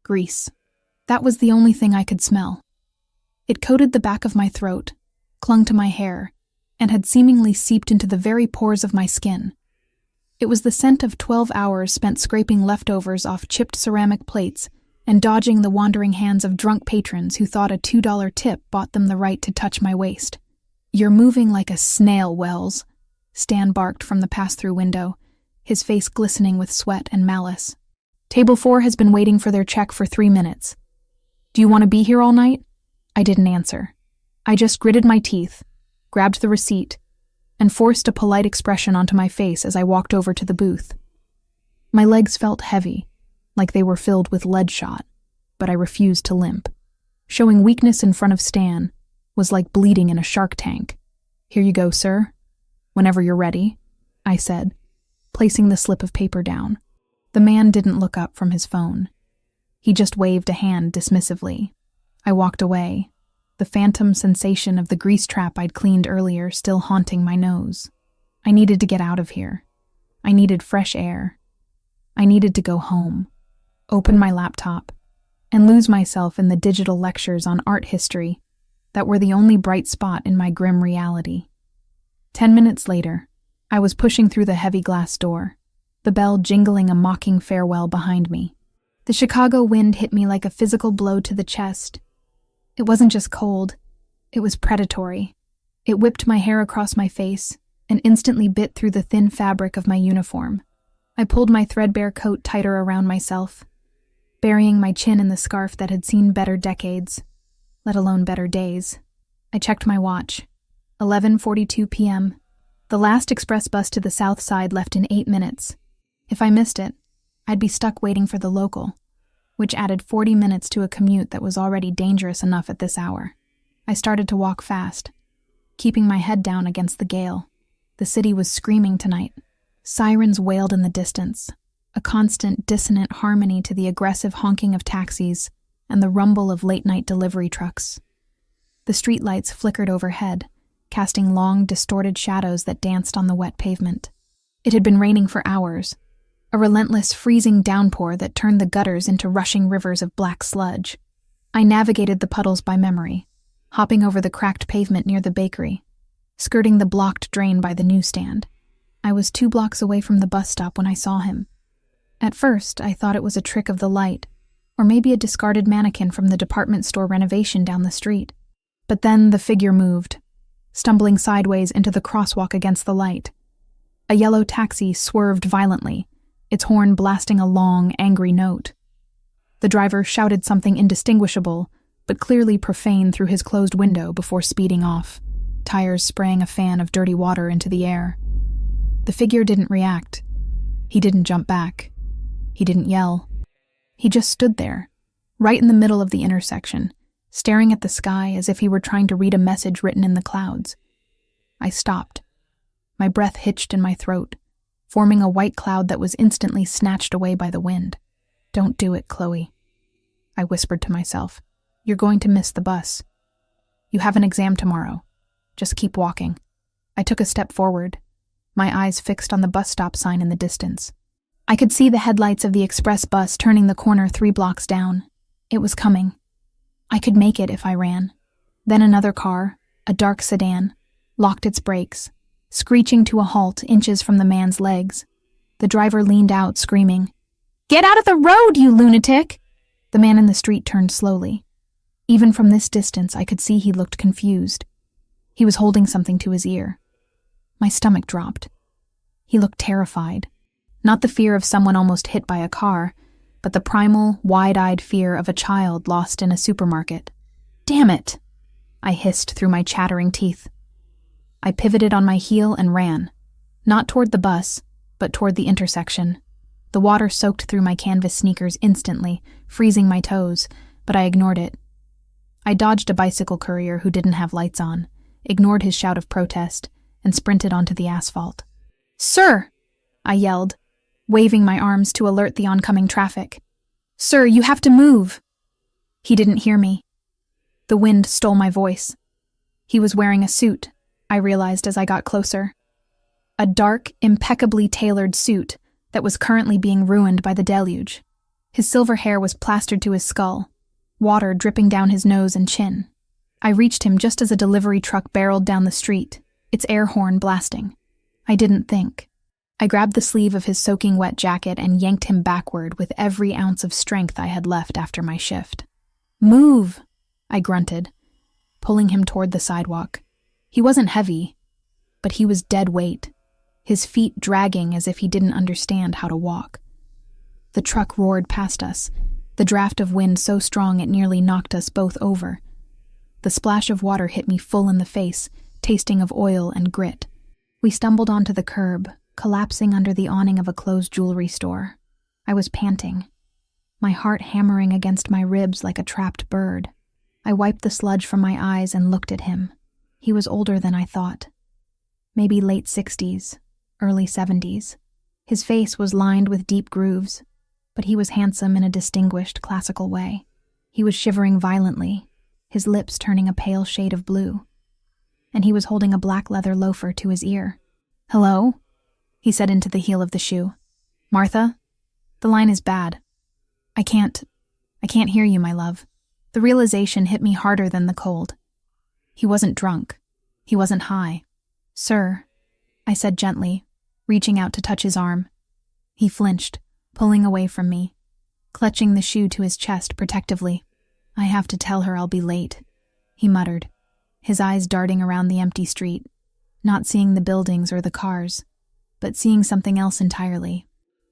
Grease. That was the only thing I could smell. It coated the back of my throat, clung to my hair, and had seemingly seeped into the very pores of my skin. It was the scent of 12 hours spent scraping leftovers off chipped ceramic plates and dodging the wandering hands of drunk patrons who thought a $2 tip bought them the right to touch my waist. "You're moving like a snail, Wells," Stan barked from the pass-through window, his face glistening with sweat and malice. "Table 4 has been waiting for their check for 3 minutes. Do you want to be here all night?" I didn't answer. I just gritted my teeth, grabbed the receipt, and forced a polite expression onto my face as I walked over to the booth. My legs felt heavy, like they were filled with lead shot, but I refused to limp. Showing weakness in front of Stan was like bleeding in a shark tank. "Here you go, sir. Whenever you're ready," I said, placing the slip of paper down. The man didn't look up from his phone. He just waved a hand dismissively. I walked away, the phantom sensation of the grease trap I'd cleaned earlier still haunting my nose. I needed to get out of here. I needed fresh air. I needed to go home, open my laptop, and lose myself in the digital lectures on art history that were the only bright spot in my grim reality. 10 minutes later, I was pushing through the heavy glass door, the bell jingling a mocking farewell behind me. The Chicago wind hit me like a physical blow to the chest. It wasn't just cold, it was predatory. It whipped my hair across my face and instantly bit through the thin fabric of my uniform. I pulled my threadbare coat tighter around myself, burying my chin in the scarf that had seen better decades, let alone better days. I checked my watch. 11:42 p.m. The last express bus to the south side left in 8 minutes. If I missed it, I'd be stuck waiting for the local, which added 40 minutes to a commute that was already dangerous enough at this hour. I started to walk fast, keeping my head down against the gale. The city was screaming tonight. Sirens wailed in the distance, a constant dissonant harmony to the aggressive honking of taxis and the rumble of late-night delivery trucks. The streetlights flickered overhead, casting long, distorted shadows that danced on the wet pavement. It had been raining for hours, a relentless, freezing downpour that turned the gutters into rushing rivers of black sludge. I navigated the puddles by memory, hopping over the cracked pavement near the bakery, skirting the blocked drain by the newsstand. I was 2 blocks away from the bus stop when I saw him. At first, I thought it was a trick of the light, or maybe a discarded mannequin from the department store renovation down the street. But then the figure moved, stumbling sideways into the crosswalk against the light. A yellow taxi swerved violently, its horn blasting a long, angry note. The driver shouted something indistinguishable, but clearly profane through his closed window before speeding off, tires spraying a fan of dirty water into the air. The figure didn't react. He didn't jump back. He didn't yell. He just stood there, right in the middle of the intersection, staring at the sky as if he were trying to read a message written in the clouds. I stopped. My breath hitched in my throat, forming a white cloud that was instantly snatched away by the wind. "Don't do it, Chloe," I whispered to myself. "You're going to miss the bus. You have an exam tomorrow. Just keep walking." I took a step forward, my eyes fixed on the bus stop sign in the distance. I could see the headlights of the express bus turning the corner 3 blocks down. It was coming. I could make it if I ran. Then another car, a dark sedan, locked its brakes, screeching to a halt inches from the man's legs. The driver leaned out, screaming, "Get out of the road, you lunatic!" The man in the street turned slowly. Even from this distance, I could see he looked confused. He was holding something to his ear. My stomach dropped. He looked terrified. Not the fear of someone almost hit by a car, but the primal, wide-eyed fear of a child lost in a supermarket. "Damn it!" I hissed through my chattering teeth. I pivoted on my heel and ran, not toward the bus, but toward the intersection. The water soaked through my canvas sneakers instantly, freezing my toes, but I ignored it. I dodged a bicycle courier who didn't have lights on, ignored his shout of protest, and sprinted onto the asphalt. "Sir!" I yelled, waving my arms to alert the oncoming traffic. "Sir, you have to move!" He didn't hear me. The wind stole my voice. He was wearing a suit, I realized as I got closer. A dark, impeccably tailored suit that was currently being ruined by the deluge. His silver hair was plastered to his skull, water dripping down his nose and chin. I reached him just as a delivery truck barreled down the street, its air horn blasting. I didn't think. I grabbed the sleeve of his soaking wet jacket and yanked him backward with every ounce of strength I had left after my shift. "Move!" I grunted, pulling him toward the sidewalk. He wasn't heavy, but he was dead weight, his feet dragging as if he didn't understand how to walk. The truck roared past us, the draft of wind so strong it nearly knocked us both over. The splash of water hit me full in the face, tasting of oil and grit. We stumbled onto the curb, collapsing under the awning of a closed jewelry store. I was panting, my heart hammering against my ribs like a trapped bird. I wiped the sludge from my eyes and looked at him. He was older than I thought. Maybe late 60s, early 70s. His face was lined with deep grooves, but he was handsome in a distinguished, classical way. He was shivering violently, his lips turning a pale shade of blue, and he was holding a black leather loafer to his ear. "Hello?" he said into the heel of the shoe. "Martha? The line is bad. I can't hear you, my love." The realization hit me harder than the cold. He wasn't drunk. He wasn't high. "Sir," I said gently, reaching out to touch his arm. He flinched, pulling away from me, clutching the shoe to his chest protectively. "I have to tell her I'll be late," he muttered, his eyes darting around the empty street, not seeing the buildings or the cars, but seeing something else entirely.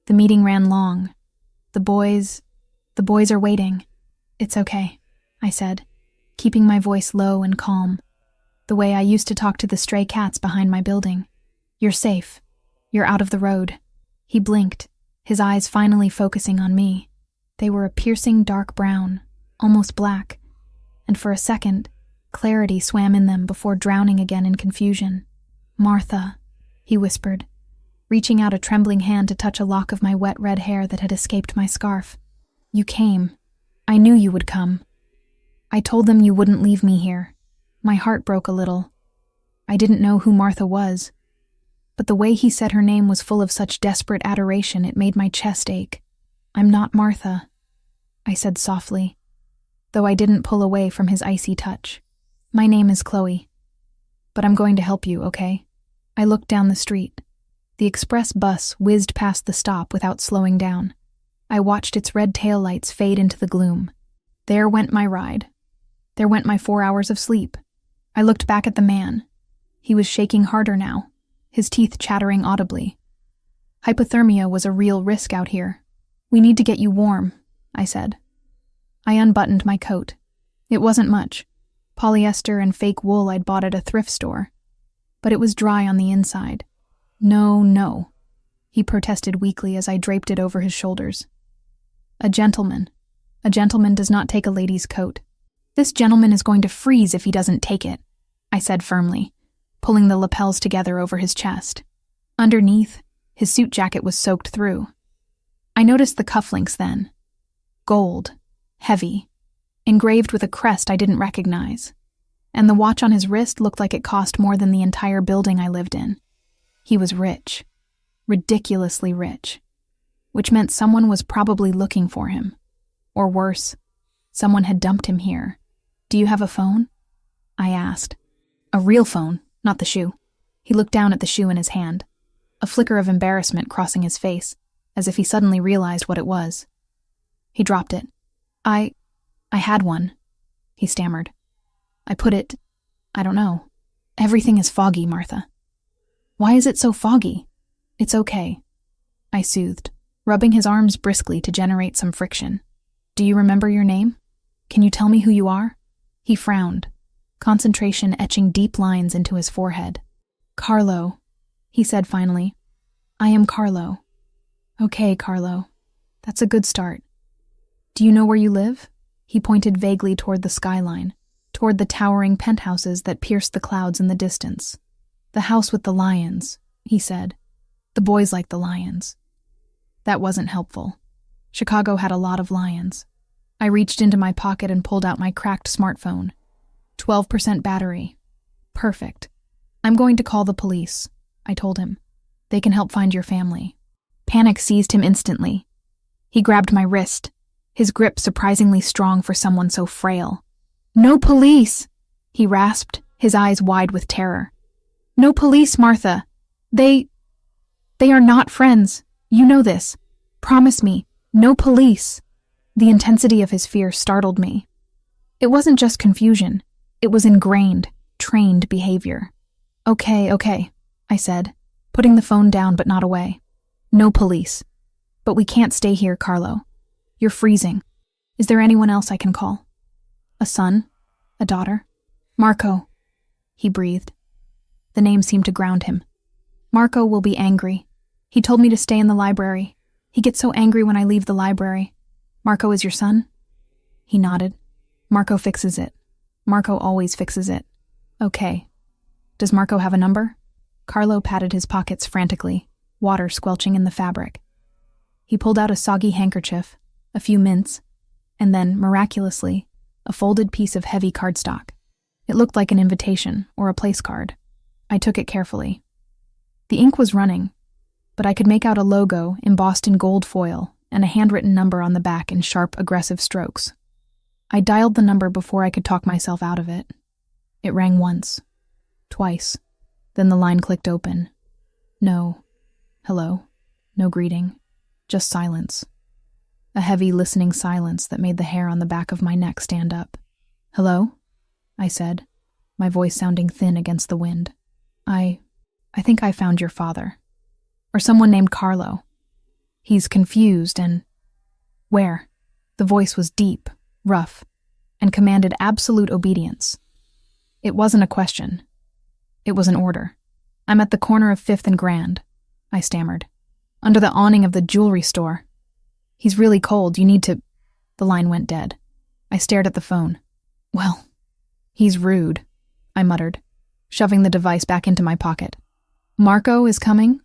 The meeting ran long. The boys are waiting." "It's okay," I said, keeping my voice low and calm, the way I used to talk to the stray cats behind my building. "You're safe. You're out of the road." He blinked, his eyes finally focusing on me. They were a piercing dark brown, almost black, and for a second, clarity swam in them before drowning again in confusion. "Martha," he whispered, reaching out a trembling hand to touch a lock of my wet red hair that had escaped my scarf. "You came. I knew you would come. I told them you wouldn't leave me here." My heart broke a little. I didn't know who Martha was, but the way he said her name was full of such desperate adoration it made my chest ache. "I'm not Martha," I said softly, though I didn't pull away from his icy touch. "My name is Chloe, but I'm going to help you, okay?" I looked down the street. The express bus whizzed past the stop without slowing down. I watched its red taillights fade into the gloom. There went my ride. There went my 4 hours of sleep. I looked back at the man. He was shaking harder now, his teeth chattering audibly. "Hypothermia was a real risk out here. We need to get you warm," I said. I unbuttoned my coat. It wasn't much, polyester and fake wool I'd bought at a thrift store, but it was dry on the inside. No, he protested weakly as I draped it over his shoulders. A gentleman does not take a lady's coat. "This gentleman is going to freeze if he doesn't take it," I said firmly, pulling the lapels together over his chest. Underneath, his suit jacket was soaked through. I noticed the cufflinks then. Gold, heavy, engraved with a crest I didn't recognize, and the watch on his wrist looked like it cost more than the entire building I lived in. He was rich, ridiculously rich, which meant someone was probably looking for him. Or worse, someone had dumped him here. "Do you have a phone?" I asked. "A real phone, not the shoe." He looked down at the shoe in his hand, a flicker of embarrassment crossing his face, as if he suddenly realized what it was. He dropped it. I had one," he stammered. "I don't know. Everything is foggy, Martha." "Why is it so foggy?" "It's okay," I soothed, rubbing his arms briskly to generate some friction. "Do you remember your name? Can you tell me who you are?" He frowned, concentration etching deep lines into his forehead. "Carlo," he said finally. "I am Carlo." "Okay, Carlo. That's a good start. Do you know where you live?" He pointed vaguely toward the skyline, toward the towering penthouses that pierced the clouds in the distance. "The house with the lions," he said. "The boys like the lions." That wasn't helpful. Chicago had a lot of lions. I reached into my pocket and pulled out my cracked smartphone. 12% battery. Perfect. "I'm going to call the police," I told him. "They can help find your family." Panic seized him instantly. He grabbed my wrist, his grip surprisingly strong for someone so frail. "No police!" he rasped, his eyes wide with terror. "No police, Martha. They are not friends. You know this. Promise me, no police." The intensity of his fear startled me. It wasn't just confusion. It was ingrained, trained behavior. Okay, I said, putting the phone down but not away. "No police. But we can't stay here, Carlo. You're freezing. Is there anyone else I can call? A son? A daughter?" "Marco," he breathed. The name seemed to ground him. "Marco will be angry. He told me to stay in the library. He gets so angry when I leave the library. Marco is your son?" He nodded. "Marco fixes it. Marco always fixes it." "Okay. Does Marco have a number?" Carlo patted his pockets frantically, water squelching in the fabric. He pulled out a soggy handkerchief, a few mints, and then, miraculously, a folded piece of heavy cardstock. It looked like an invitation or a place card. I took it carefully. The ink was running, but I could make out a logo embossed in gold foil and a handwritten number on the back in sharp, aggressive strokes. I dialed the number before I could talk myself out of it. It rang once, twice, then the line clicked open. No hello, no greeting, just silence. A heavy, listening silence that made the hair on the back of my neck stand up. "Hello?" I said, my voice sounding thin against the wind. I think I found your father. Or someone named Carlo. He's confused and..." "Where?" The voice was deep, rough, and commanded absolute obedience. It wasn't a question. It was an order. "I'm at the corner of 5th and Grand," I stammered. "Under the awning of the jewelry store. He's really cold, you need to..." The line went dead. I stared at the phone. "Well, he's rude," I muttered, shoving the device back into my pocket. "Marco is coming?"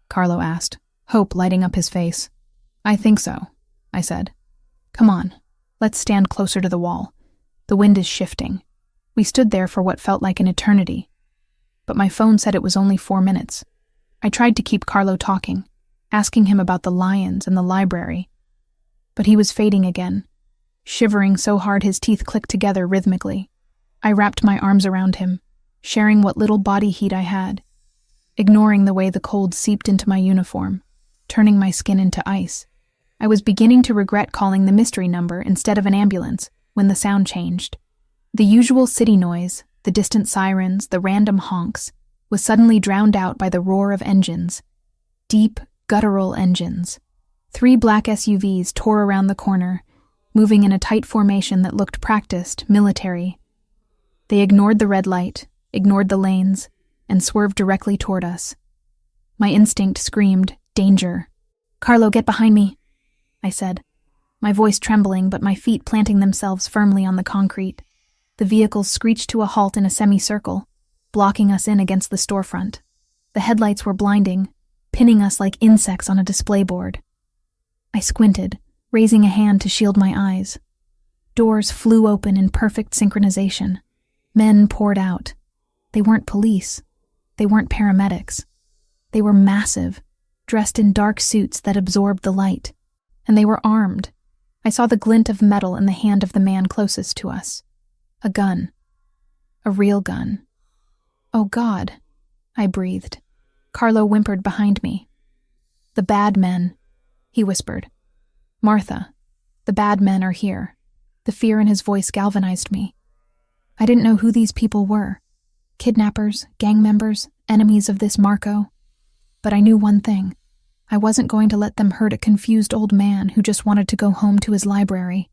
Carlo asked, hope lighting up his face. "I think so," I said. "Come on, let's stand closer to the wall. The wind is shifting." We stood there for what felt like an eternity. But my phone said it was only 4 minutes. I tried to keep Carlo talking, asking him about the lions and the library. But he was fading again, shivering so hard his teeth clicked together rhythmically. I wrapped my arms around him, sharing what little body heat I had, ignoring the way the cold seeped into my uniform, turning my skin into ice. I was beginning to regret calling the mystery number instead of an ambulance when the sound changed. The usual city noise, the distant sirens, the random honks, was suddenly drowned out by the roar of engines. Deep, guttural engines. 3 black SUVs tore around the corner, moving in a tight formation that looked practiced, military. They ignored the red light, ignored the lanes, and swerved directly toward us. My instinct screamed, "Danger." "Carlo, get behind me," I said, my voice trembling but my feet planting themselves firmly on the concrete. The vehicles screeched to a halt in a semicircle, blocking us in against the storefront. The headlights were blinding, pinning us like insects on a display board. I squinted, raising a hand to shield my eyes. Doors flew open in perfect synchronization. Men poured out. They weren't police. They weren't paramedics. They were massive, dressed in dark suits that absorbed the light. And they were armed. I saw the glint of metal in the hand of the man closest to us. A gun. A real gun. "Oh God," I breathed. Carlo whimpered behind me. "The bad men," he whispered. "Martha, the bad men are here." The fear in his voice galvanized me. I didn't know who these people were. Kidnappers, gang members, enemies of this Marco. But I knew one thing. I wasn't going to let them hurt a confused old man who just wanted to go home to his library.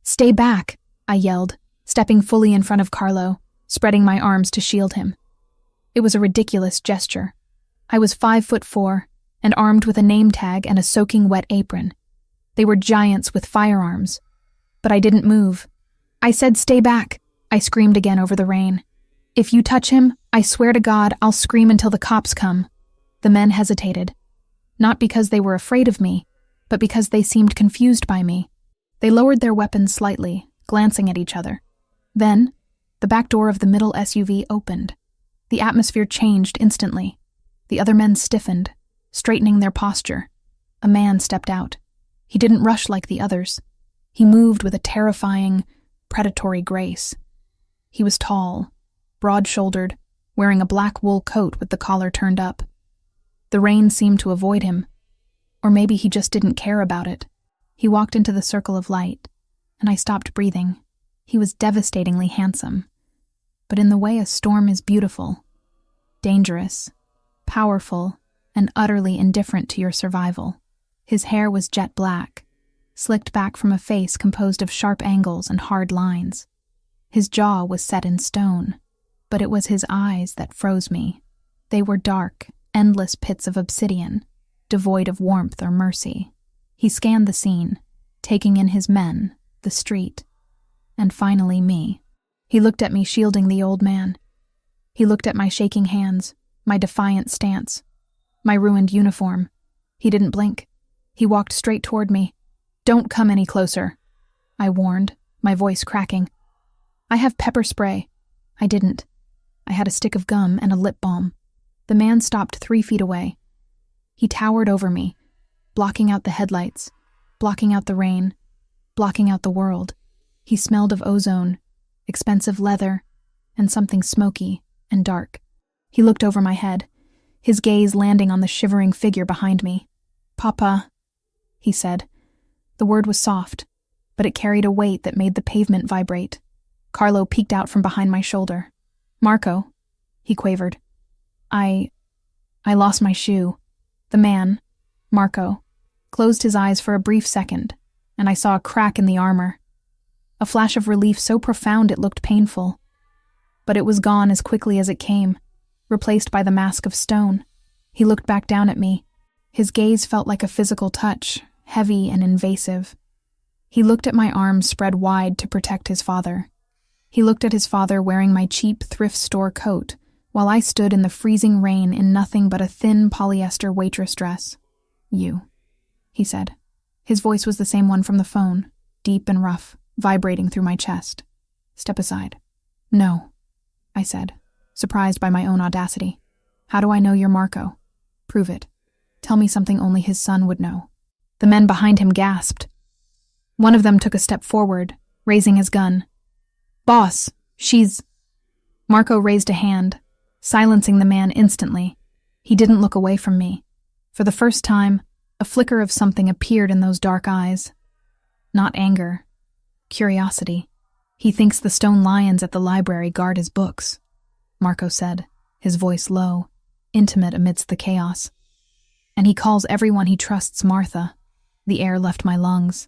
"Stay back," I yelled, stepping fully in front of Carlo, spreading my arms to shield him. It was a ridiculous gesture. I was 5'4" and armed with a name tag and a soaking wet apron. They were giants with firearms. But I didn't move. "I said stay back," I screamed again over the rain. "If you touch him, I swear to God, I'll scream until the cops come." The men hesitated. Not because they were afraid of me, but because they seemed confused by me. They lowered their weapons slightly, glancing at each other. Then, the back door of the middle SUV opened. The atmosphere changed instantly. The other men stiffened, straightening their posture. A man stepped out. He didn't rush like the others. He moved with a terrifying, predatory grace. He was tall, broad-shouldered, wearing a black wool coat with the collar turned up. The rain seemed to avoid him, or maybe he just didn't care about it. He walked into the circle of light, and I stopped breathing. He was devastatingly handsome, but in the way a storm is beautiful, dangerous, powerful, and utterly indifferent to your survival. His hair was jet black, slicked back from a face composed of sharp angles and hard lines. His jaw was set in stone, but it was his eyes that froze me. They were dark, endless pits of obsidian, devoid of warmth or mercy. He scanned the scene, taking in his men, the street, and finally me. He looked at me shielding the old man. He looked at my shaking hands, my defiant stance, my ruined uniform. He didn't blink. He walked straight toward me. "Don't come any closer," I warned, my voice cracking. "I have pepper spray." I didn't. I had a stick of gum and a lip balm. The man stopped 3 feet away. He towered over me, blocking out the headlights, blocking out the rain, blocking out the world. He smelled of ozone, expensive leather, and something smoky and dark. He looked over my head, his gaze landing on the shivering figure behind me. "Papa," he said. The word was soft, but it carried a weight that made the pavement vibrate. Carlo peeked out from behind my shoulder. "Marco," he quavered. I lost my shoe." The man, Marco, closed his eyes for a brief second, and I saw a crack in the armor. A flash of relief so profound it looked painful. But it was gone as quickly as it came, replaced by the mask of stone. He looked back down at me. His gaze felt like a physical touch, heavy and invasive. He looked at my arms spread wide to protect his father. He looked at his father wearing my cheap thrift store coat, while I stood in the freezing rain in nothing but a thin polyester waitress dress. "You," he said. His voice was the same one from the phone, deep and rough, vibrating through my chest. "Step aside." "No," I said, surprised by my own audacity. "How do I know you're Marco? Prove it. Tell me something only his son would know." The men behind him gasped. One of them took a step forward, raising his gun. "Boss, she's—" Marco raised a hand, silencing the man instantly. He didn't look away from me. For the first time, a flicker of something appeared in those dark eyes. Not anger. Curiosity. "He thinks the stone lions at the library guard his books," Marco said, his voice low, intimate amidst the chaos. "And he calls everyone he trusts Martha." The air left my lungs.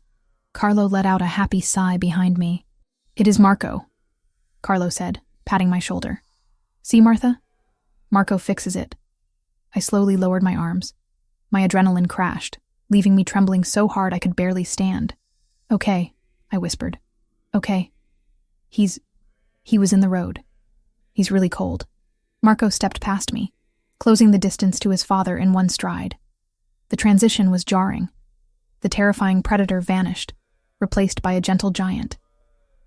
Carlo let out a happy sigh behind me. "It is Marco," Carlo said, patting my shoulder. "See, Martha? Marco fixes it." I slowly lowered my arms. My adrenaline crashed, leaving me trembling so hard I could barely stand. "Okay," I whispered. "Okay. He was in the road. He's really cold." Marco stepped past me, closing the distance to his father in one stride. The transition was jarring. The terrifying predator vanished, replaced by a gentle giant.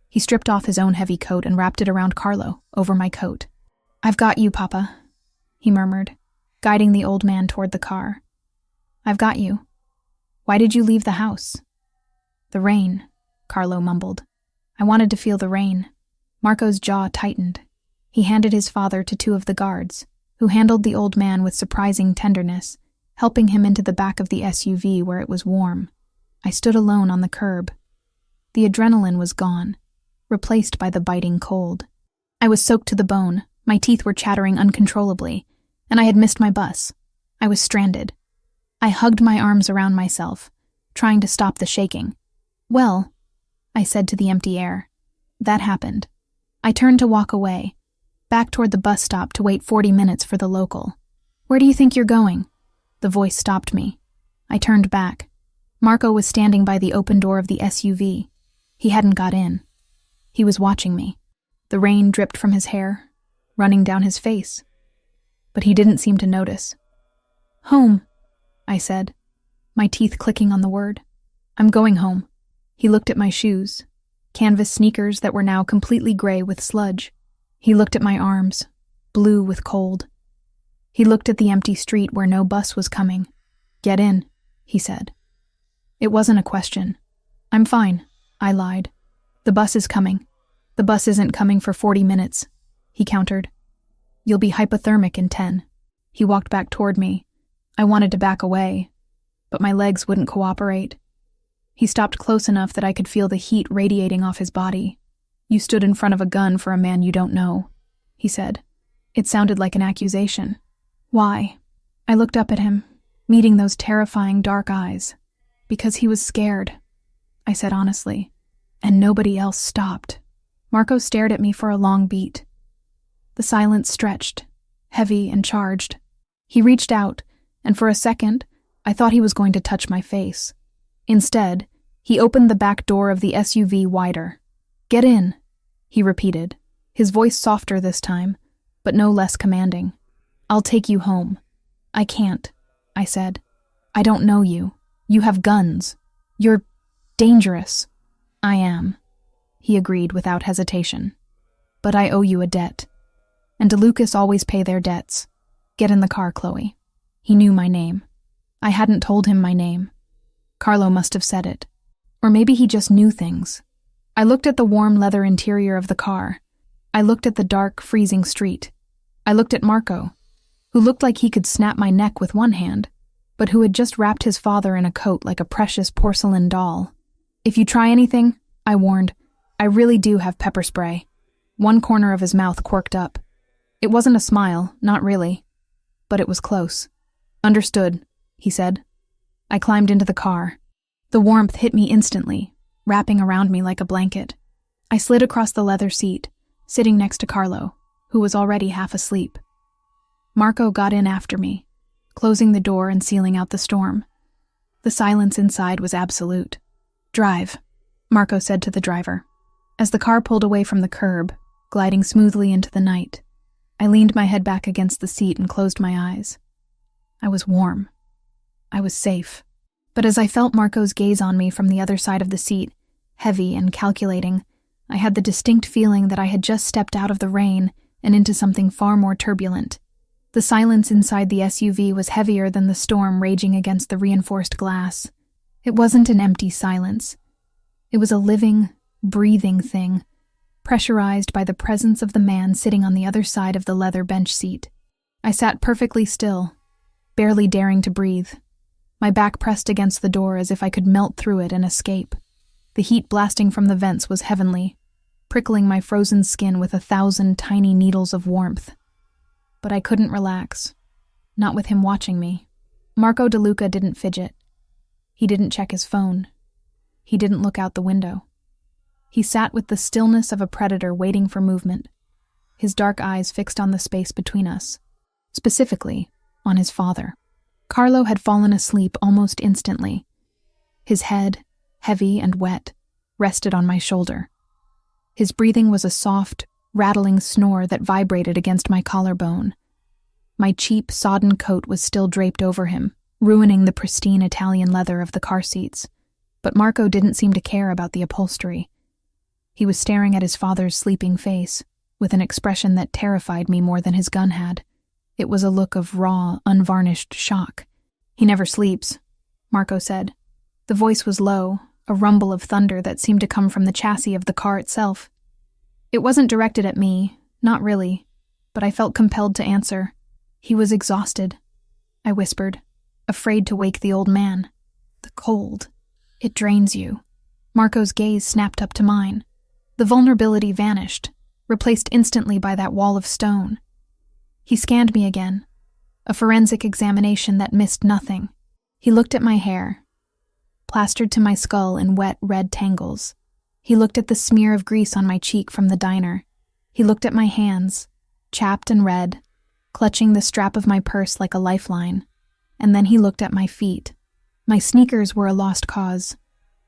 He stripped off his own heavy coat and wrapped it around Carlo, over my coat. "I've got you, Papa," he murmured, guiding the old man toward the car. "I've got you. Why did you leave the house?" "The rain," Carlo mumbled. "I wanted to feel the rain." Marco's jaw tightened. He handed his father to 2 of the guards, who handled the old man with surprising tenderness, helping him into the back of the SUV where it was warm. I stood alone on the curb. The adrenaline was gone, replaced by the biting cold. I was soaked to the bone, my teeth were chattering uncontrollably, and I had missed my bus. I was stranded. I hugged my arms around myself, trying to stop the shaking. "Well," I said to the empty air, "that happened." I turned to walk away, back toward the bus stop to wait 40 minutes for the local. "Where do you think you're going?" The voice stopped me. I turned back. Marco was standing by the open door of the SUV. He hadn't got in. He was watching me. The rain dripped from his hair, running down his face. But he didn't seem to notice. "Home," I said, my teeth clicking on the word. "I'm going home." He looked at my shoes, canvas sneakers that were now completely gray with sludge. He looked at my arms, blue with cold. He looked at the empty street where no bus was coming. "Get in," he said. It wasn't a question. I'm fine, I lied. The bus is coming. The bus isn't coming for 40 minutes, he countered. You'll be hypothermic in 10. He walked back toward me. I wanted to back away, but my legs wouldn't cooperate. He stopped close enough that I could feel the heat radiating off his body. You stood in front of a gun for a man you don't know, he said. It sounded like an accusation. Why? I looked up at him, meeting those terrifying dark eyes. Because he was scared, I said honestly, and nobody else stopped. Marco stared at me for a long beat. The silence stretched, heavy and charged. He reached out, and for a second, I thought he was going to touch my face. Instead, he opened the back door of the SUV wider. Get in, he repeated, his voice softer this time, but no less commanding. I'll take you home. I can't, I said. I don't know you. You have guns. You're dangerous. I am, he agreed without hesitation. But I owe you a debt. And DeLucas always pay their debts. Get in the car, Chloe. He knew my name. I hadn't told him my name. Carlo must have said it. Or maybe he just knew things. I looked at the warm leather interior of the car. I looked at the dark, freezing street. I looked at Marco, who looked like he could snap my neck with one hand, but who had just wrapped his father in a coat like a precious porcelain doll. If you try anything, I warned, I really do have pepper spray. One corner of his mouth quirked up. It wasn't a smile, not really, but it was close. Understood, he said. I climbed into the car. The warmth hit me instantly, wrapping around me like a blanket. I slid across the leather seat, sitting next to Carlo, who was already half asleep. Marco got in after me, closing the door and sealing out the storm. The silence inside was absolute. Drive, Marco said to the driver. As the car pulled away from the curb, gliding smoothly into the night, I leaned my head back against the seat and closed my eyes. I was warm. I was safe. But as I felt Marco's gaze on me from the other side of the seat, heavy and calculating, I had the distinct feeling that I had just stepped out of the rain and into something far more turbulent. The silence inside the SUV was heavier than the storm raging against the reinforced glass. It wasn't an empty silence. It was a living, breathing thing, pressurized by the presence of the man sitting on the other side of the leather bench seat. I sat perfectly still, barely daring to breathe, my back pressed against the door as if I could melt through it and escape. The heat blasting from the vents was heavenly, prickling my frozen skin with 1,000 tiny needles of warmth. But I couldn't relax, not with him watching me. Marco DeLuca didn't fidget. He didn't check his phone. He didn't look out the window. He sat with the stillness of a predator waiting for movement, his dark eyes fixed on the space between us, specifically on his father. Carlo had fallen asleep almost instantly. His head, heavy and wet, rested on my shoulder. His breathing was a soft, rattling snore that vibrated against my collarbone. My cheap, sodden coat was still draped over him, ruining the pristine Italian leather of the car seats. But Marco didn't seem to care about the upholstery. He was staring at his father's sleeping face, with an expression that terrified me more than his gun had. It was a look of raw, unvarnished shock. He never sleeps, Marco said. The voice was low, a rumble of thunder that seemed to come from the chassis of the car itself. It wasn't directed at me, not really, but I felt compelled to answer. He was exhausted, I whispered, afraid to wake the old man. The cold. It drains you. Marco's gaze snapped up to mine. The vulnerability vanished, replaced instantly by that wall of stone. He scanned me again, a forensic examination that missed nothing. He looked at my hair, plastered to my skull in wet, red tangles. He looked at the smear of grease on my cheek from the diner. He looked at my hands, chapped and red, clutching the strap of my purse like a lifeline. And then he looked at my feet. My sneakers were a lost cause.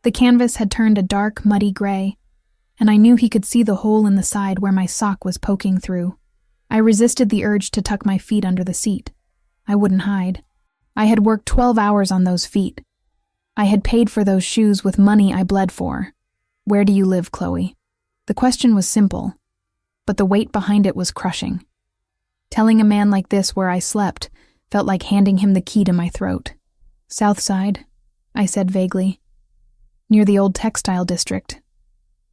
The canvas had turned a dark, muddy gray, and I knew he could see the hole in the side where my sock was poking through. I resisted the urge to tuck my feet under the seat. I wouldn't hide. I had worked 12 hours on those feet. I had paid for those shoes with money I bled for. Where do you live, Chloe? The question was simple, but the weight behind it was crushing. Telling a man like this where I slept felt like handing him the key to my throat. South Side, I said vaguely. Near the old textile district.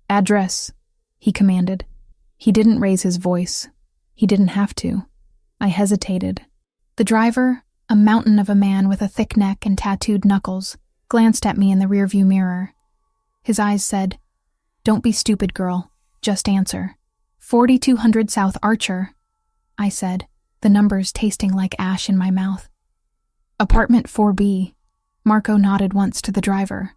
Address, he commanded. He didn't raise his voice. He didn't have to. I hesitated. The driver, a mountain of a man with a thick neck and tattooed knuckles, glanced at me in the rearview mirror. His eyes said, "Don't be stupid, girl. Just answer." 4200 South Archer, I said, the numbers tasting like ash in my mouth. Apartment 4B. Marco nodded once to the driver.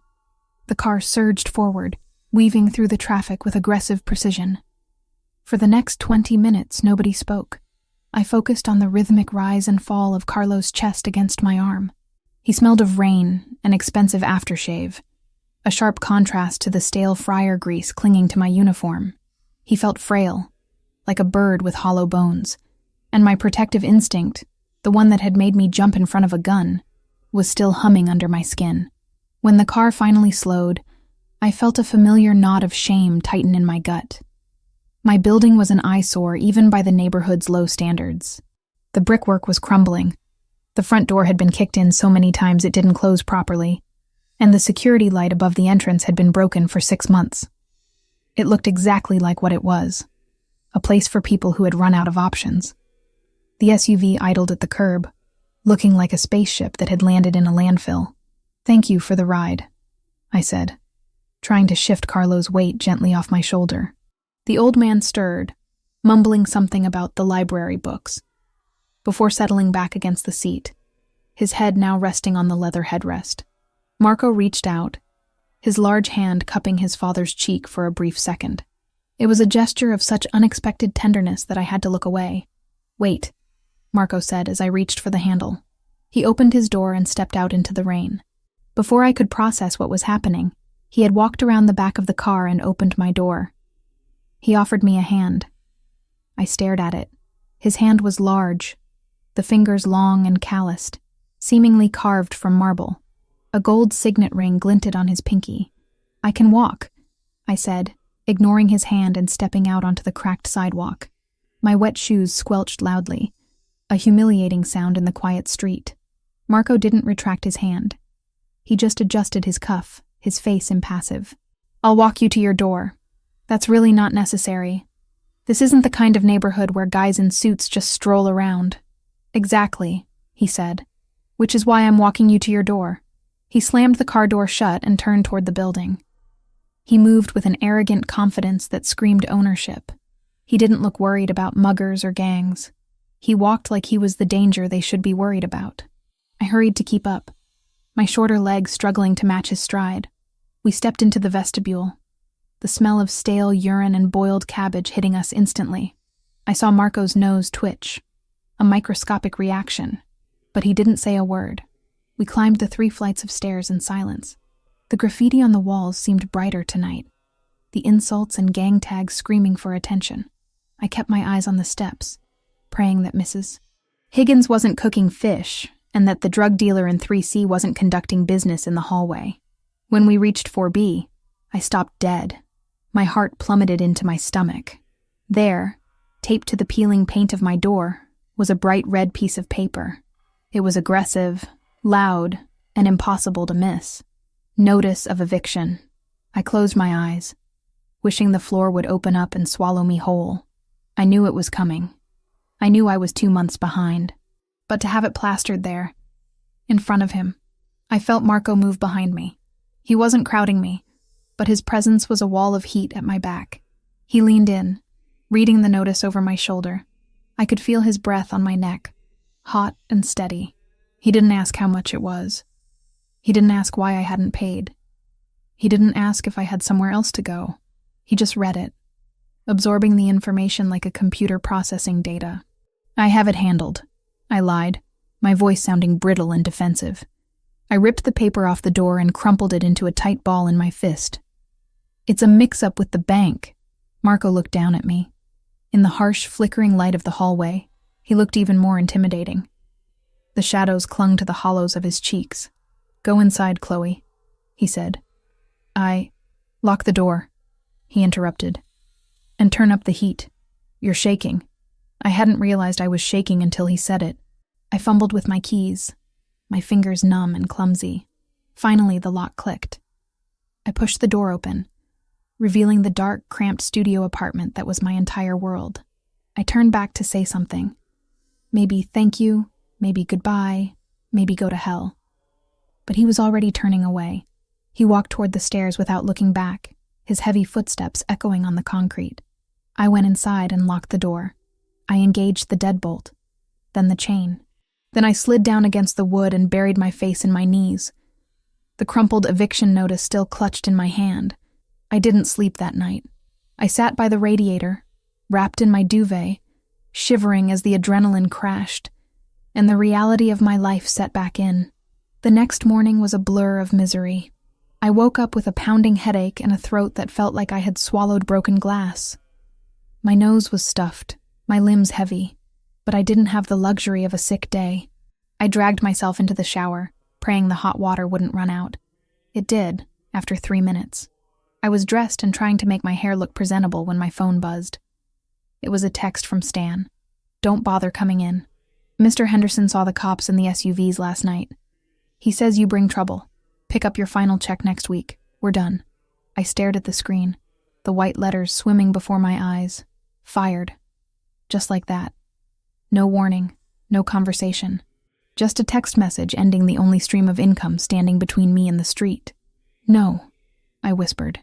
The car surged forward, weaving through the traffic with aggressive precision. For the next 20 minutes, nobody spoke. I focused on the rhythmic rise and fall of Carlo's chest against my arm. He smelled of rain and expensive aftershave, a sharp contrast to the stale fryer grease clinging to my uniform. He felt frail, like a bird with hollow bones, and my protective instinct, the one that had made me jump in front of a gun, was still humming under my skin. When the car finally slowed, I felt a familiar knot of shame tighten in my gut. My building was an eyesore even by the neighborhood's low standards. The brickwork was crumbling. The front door had been kicked in so many times it didn't close properly, and the security light above the entrance had been broken for 6 months. It looked exactly like what it was, a place for people who had run out of options. The SUV idled at the curb, looking like a spaceship that had landed in a landfill. "Thank you for the ride," I said, trying to shift Carlo's weight gently off my shoulder. The old man stirred, mumbling something about the library books, before settling back against the seat, his head now resting on the leather headrest. Marco reached out, his large hand cupping his father's cheek for a brief second. It was a gesture of such unexpected tenderness that I had to look away. "Wait," Marco said as I reached for the handle. He opened his door and stepped out into the rain. Before I could process what was happening, he had walked around the back of the car and opened my door. He offered me a hand. I stared at it. His hand was large, the fingers long and calloused, seemingly carved from marble. A gold signet ring glinted on his pinky. "I can walk," I said, ignoring his hand and stepping out onto the cracked sidewalk. My wet shoes squelched loudly, a humiliating sound in the quiet street. Marco didn't retract his hand. He just adjusted his cuff, his face impassive. "I'll walk you to your door. That's really not necessary. This isn't the kind of neighborhood where guys in suits just stroll around." "Exactly," he said, "which is why I'm walking you to your door." He slammed the car door shut and turned toward the building. He moved with an arrogant confidence that screamed ownership. He didn't look worried about muggers or gangs. He walked like he was the danger they should be worried about. I hurried to keep up, my shorter legs struggling to match his stride. We stepped into the vestibule, the smell of stale urine and boiled cabbage hitting us instantly. I saw Marco's nose twitch, a microscopic reaction, but he didn't say a word. We climbed the 3 flights of stairs in silence. The graffiti on the walls seemed brighter tonight, the insults and gang tags screaming for attention. I kept my eyes on the steps, praying that Mrs. Higgins wasn't cooking fish and that the drug dealer in 3C wasn't conducting business in the hallway. When we reached 4B, I stopped dead. My heart plummeted into my stomach. There, taped to the peeling paint of my door, was a bright red piece of paper. It was aggressive, loud, and impossible to miss. Notice of eviction. I closed my eyes, wishing the floor would open up and swallow me whole. I knew it was coming. I knew I was 2 months behind. But to have it plastered there, in front of him, I felt Marco move behind me. He wasn't crowding me, but his presence was a wall of heat at my back. He leaned in, reading the notice over my shoulder. I could feel his breath on my neck, hot and steady. He didn't ask how much it was. He didn't ask why I hadn't paid. He didn't ask if I had somewhere else to go. He just read it, absorbing the information like a computer processing data. "I have it handled," I lied, my voice sounding brittle and defensive. I ripped the paper off the door and crumpled it into a tight ball in my fist. "It's a mix-up with the bank." Marco looked down at me. In the harsh, flickering light of the hallway, he looked even more intimidating. The shadows clung to the hollows of his cheeks. "Go inside, Chloe," he said. Lock the door," he interrupted. "And turn up the heat. You're shaking." I hadn't realized I was shaking until he said it. I fumbled with my keys, my fingers numb and clumsy. Finally, the lock clicked. I pushed the door open, revealing the dark, cramped studio apartment that was my entire world. I turned back to say something. Maybe thank you, maybe goodbye, maybe go to hell. But he was already turning away. He walked toward the stairs without looking back, his heavy footsteps echoing on the concrete. I went inside and locked the door. I engaged the deadbolt, then the chain. Then I slid down against the wood and buried my face in my knees. The crumpled eviction notice still clutched in my hand. I didn't sleep that night. I sat by the radiator, wrapped in my duvet, shivering as the adrenaline crashed, and the reality of my life set back in. The next morning was a blur of misery. I woke up with a pounding headache and a throat that felt like I had swallowed broken glass. My nose was stuffed, my limbs heavy, but I didn't have the luxury of a sick day. I dragged myself into the shower, praying the hot water wouldn't run out. It did, after 3 minutes. I was dressed and trying to make my hair look presentable when my phone buzzed. It was a text from Stan. Don't bother coming in. Mr. Henderson saw the cops in the SUVs last night. He says you bring trouble. Pick up your final check next week. We're done. I stared at the screen, the white letters swimming before my eyes. Fired. Just like that. No warning, no conversation. Just a text message ending the only stream of income standing between me and the street. No, I whispered.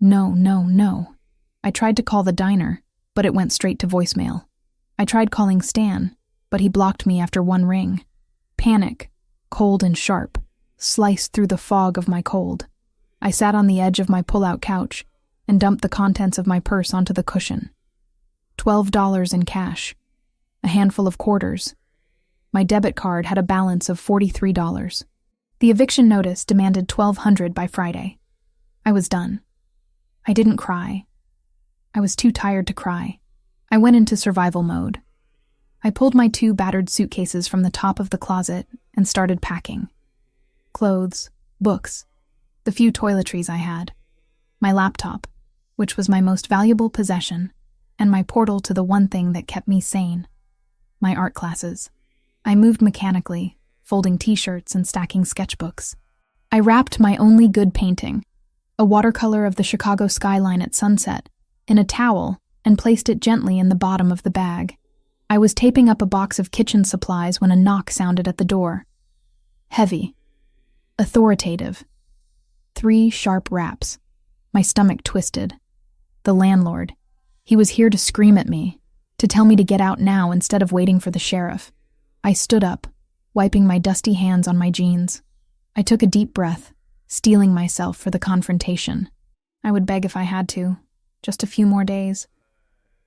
No, no, no. I tried to call the diner, but it went straight to voicemail. I tried calling Stan, but he blocked me after one ring. Panic, cold and sharp, sliced through the fog of my cold. I sat on the edge of my pull-out couch and dumped the contents of my purse onto the cushion. $12 in cash, a handful of quarters. My debit card had a balance of $43. The eviction notice demanded $1,200 by Friday. I was done. I didn't cry. I was too tired to cry. I went into survival mode. I pulled my 2 battered suitcases from the top of the closet and started packing. Clothes, books, the few toiletries I had, my laptop, which was my most valuable possession, and my portal to the one thing that kept me sane, my art classes. I moved mechanically, folding t-shirts and stacking sketchbooks. I wrapped my only good painting, a watercolor of the Chicago skyline at sunset, in a towel and placed it gently in the bottom of the bag. I was taping up a box of kitchen supplies when a knock sounded at the door. Heavy. Authoritative. 3 sharp raps. My stomach twisted. The landlord. He was here to scream at me, to tell me to get out now instead of waiting for the sheriff. I stood up, wiping my dusty hands on my jeans. I took a deep breath, steeling myself for the confrontation. I would beg if I had to, just a few more days,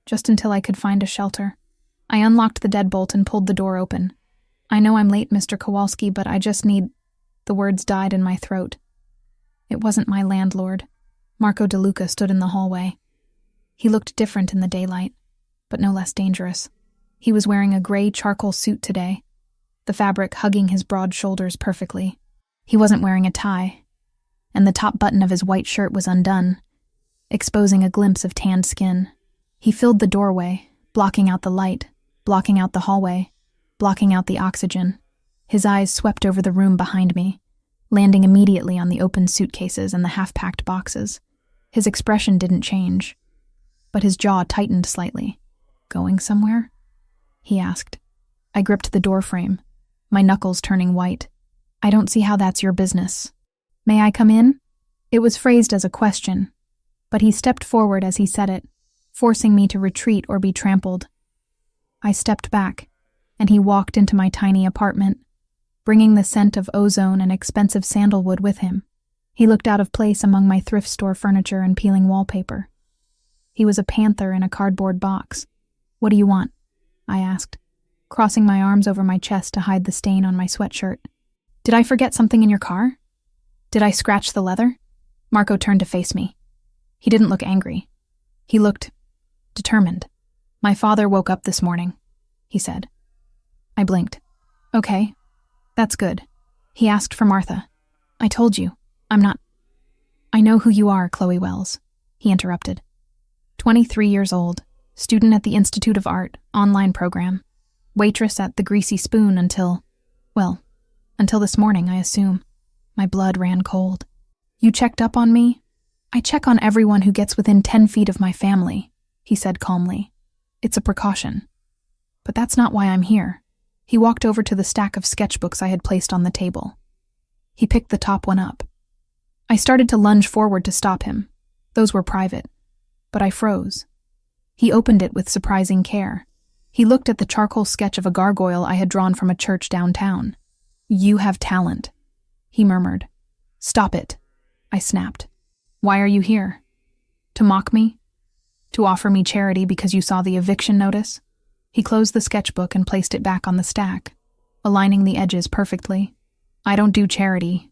just until I could find a shelter. I unlocked the deadbolt and pulled the door open. I know I'm late, Mr. Kowalski, but I just need... The words died in my throat. It wasn't my landlord. Marco DeLuca stood in the hallway. He looked different in the daylight, but no less dangerous. He was wearing a gray charcoal suit today, the fabric hugging his broad shoulders perfectly. He wasn't wearing a tie, and the top button of his white shirt was undone, exposing a glimpse of tanned skin. He filled the doorway, blocking out the light, blocking out the hallway, blocking out the oxygen. His eyes swept over the room behind me, landing immediately on the open suitcases and the half-packed boxes. His expression didn't change, but his jaw tightened slightly. Going somewhere? He asked. I gripped the doorframe, my knuckles turning white. I don't see how that's your business. May I come in? It was phrased as a question, but he stepped forward as he said it, forcing me to retreat or be trampled. I stepped back, and he walked into my tiny apartment, bringing the scent of ozone and expensive sandalwood with him. He looked out of place among my thrift store furniture and peeling wallpaper. He was a panther in a cardboard box. What do you want? I asked, crossing my arms over my chest to hide the stain on my sweatshirt. Did I forget something in your car? Did I scratch the leather? Marco turned to face me. He didn't look angry. He looked determined. My father woke up this morning, he said. I blinked. Okay, that's good. He asked for Martha. I told you, I'm not... I know who you are, Chloe Wells, he interrupted. 23 years old, student at the Institute of Art, online program, waitress at the Greasy Spoon until this morning, I assume. My blood ran cold. You checked up on me? I check on everyone who gets within 10 feet of my family, he said calmly. It's a precaution. But that's not why I'm here. He walked over to the stack of sketchbooks I had placed on the table. He picked the top one up. I started to lunge forward to stop him. Those were private. But I froze. He opened it with surprising care. He looked at the charcoal sketch of a gargoyle I had drawn from a church downtown. You have talent, he murmured. Stop it, I snapped. Why are you here? To mock me? To offer me charity because you saw the eviction notice? He closed the sketchbook and placed it back on the stack, aligning the edges perfectly. I don't do charity,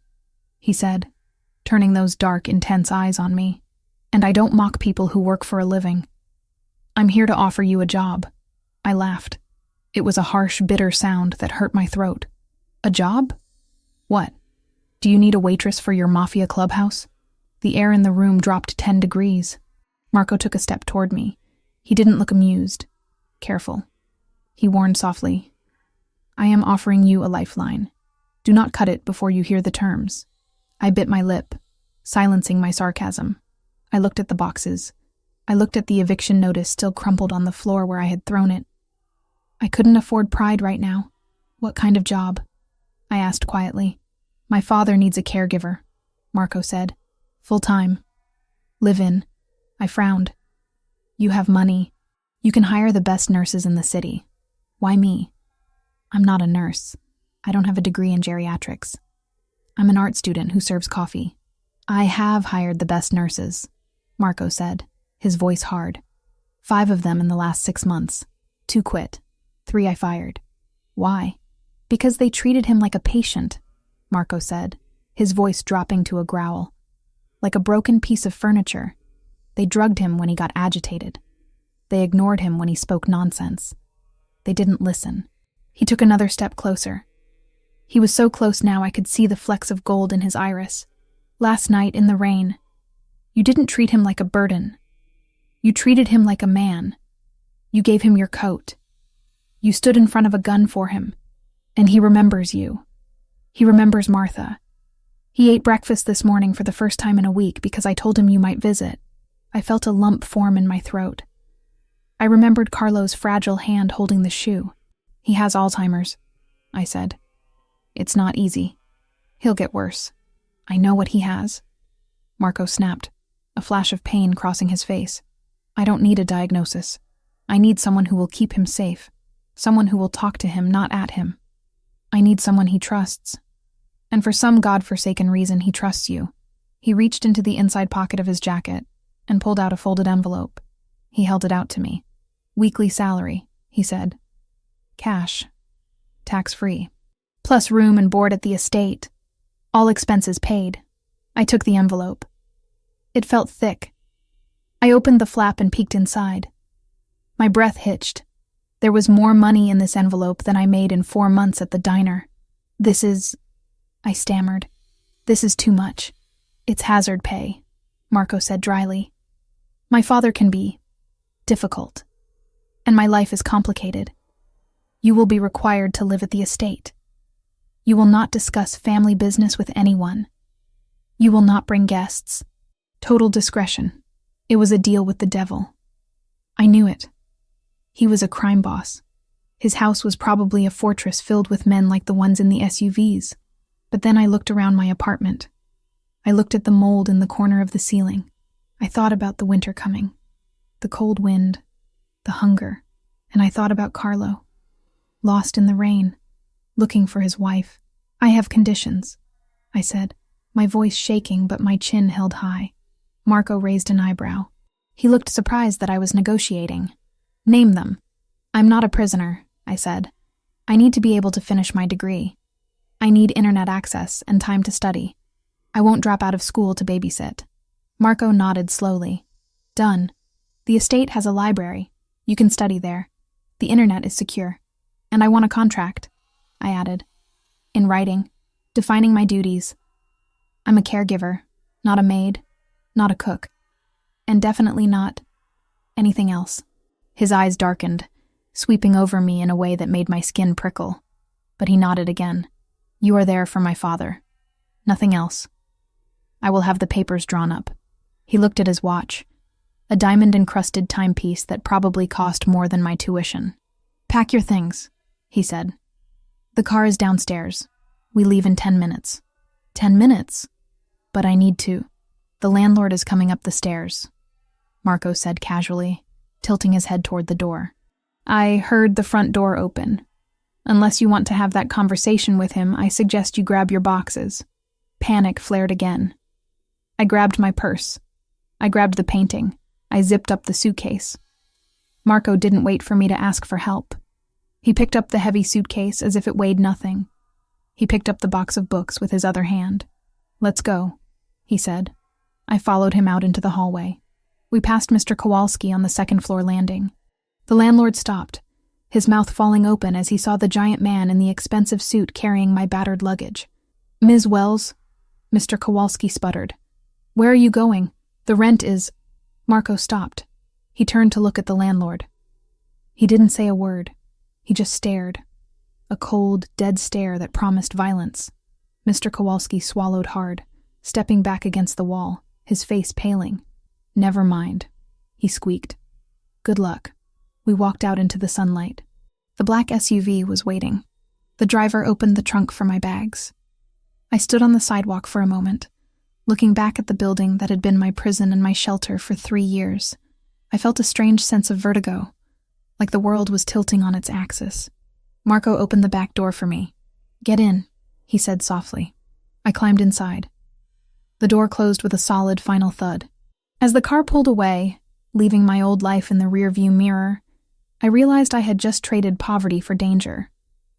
he said, turning those dark, intense eyes on me. And I don't mock people who work for a living. I'm here to offer you a job. I laughed. It was a harsh, bitter sound that hurt my throat. A job? What? Do you need a waitress for your mafia clubhouse? The air in the room dropped 10 degrees. Marco took a step toward me. He didn't look amused. Careful. He warned softly. I am offering you a lifeline. Do not cut it before you hear the terms. I bit my lip, silencing my sarcasm. I looked at the boxes. I looked at the eviction notice still crumpled on the floor where I had thrown it. I couldn't afford pride right now. What kind of job? I asked quietly. My father needs a caregiver, Marco said. Full-time. Live-in. I frowned. You have money. You can hire the best nurses in the city. Why me? I'm not a nurse. I don't have a degree in geriatrics. I'm an art student who serves coffee. I have hired the best nurses, Marco said, his voice hard. 5 of them in the last 6 months. 2 quit. 3 I fired. Why? Because they treated him like a patient, Marco said, his voice dropping to a growl. Like a broken piece of furniture. They drugged him when he got agitated. They ignored him when he spoke nonsense. They didn't listen. He took another step closer. He was so close now I could see the flecks of gold in his iris. Last night in the rain. You didn't treat him like a burden. You treated him like a man. You gave him your coat. You stood in front of a gun for him. And he remembers you. He remembers Martha. He ate breakfast this morning for the first time in a week because I told him you might visit. I felt a lump form in my throat. I remembered Carlo's fragile hand holding the shoe. He has Alzheimer's, I said. It's not easy. He'll get worse. I know what he has. Marco snapped, a flash of pain crossing his face. I don't need a diagnosis. I need someone who will keep him safe. Someone who will talk to him, not at him. I need someone he trusts. And for some godforsaken reason, he trusts you. He reached into the inside pocket of his jacket and pulled out a folded envelope. He held it out to me. Weekly salary, he said. Cash. Tax-free. Plus room and board at the estate. All expenses paid. I took the envelope. It felt thick. I opened the flap and peeked inside. My breath hitched. There was more money in this envelope than I made in 4 months at the diner. This is... I stammered. This is too much. It's hazard pay, Marco said dryly. My father can be difficult, and my life is complicated. You will be required to live at the estate. You will not discuss family business with anyone. You will not bring guests. Total discretion. It was a deal with the devil. I knew it. He was a crime boss. His house was probably a fortress filled with men like the ones in the SUVs. But then I looked around my apartment. I looked at the mold in the corner of the ceiling. I thought about the winter coming, the cold wind, the hunger, and I thought about Carlo, lost in the rain, looking for his wife. I have conditions, I said, my voice shaking but my chin held high. Marco raised an eyebrow. He looked surprised that I was negotiating. Name them. I'm not a prisoner, I said. I need to be able to finish my degree. I need internet access and time to study. I won't drop out of school to babysit. Marco nodded slowly. Done. The estate has a library. You can study there. The internet is secure. And I want a contract, I added. In writing, defining my duties. I'm a caregiver, not a maid, not a cook, and definitely not anything else. His eyes darkened, sweeping over me in a way that made my skin prickle. But he nodded again. You are there for my father. Nothing else. I will have the papers drawn up." He looked at his watch, a diamond-encrusted timepiece that probably cost more than my tuition. "Pack your things," he said. "The car is downstairs. We leave in 10 minutes. 10 minutes? But I need to. The landlord is coming up the stairs," Marco said casually, tilting his head toward the door. "I heard the front door open. Unless you want to have that conversation with him, I suggest you grab your boxes." Panic flared again. I grabbed my purse. I grabbed the painting. I zipped up the suitcase. Marco didn't wait for me to ask for help. He picked up the heavy suitcase as if it weighed nothing. He picked up the box of books with his other hand. "Let's go," he said. I followed him out into the hallway. We passed Mr. Kowalski on the second-floor landing. The landlord stopped, his mouth falling open as he saw the giant man in the expensive suit carrying my battered luggage. "Ms. Wells," Mr. Kowalski sputtered. "Where are you going? The rent is—" Marco stopped. He turned to look at the landlord. He didn't say a word. He just stared. A cold, dead stare that promised violence. Mr. Kowalski swallowed hard, stepping back against the wall, his face paling. "Never mind," he squeaked. "Good luck." We walked out into the sunlight. The black SUV was waiting. The driver opened the trunk for my bags. I stood on the sidewalk for a moment, looking back at the building that had been my prison and my shelter for 3 years. I felt a strange sense of vertigo, like the world was tilting on its axis. Marco opened the back door for me. "Get in," he said softly. I climbed inside. The door closed with a solid final thud. As the car pulled away, leaving my old life in the rearview mirror, I realized I had just traded poverty for danger.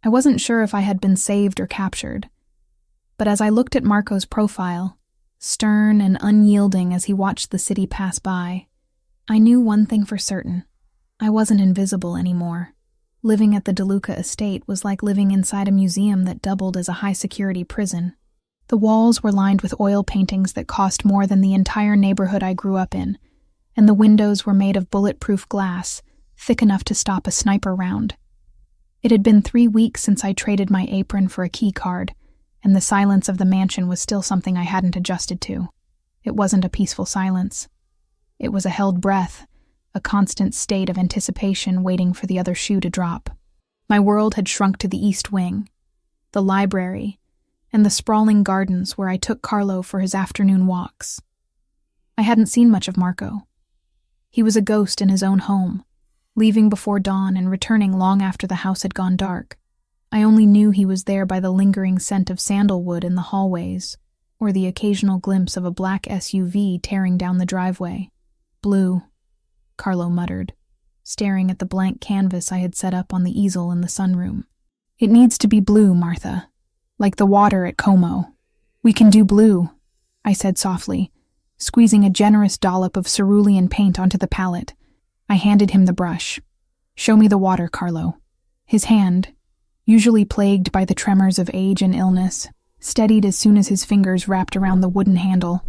I wasn't sure if I had been saved or captured. But as I looked at Marco's profile, stern and unyielding as he watched the city pass by, I knew one thing for certain. I wasn't invisible anymore. Living at the DeLuca estate was like living inside a museum that doubled as a high-security prison. The walls were lined with oil paintings that cost more than the entire neighborhood I grew up in, and the windows were made of bulletproof glass, thick enough to stop a sniper round. It had been 3 weeks since I traded my apron for a key card, and the silence of the mansion was still something I hadn't adjusted to. It wasn't a peaceful silence. It was a held breath, a constant state of anticipation waiting for the other shoe to drop. My world had shrunk to the East Wing, the library, and the sprawling gardens where I took Carlo for his afternoon walks. I hadn't seen much of Marco. He was a ghost in his own home, leaving before dawn and returning long after the house had gone dark. I only knew he was there by the lingering scent of sandalwood in the hallways, or the occasional glimpse of a black SUV tearing down the driveway. "Blue," Carlo muttered, staring at the blank canvas I had set up on the easel in the sunroom. "It needs to be blue, Martha, like the water at Como. We can do blue," I said softly, squeezing a generous dollop of cerulean paint onto the palette. I handed him the brush. "Show me the water, Carlo." His hand, usually plagued by the tremors of age and illness, steadied as soon as his fingers wrapped around the wooden handle.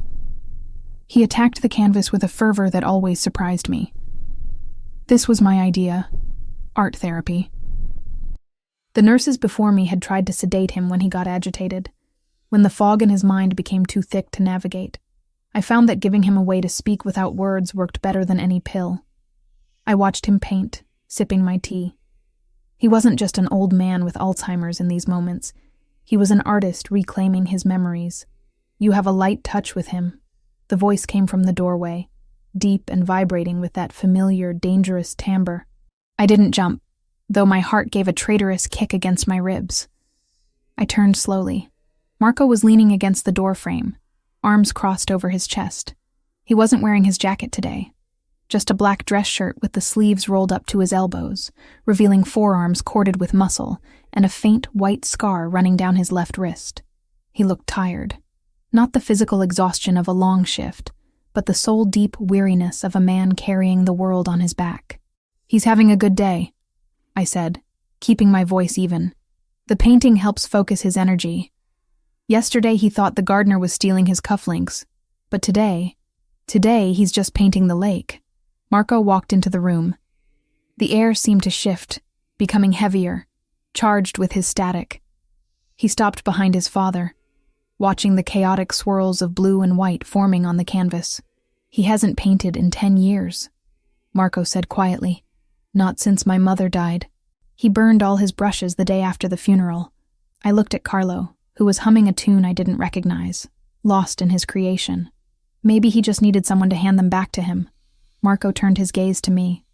He attacked the canvas with a fervor that always surprised me. This was my idea: art therapy. The nurses before me had tried to sedate him when he got agitated, when the fog in his mind became too thick to navigate. I found that giving him a way to speak without words worked better than any pill. I watched him paint, sipping my tea. He wasn't just an old man with Alzheimer's in these moments. He was an artist reclaiming his memories. "You have a light touch with him." The voice came from the doorway, deep and vibrating with that familiar, dangerous timbre. I didn't jump, though my heart gave a traitorous kick against my ribs. I turned slowly. Marco was leaning against the doorframe, arms crossed over his chest. He wasn't wearing his jacket today, just a black dress shirt with the sleeves rolled up to his elbows, revealing forearms corded with muscle and a faint white scar running down his left wrist. He looked tired. Not the physical exhaustion of a long shift, but the soul-deep weariness of a man carrying the world on his back. "He's having a good day," I said, keeping my voice even. "The painting helps focus his energy. Yesterday he thought the gardener was stealing his cufflinks, but today he's just painting the lake." Marco walked into the room. The air seemed to shift, becoming heavier, charged with his static. He stopped behind his father. watching the chaotic swirls of blue and white forming on the canvas. "He hasn't painted in 10 years, Marco said quietly. "Not since my mother died. He burned all his brushes the day after the funeral." I looked at Carlo, who was humming a tune I didn't recognize, lost in his creation. Maybe he just needed someone to hand them back to him. Marco turned his gaze to me.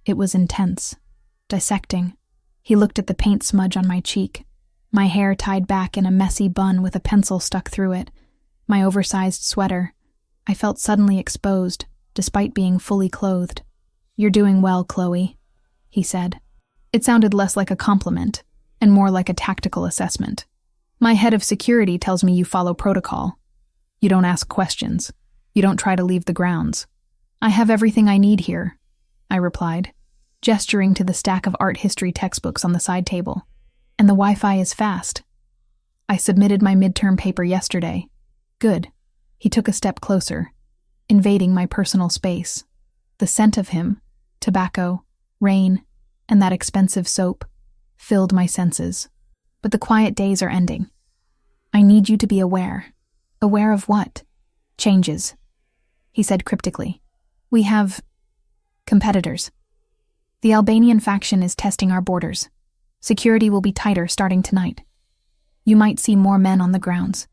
It was intense, dissecting. He looked at the paint smudge on my cheek, my hair tied back in a messy bun with a pencil stuck through it, my oversized sweater. I felt suddenly exposed, despite being fully clothed. "You're doing well, Chloe," he said. It sounded less like a compliment and more like a tactical assessment. "My head of security tells me you follow protocol. You don't ask questions. You don't try to leave the grounds." "I have everything I need here," I replied, gesturing to the stack of art history textbooks on the side table. "And the Wi-Fi is fast. I submitted my midterm paper yesterday." "Good." He took a step closer, invading my personal space. The scent of him, tobacco, rain, and that expensive soap, filled my senses. "But the quiet days are ending. I need you to be aware." "Aware of what?" "Changes," he said cryptically. "We have competitors. The Albanian faction is testing our borders. Security will be tighter starting tonight. You might see more men on the grounds.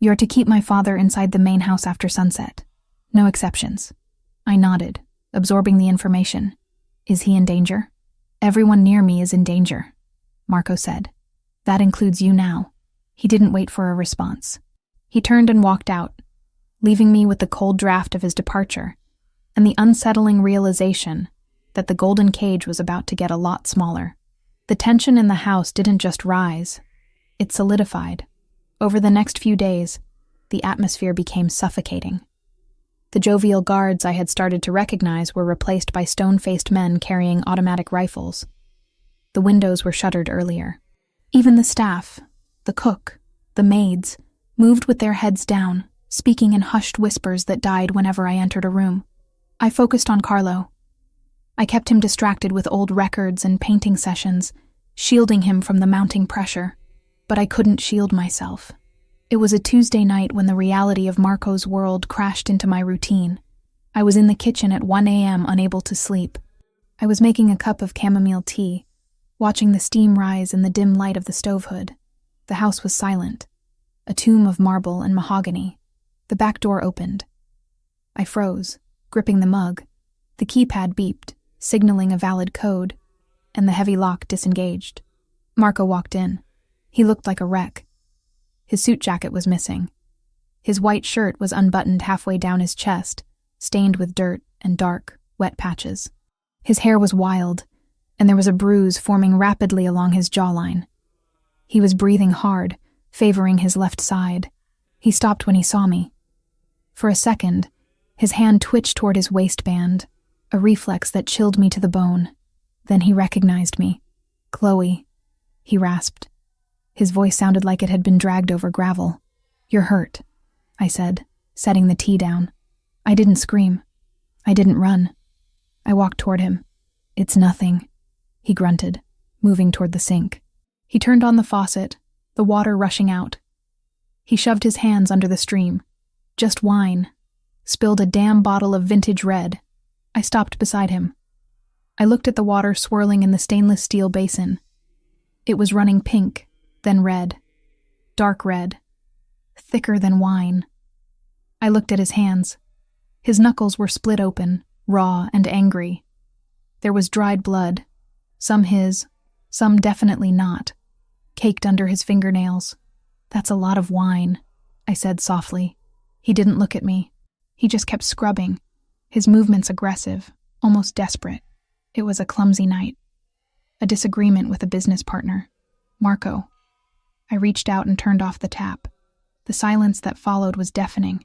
You're to keep my father inside the main house after sunset. No exceptions." I nodded, absorbing the information. "Is he in danger?" "Everyone near me is in danger," Marco said. "That includes you now." He didn't wait for a response. He turned and walked out, leaving me with the cold draft of his departure and the unsettling realization that the golden cage was about to get a lot smaller. The tension in the house didn't just rise, it solidified. Over the next few days, the atmosphere became suffocating. The jovial guards I had started to recognize were replaced by stone-faced men carrying automatic rifles. The windows were shuttered earlier. Even the staff, the cook, the maids, moved with their heads down, speaking in hushed whispers that died whenever I entered a room. I focused on Carlo. I kept him distracted with old records and painting sessions, shielding him from the mounting pressure. But I couldn't shield myself. It was a Tuesday night when the reality of Marco's world crashed into my routine. I was in the kitchen at 1 a.m. unable to sleep. I was making a cup of chamomile tea, watching the steam rise in the dim light of the stove hood. The house was silent, a tomb of marble and mahogany. The back door opened. I froze, gripping the mug. The keypad beeped, signaling a valid code, and the heavy lock disengaged. Marco walked in. He looked like a wreck. His suit jacket was missing. His white shirt was unbuttoned halfway down his chest, stained with dirt and dark, wet patches. His hair was wild, and there was a bruise forming rapidly along his jawline. He was breathing hard, favoring his left side. He stopped when he saw me. For a second, his hand twitched toward his waistband, a reflex that chilled me to the bone. Then he recognized me. "Chloe," he rasped. His voice sounded like it had been dragged over gravel. "You're hurt," I said, setting the tea down. I didn't scream. I didn't run. I walked toward him. "It's nothing," he grunted, moving toward the sink. He turned on the faucet, the water rushing out. He shoved his hands under the stream. "Just wine." Spilled a damn bottle of vintage red. I stopped beside him. I looked at the water swirling in the stainless steel basin. It was running pink, then red, dark red, thicker than wine. I looked at his hands. His knuckles were split open, raw and angry. There was dried blood, some his, some definitely not, caked under his fingernails. "That's a lot of wine," I said softly. He didn't look at me. He just kept scrubbing, his movements aggressive, almost desperate. It was a clumsy night. A disagreement with a business partner. Marco. I reached out and turned off the tap. The silence that followed was deafening.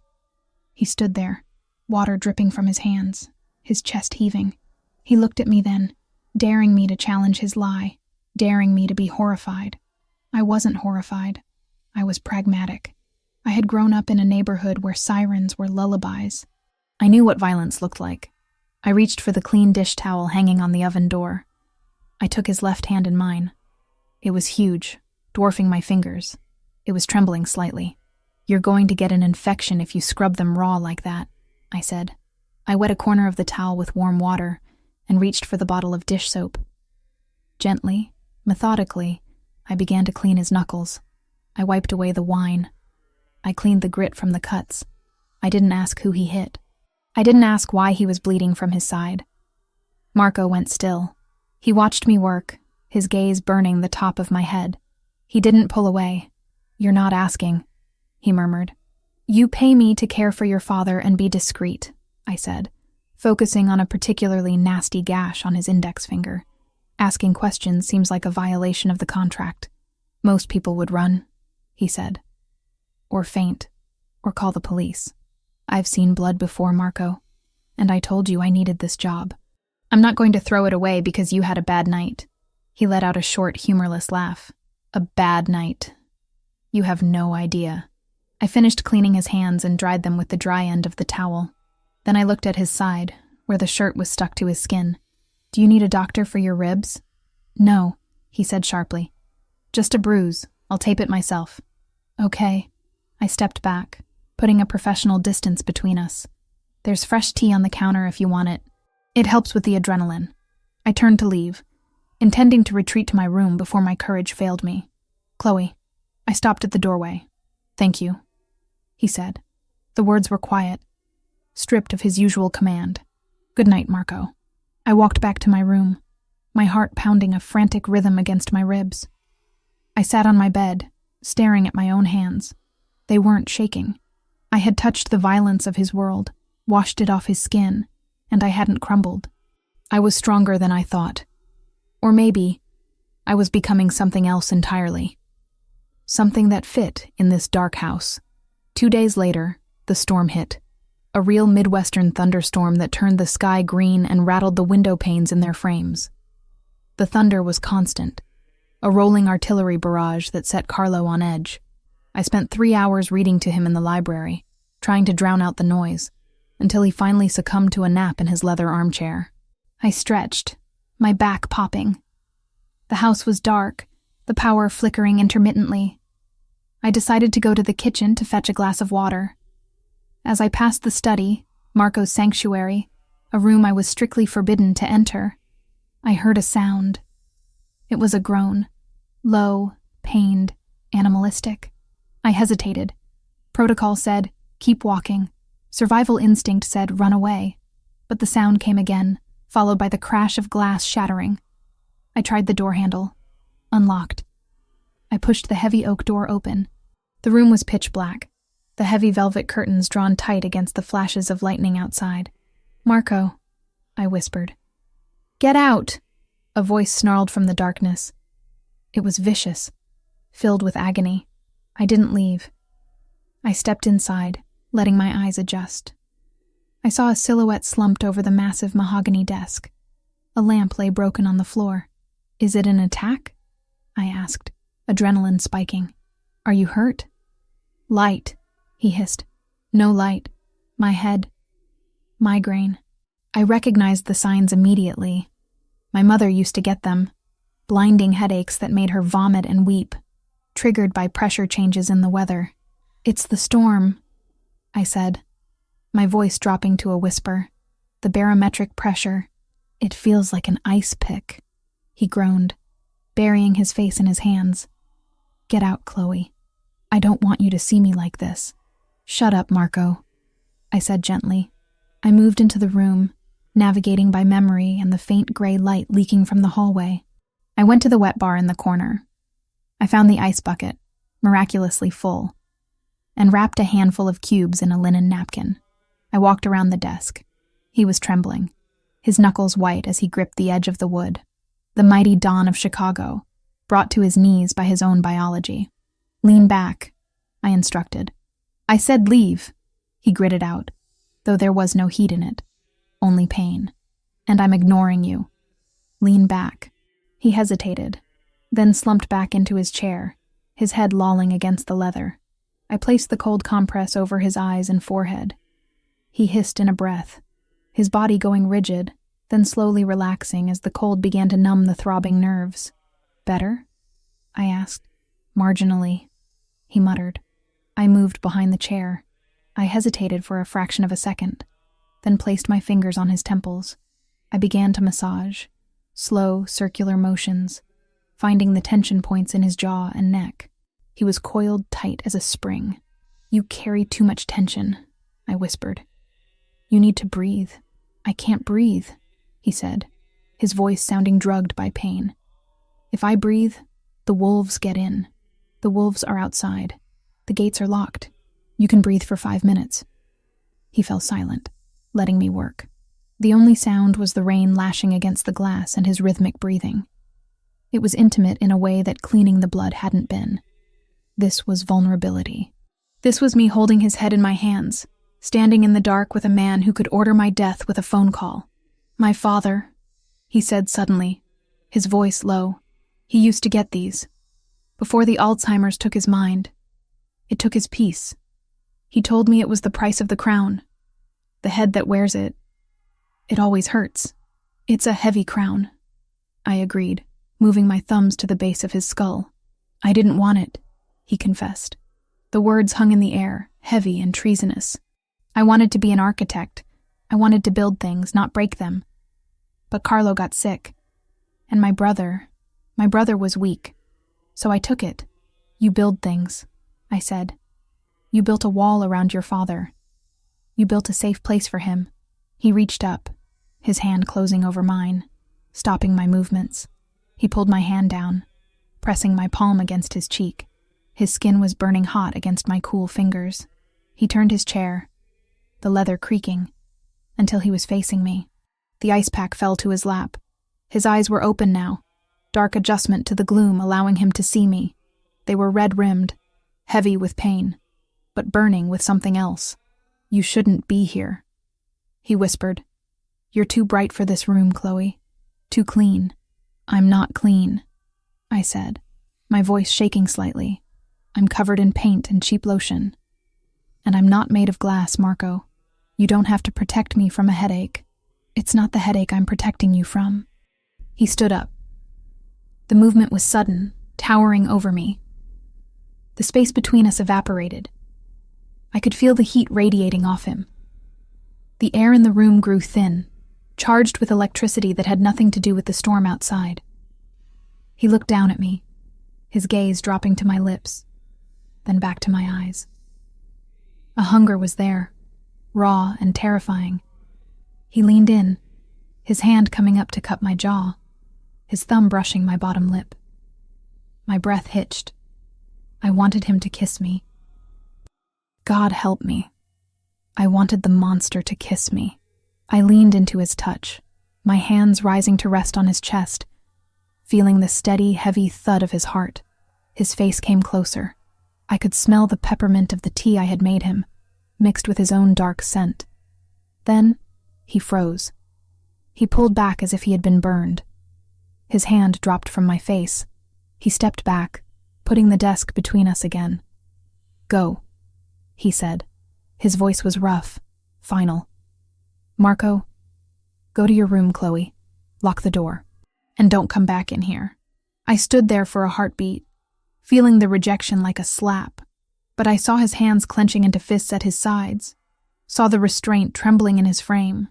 He stood there, water dripping from his hands, his chest heaving. He looked at me then, daring me to challenge his lie, daring me to be horrified. I wasn't horrified. I was pragmatic. I had grown up in a neighborhood where sirens were lullabies. I knew what violence looked like. I reached for the clean dish towel hanging on the oven door. I took his left hand in mine. It was huge, dwarfing my fingers. It was trembling slightly. You're going to get an infection if you scrub them raw like that, I said. I wet a corner of the towel with warm water and reached for the bottle of dish soap. Gently, methodically, I began to clean his knuckles. I wiped away the wine. I cleaned the grit from the cuts. I didn't ask who he hit. I didn't ask why he was bleeding from his side. Marco went still. He watched me work, his gaze burning the top of my head. He didn't pull away. You're not asking, he murmured. You pay me to care for your father and be discreet, I said, focusing on a particularly nasty gash on his index finger. Asking questions seems like a violation of the contract. Most people would run, he said. Or faint, or call the police. I've seen blood before, Marco, and I told you I needed this job. I'm not going to throw it away because you had a bad night. He let out a short, humorless laugh. A bad night. You have no idea. I finished cleaning his hands and dried them with the dry end of the towel. Then I looked at his side, where the shirt was stuck to his skin. Do you need a doctor for your ribs? No, he said sharply. Just a bruise. I'll tape it myself. Okay. I stepped back, putting a professional distance between us. There's fresh tea on the counter if you want it. It helps with the adrenaline. I turned to leave, intending to retreat to my room before my courage failed me. Chloe. I stopped at the doorway. Thank you, he said. The words were quiet, stripped of his usual command. Good night, Marco. I walked back to my room, my heart pounding a frantic rhythm against my ribs. I sat on my bed, staring at my own hands. They weren't shaking. I had touched the violence of his world, washed it off his skin, and I hadn't crumbled. I was stronger than I thought. Or maybe I was becoming something else entirely. Something that fit in this dark house. 2 days later, the storm hit. A real Midwestern thunderstorm that turned the sky green and rattled the window panes in their frames. The thunder was constant, a rolling artillery barrage that set Carlo on edge. I spent 3 hours reading to him in the library, trying to drown out the noise, until he finally succumbed to a nap in his leather armchair. I stretched, my back popping. The house was dark, the power flickering intermittently. I decided to go to the kitchen to fetch a glass of water. As I passed the study, Marco's sanctuary, a room I was strictly forbidden to enter, I heard a sound. It was a groan, low, pained, animalistic. I hesitated. Protocol said, keep walking. Survival instinct said, run away. But the sound came again, followed by the crash of glass shattering. I tried the door handle. Unlocked. I pushed the heavy oak door open. The room was pitch black, the heavy velvet curtains drawn tight against the flashes of lightning outside. Marco, I whispered. Get out! A voice snarled from the darkness. It was vicious, filled with agony. I didn't leave. I stepped inside, letting my eyes adjust. I saw a silhouette slumped over the massive mahogany desk. A lamp lay broken on the floor. Is it an attack? I asked, adrenaline spiking. Are you hurt? Light, he hissed. No light. My head. Migraine. I recognized the signs immediately. My mother used to get them. Blinding headaches that made her vomit and weep, triggered by pressure changes in the weather. It's the storm, I said, my voice dropping to a whisper. The barometric pressure. It feels like an ice pick. He groaned, burying his face in his hands. Get out, Chloe. I don't want you to see me like this. Shut up, Marco, I said gently. I moved into the room, navigating by memory and the faint gray light leaking from the hallway. I went to the wet bar in the corner. I found the ice bucket, miraculously full, and wrapped a handful of cubes in a linen napkin. I walked around the desk. He was trembling, his knuckles white as he gripped the edge of the wood. The mighty dawn of Chicago, brought to his knees by his own biology. Lean back, I instructed. I said leave, he gritted out, though there was no heat in it, only pain. And I'm ignoring you. Lean back. He hesitated, then slumped back into his chair, his head lolling against the leather. I placed the cold compress over his eyes and forehead. He hissed in a breath, his body going rigid, then slowly relaxing as the cold began to numb the throbbing nerves. Better? I asked. Marginally, he muttered. I moved behind the chair. I hesitated for a fraction of a second, then placed my fingers on his temples. I began to massage, slow, circular motions, finding the tension points in his jaw and neck. He was coiled tight as a spring. "You carry too much tension," I whispered. "You need to breathe." "I can't breathe," he said, his voice sounding drugged by pain. "If I breathe, the wolves get in. The wolves are outside. The gates are locked. You can breathe for 5 minutes." He fell silent, letting me work. The only sound was the rain lashing against the glass and his rhythmic breathing. It was intimate in a way that cleaning the blood hadn't been. This was vulnerability. This was me holding his head in my hands, standing in the dark with a man who could order my death with a phone call. "My father," he said suddenly, his voice low. "He used to get these. Before the Alzheimer's took his mind. It took his peace. He told me it was the price of the crown. The head that wears it, it always hurts. It's a heavy crown." I agreed, moving my thumbs to the base of his skull. "I didn't want it," he confessed. The words hung in the air, heavy and treasonous. "I wanted to be an architect. I wanted to build things, not break them. But Carlo got sick. And my brother was weak. So I took it. You build things," I said. "You built a wall around your father. You built a safe place for him." He reached up, his hand closing over mine, stopping my movements. He pulled my hand down, pressing my palm against his cheek. His skin was burning hot against my cool fingers. He turned his chair, the leather creaking, until he was facing me. The ice pack fell to his lap. His eyes were open now, dark adjustment to the gloom allowing him to see me. They were red-rimmed, heavy with pain, but burning with something else. "You shouldn't be here," he whispered. "You're too bright for this room, Chloe. Too clean." "I'm not clean," I said, my voice shaking slightly. "I'm covered in paint and cheap lotion. And I'm not made of glass, Marco. You don't have to protect me from a headache. It's not the headache I'm protecting you from." He stood up. The movement was sudden, towering over me. The space between us evaporated. I could feel the heat radiating off him. The air in the room grew thin, charged with electricity that had nothing to do with the storm outside. He looked down at me, his gaze dropping to my lips, then back to my eyes. A hunger was there, raw and terrifying. He leaned in, his hand coming up to cup my jaw, his thumb brushing my bottom lip. My breath hitched. I wanted him to kiss me. God help me. I wanted the monster to kiss me. I leaned into his touch, my hands rising to rest on his chest, feeling the steady, heavy thud of his heart. His face came closer. I could smell the peppermint of the tea I had made him, mixed with his own dark scent. Then he froze. He pulled back as if he had been burned. His hand dropped from my face. He stepped back, putting the desk between us again. "Go," he said. His voice was rough, final. "Marco, go to your room, Chloe. Lock the door. And don't come back in here." I stood there for a heartbeat, feeling the rejection like a slap, but I saw his hands clenching into fists at his sides, saw the restraint trembling in his frame.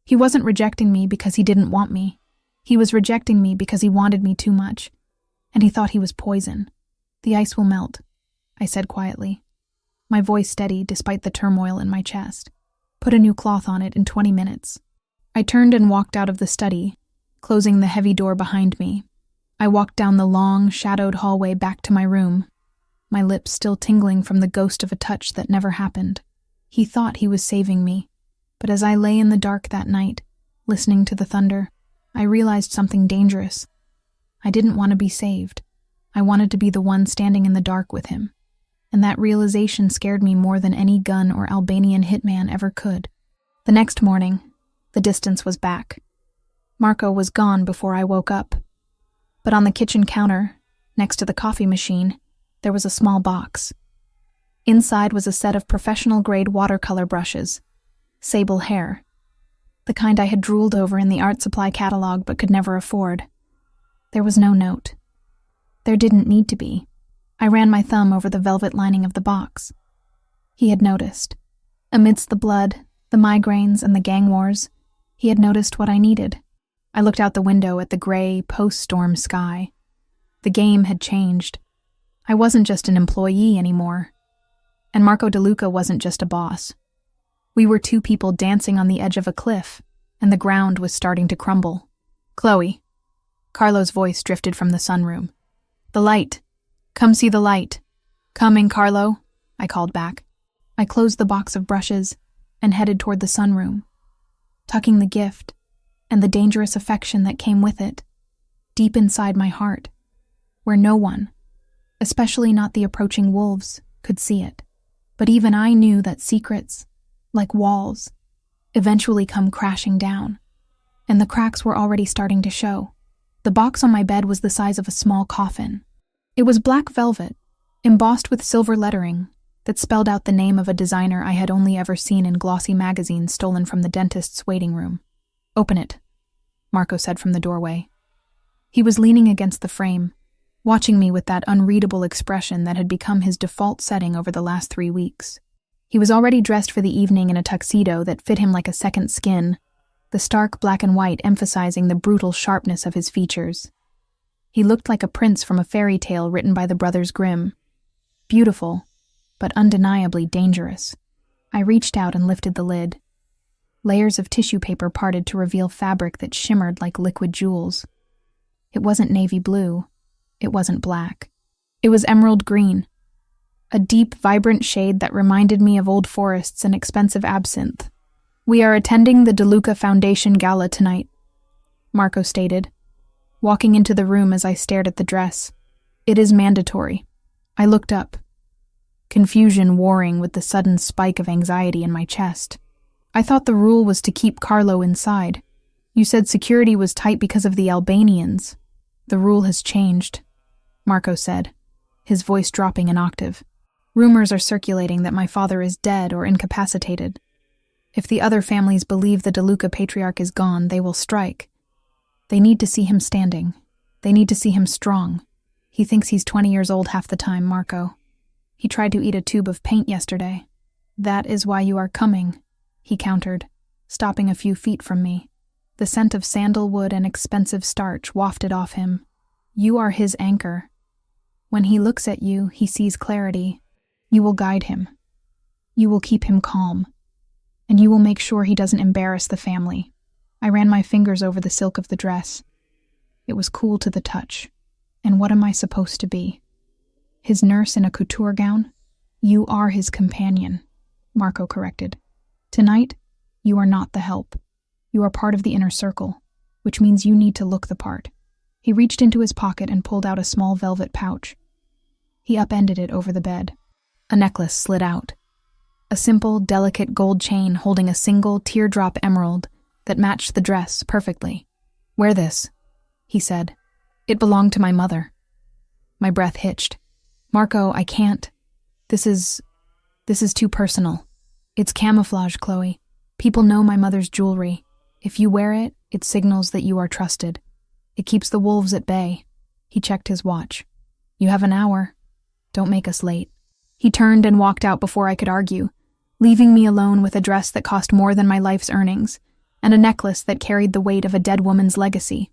He wasn't rejecting me because he didn't want me. He was rejecting me because he wanted me too much, and he thought he was poison. "The ice will melt," I said quietly, my voice steady despite the turmoil in my chest. "Put a new cloth on it in 20 minutes. I turned and walked out of the study, closing the heavy door behind me. I walked down the long, shadowed hallway back to my room, my lips still tingling from the ghost of a touch that never happened. He thought he was saving me, but as I lay in the dark that night, listening to the thunder, I realized something dangerous. I didn't want to be saved. I wanted to be the one standing in the dark with him. And that realization scared me more than any gun or Albanian hitman ever could. The next morning, the distance was back. Marco was gone before I woke up. But on the kitchen counter, next to the coffee machine, there was a small box. Inside was a set of professional-grade watercolor brushes, sable hair, the kind I had drooled over in the art supply catalog but could never afford. There was no note. There didn't need to be. I ran my thumb over the velvet lining of the box. He had noticed. Amidst the blood, the migraines, and the gang wars, he had noticed what I needed. I looked out the window at the gray, post-storm sky. The game had changed. I wasn't just an employee anymore. And Marco DeLuca wasn't just a boss. We were two people dancing on the edge of a cliff, and the ground was starting to crumble. "Chloe." Carlo's voice drifted from the sunroom. "The light. Come see the light." "Coming, Carlo," I called back. I closed the box of brushes and headed toward the sunroom, tucking the gift and the dangerous affection that came with it deep inside my heart, where no one, especially not the approaching wolves, could see it. But even I knew that secrets, like walls, eventually come crashing down, and the cracks were already starting to show. The box on my bed was the size of a small coffin. It was black velvet, embossed with silver lettering that spelled out the name of a designer I had only ever seen in glossy magazines stolen from the dentist's waiting room. "Open it," Marco said from the doorway. He was leaning against the frame, watching me with that unreadable expression that had become his default setting over the last 3 weeks. He was already dressed for the evening in a tuxedo that fit him like a second skin, the stark black and white emphasizing the brutal sharpness of his features. He looked like a prince from a fairy tale written by the Brothers Grimm. Beautiful, but undeniably dangerous. I reached out and lifted the lid. Layers of tissue paper parted to reveal fabric that shimmered like liquid jewels. It wasn't navy blue. It wasn't black. It was emerald green, a deep, vibrant shade that reminded me of old forests and expensive absinthe. "We are attending the DeLuca Foundation Gala tonight," Marco stated, walking into the room as I stared at the dress. "It is mandatory." I looked up, confusion warring with the sudden spike of anxiety in my chest. "I thought the rule was to keep Carlo inside. You said security was tight because of the Albanians." "The rule has changed," Marco said, his voice dropping an octave. "Rumors are circulating that my father is dead or incapacitated. If the other families believe the DeLuca patriarch is gone, they will strike. They need to see him standing. They need to see him strong. He thinks he's 20 years old half the time, Marco. He tried to eat a tube of paint yesterday." "That is why you are coming," he countered, stopping a few feet from me. The scent of sandalwood and expensive starch wafted off him. "You are his anchor. When he looks at you, he sees clarity. You will guide him. You will keep him calm. And you will make sure he doesn't embarrass the family." I ran my fingers over the silk of the dress. It was cool to the touch. And what am I supposed to be? His nurse in a couture gown? "You are his companion," Marco corrected. "Tonight, you are not the help. You are part of the inner circle, which means you need to look the part." He reached into his pocket and pulled out a small velvet pouch. He upended it over the bed. A necklace slid out. A simple, delicate gold chain holding a single teardrop emerald that matched the dress perfectly. "Wear this," he said. "It belonged to my mother." My breath hitched. "Marco, I can't. This is too personal. It's camouflage, Chloe. People know my mother's jewelry. If you wear it, it signals that you are trusted. It keeps the wolves at bay." He checked his watch. "You have an hour. Don't make us late." He turned and walked out before I could argue, leaving me alone with a dress that cost more than my life's earnings, and a necklace that carried the weight of a dead woman's legacy.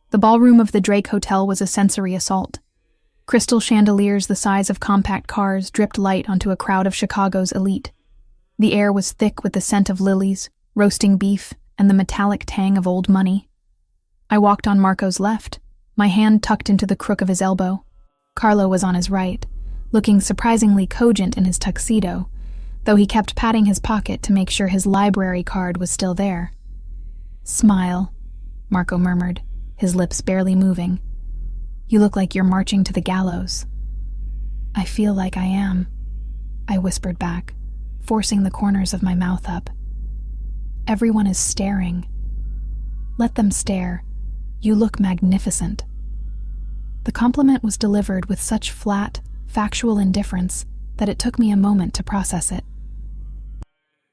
The ballroom of the Drake Hotel was a sensory assault. Crystal chandeliers the size of compact cars dripped light onto a crowd of Chicago's elite. The air was thick with the scent of lilies, roasting beef, and the metallic tang of old money. I walked on Marco's left, my hand tucked into the crook of his elbow. Carlo was on his right, looking surprisingly cogent in his tuxedo, though he kept patting his pocket to make sure his library card was still there. "Smile," Marco murmured, his lips barely moving. "You look like you're marching to the gallows." "I feel like I am," I whispered back, forcing the corners of my mouth up. "Everyone is staring. Let them stare. You look magnificent." The compliment was delivered with such flat, factual indifference that it took me a moment to process it.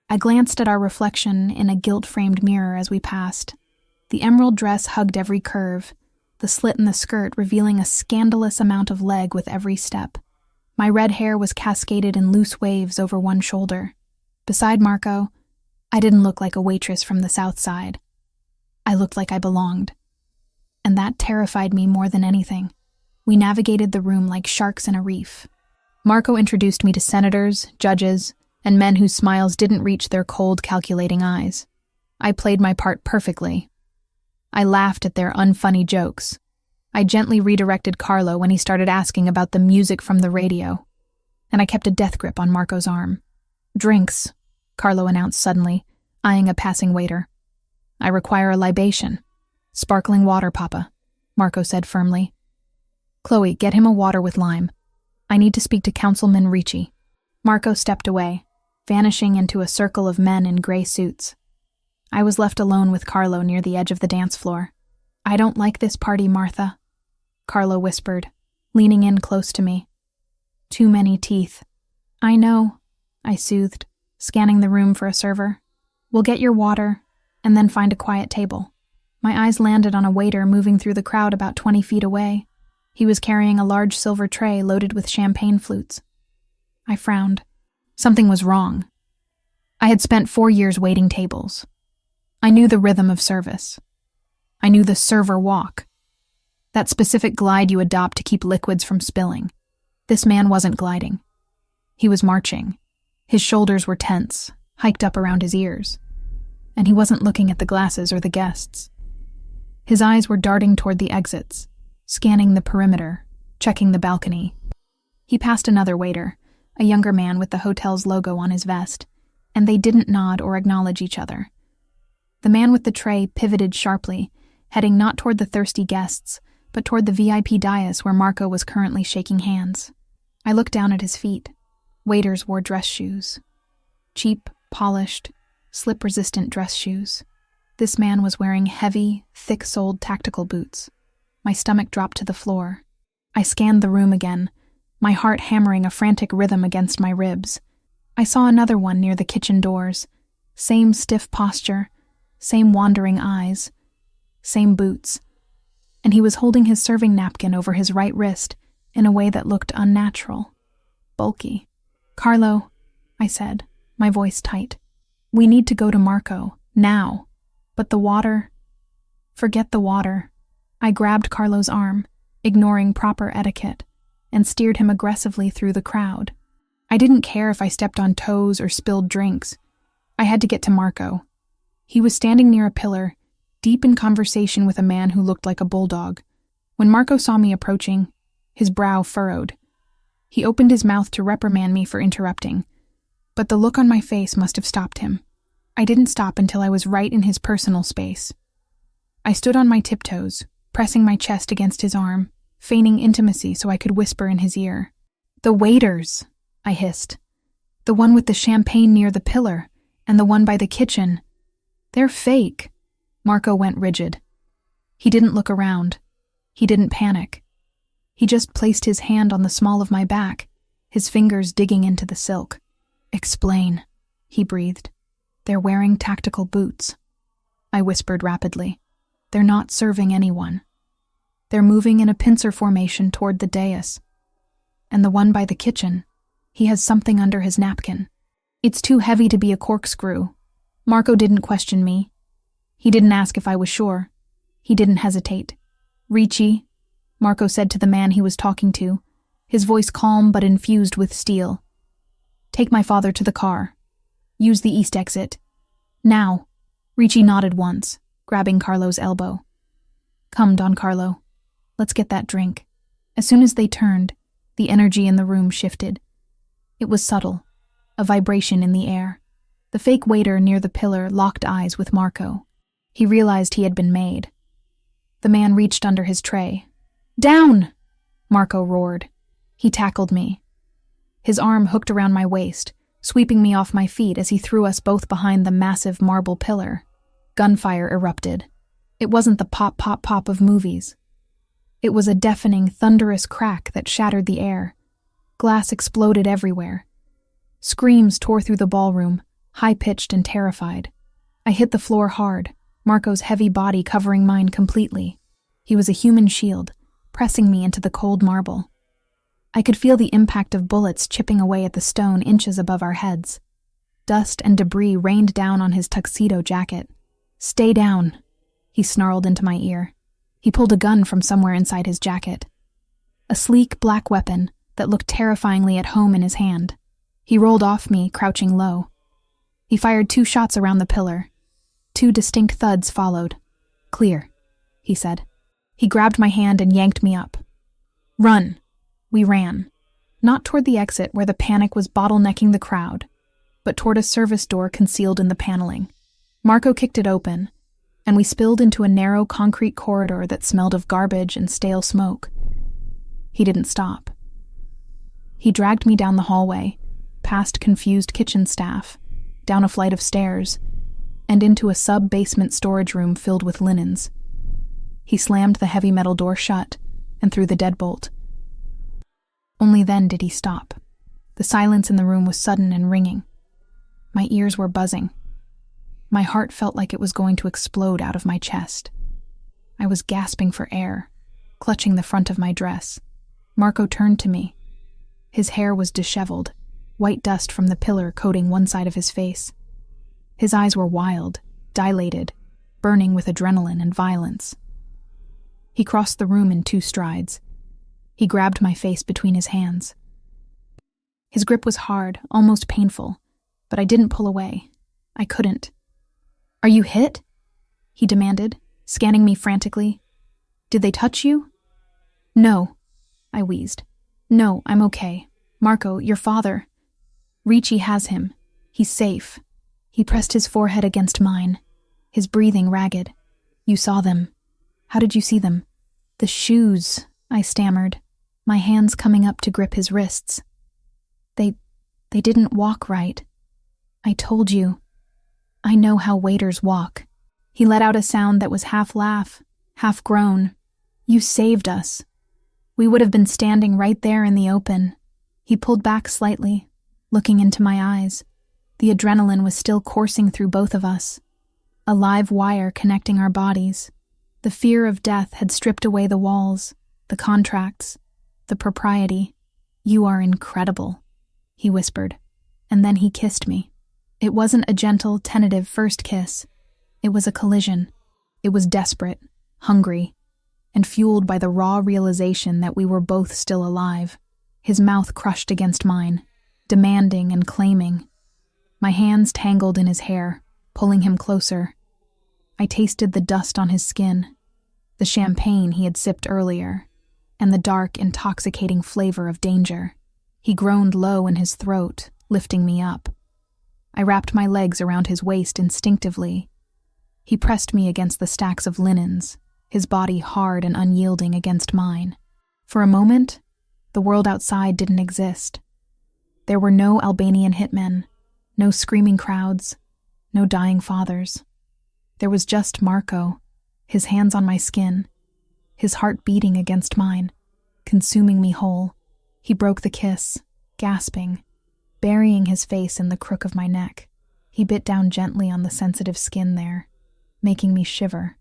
I glanced at our reflection in a gilt-framed mirror as we passed. The emerald dress hugged every curve, the slit in the skirt revealing a scandalous amount of leg with every step. My red hair was cascaded in loose waves over one shoulder. Beside Marco, I didn't look like a waitress from the South Side. I looked like I belonged. And that terrified me more than anything. We navigated the room like sharks in a reef. Marco introduced me to senators, judges, and men whose smiles didn't reach their cold, calculating eyes. I played my part perfectly. I laughed at their unfunny jokes. I gently redirected Carlo when he started asking about the music from the radio, and I kept a death grip on Marco's arm. "Drinks," Carlo announced suddenly, eyeing a passing waiter. "I require a libation." "Sparkling water, Papa," Marco said firmly. "Chloe, get him a water with lime. I need to speak to Councilman Ricci." Marco stepped away, vanishing into a circle of men in gray suits. I was left alone with Carlo near the edge of the dance floor. "I don't like this party, Martha," Carlo whispered, leaning in close to me. "Too many teeth." "I know," I soothed, scanning the room for a server. "We'll get your water, and then find a quiet table." My eyes landed on a waiter moving through the crowd about 20 feet away. He was carrying a large silver tray loaded with champagne flutes. I frowned. Something was wrong. I had spent 4 years waiting tables. I knew the rhythm of service. I knew the server walk. That specific glide you adopt to keep liquids from spilling. This man wasn't gliding. He was marching. His shoulders were tense, hiked up around his ears. And he wasn't looking at the glasses or the guests. His eyes were darting toward the exits, scanning the perimeter, checking the balcony. He passed another waiter, a younger man with the hotel's logo on his vest, and they didn't nod or acknowledge each other. The man with the tray pivoted sharply, heading not toward the thirsty guests, but toward the VIP dais where Marco was currently shaking hands. I looked down at his feet. Waiters wore dress shoes. Cheap, polished, slip-resistant dress shoes. This man was wearing heavy, thick-soled tactical boots. My stomach dropped to the floor. I scanned the room again, my heart hammering a frantic rhythm against my ribs. I saw another one near the kitchen doors. Same stiff posture, same wandering eyes, same boots. And he was holding his serving napkin over his right wrist in a way that looked unnatural, bulky. "Carlo," I said, my voice tight. "We need to go to Marco, now. But the water..." "Forget the water." I grabbed Carlo's arm, ignoring proper etiquette, and steered him aggressively through the crowd. I didn't care if I stepped on toes or spilled drinks. I had to get to Marco. He was standing near a pillar, deep in conversation with a man who looked like a bulldog. When Marco saw me approaching, his brow furrowed. He opened his mouth to reprimand me for interrupting, but the look on my face must have stopped him. I didn't stop until I was right in his personal space. I stood on my tiptoes, pressing my chest against his arm, feigning intimacy so I could whisper in his ear. "The waiters," I hissed. "The one with the champagne near the pillar, and the one by the kitchen. They're fake." Marco went rigid. He didn't look around. He didn't panic. He just placed his hand on the small of my back, his fingers digging into the silk. "Explain," he breathed. "They're wearing tactical boots." I whispered rapidly. "They're not serving anyone. They're moving in a pincer formation toward the dais. And the one by the kitchen, he has something under his napkin. It's too heavy to be a corkscrew." Marco didn't question me. He didn't ask if I was sure. He didn't hesitate. "Ricci," Marco said to the man he was talking to, his voice calm but infused with steel. "Take my father to the car. Use the east exit. Now." Ricci nodded once, grabbing Carlo's elbow. "Come, Don Carlo. Let's get that drink." As soon as they turned, the energy in the room shifted. It was subtle, a vibration in the air. The fake waiter near the pillar locked eyes with Marco. He realized he had been made. The man reached under his tray. "Down!" Marco roared. He tackled me. His arm hooked around my waist, sweeping me off my feet as he threw us both behind the massive marble pillar. Gunfire erupted. It wasn't the pop, pop, pop of movies. It was a deafening, thunderous crack that shattered the air. Glass exploded everywhere. Screams tore through the ballroom, high-pitched and terrified. I hit the floor hard, Marco's heavy body covering mine completely. He was a human shield, pressing me into the cold marble. I could feel the impact of bullets chipping away at the stone inches above our heads. Dust and debris rained down on his tuxedo jacket. "Stay down," he snarled into my ear. He pulled a gun from somewhere inside his jacket. A sleek black weapon that looked terrifyingly at home in his hand. He rolled off me, crouching low. He fired 2 shots around the pillar. 2 distinct thuds followed. "Clear," he said. He grabbed my hand and yanked me up. "Run." We ran. Not toward the exit where the panic was bottlenecking the crowd, but toward a service door concealed in the paneling. Marco kicked it open, and we spilled into a narrow concrete corridor that smelled of garbage and stale smoke. He didn't stop. He dragged me down the hallway, past confused kitchen staff, down a flight of stairs, and into a sub-basement storage room filled with linens. He slammed the heavy metal door shut and threw the deadbolt. Only then did he stop. The silence in the room was sudden and ringing. My ears were buzzing. My heart felt like it was going to explode out of my chest. I was gasping for air, clutching the front of my dress. Marco turned to me. His hair was disheveled, white dust from the pillar coating one side of his face. His eyes were wild, dilated, burning with adrenaline and violence. He crossed the room in 2 strides. He grabbed my face between his hands. His grip was hard, almost painful, but I didn't pull away. I couldn't. "Are you hit?" he demanded, scanning me frantically. "Did they touch you?" "No," I wheezed. "No, I'm okay. Marco, your father. Ricci has him. He's safe." He pressed his forehead against mine, his breathing ragged. "You saw them. How did you see them?" "The shoes," I stammered, my hands coming up to grip his wrists. They didn't walk right. "I told you. I know how waiters walk." He let out a sound that was half laugh, half groan. "You saved us. We would have been standing right there in the open." He pulled back slightly, looking into my eyes. The adrenaline was still coursing through both of us, a live wire connecting our bodies. The fear of death had stripped away the walls, the contracts, the propriety. "You are incredible," he whispered, and then he kissed me. It wasn't a gentle, tentative first kiss. It was a collision. It was desperate, hungry, and fueled by the raw realization that we were both still alive. His mouth crushed against mine, demanding and claiming. My hands tangled in his hair, pulling him closer. I tasted the dust on his skin, the champagne he had sipped earlier, and the dark, intoxicating flavor of danger. He groaned low in his throat, lifting me up. I wrapped my legs around his waist instinctively. He pressed me against the stacks of linens, his body hard and unyielding against mine. For a moment, the world outside didn't exist. There were no Albanian hitmen, no screaming crowds, no dying fathers. There was just Marco, his hands on my skin, his heart beating against mine, consuming me whole. He broke the kiss, gasping, burying his face in the crook of my neck. He bit down gently on the sensitive skin there, making me shiver.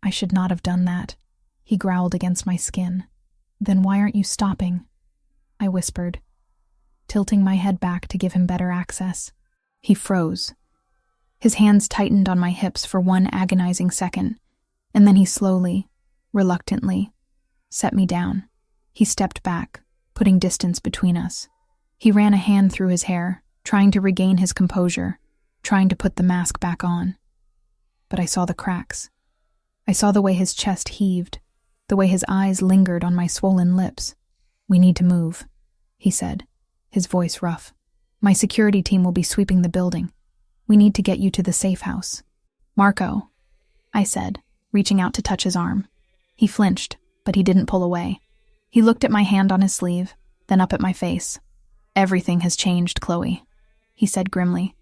"I should not have done that," he growled against my skin. "Then why aren't you stopping?" I whispered, tilting my head back to give him better access. He froze. His hands tightened on my hips for one agonizing second, and then he slowly, reluctantly, set me down. He stepped back, putting distance between us. He ran a hand through his hair, trying to regain his composure, trying to put the mask back on. But I saw the cracks. I saw the way his chest heaved, the way his eyes lingered on my swollen lips. "We need to move," he said, his voice rough. "My security team will be sweeping the building. We need to get you to the safe house." "Marco," I said, reaching out to touch his arm. He flinched, but he didn't pull away. He looked at my hand on his sleeve, then up at my face. "Everything has changed, Chloe," he said grimly.